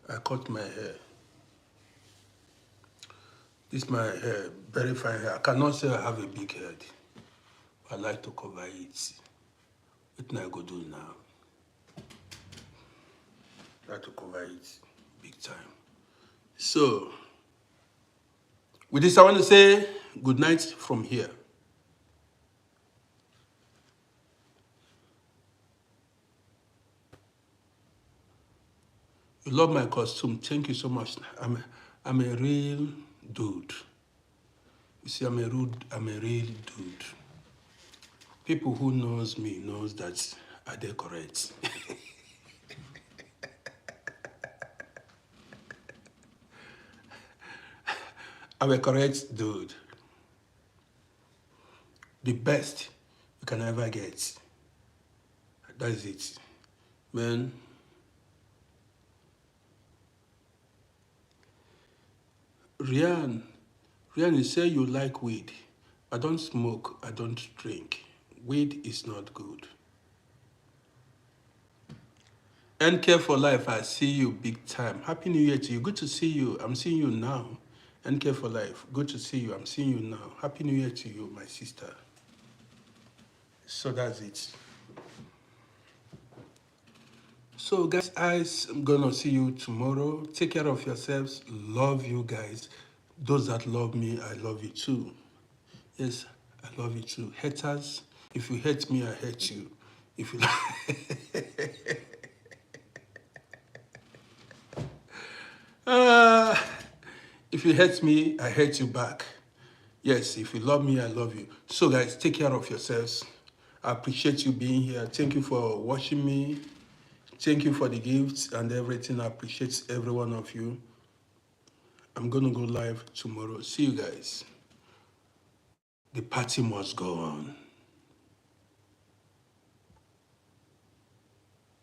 I cut my hair. This is my hair, very fine hair. I cannot say I have a big head. I like to cover it. What I go do now? I like to cover it big time. So, with this, I want to say good night from here. You love my costume. Thank you so much. I'm a real dude. You see, I'm a real dude. People who knows me knows that I decorate. I'm a correct dude. The best you can ever get. That's it. Man. Rian, you say you like weed. I don't smoke, I don't drink. Weed is not good. NK for life, I see you big time. Happy New Year to you. Good to see you. I'm seeing you now. NK for life, good to see you. I'm seeing you now. Happy New Year to you, my sister. So that's it. So guys, I'm gonna see you tomorrow. Take care of yourselves. Love you guys. Those that love me, I love you too. Yes, I love you too. Haters, if you hate me, I hate you. If you if you hate me, I hate you back. Yes, if you love me, I love you. So guys, take care of yourselves. I appreciate you being here. Thank you for watching me. Thank you for the gifts and everything. I appreciate every one of you. I'm going to go live tomorrow. See you guys. The party must go on.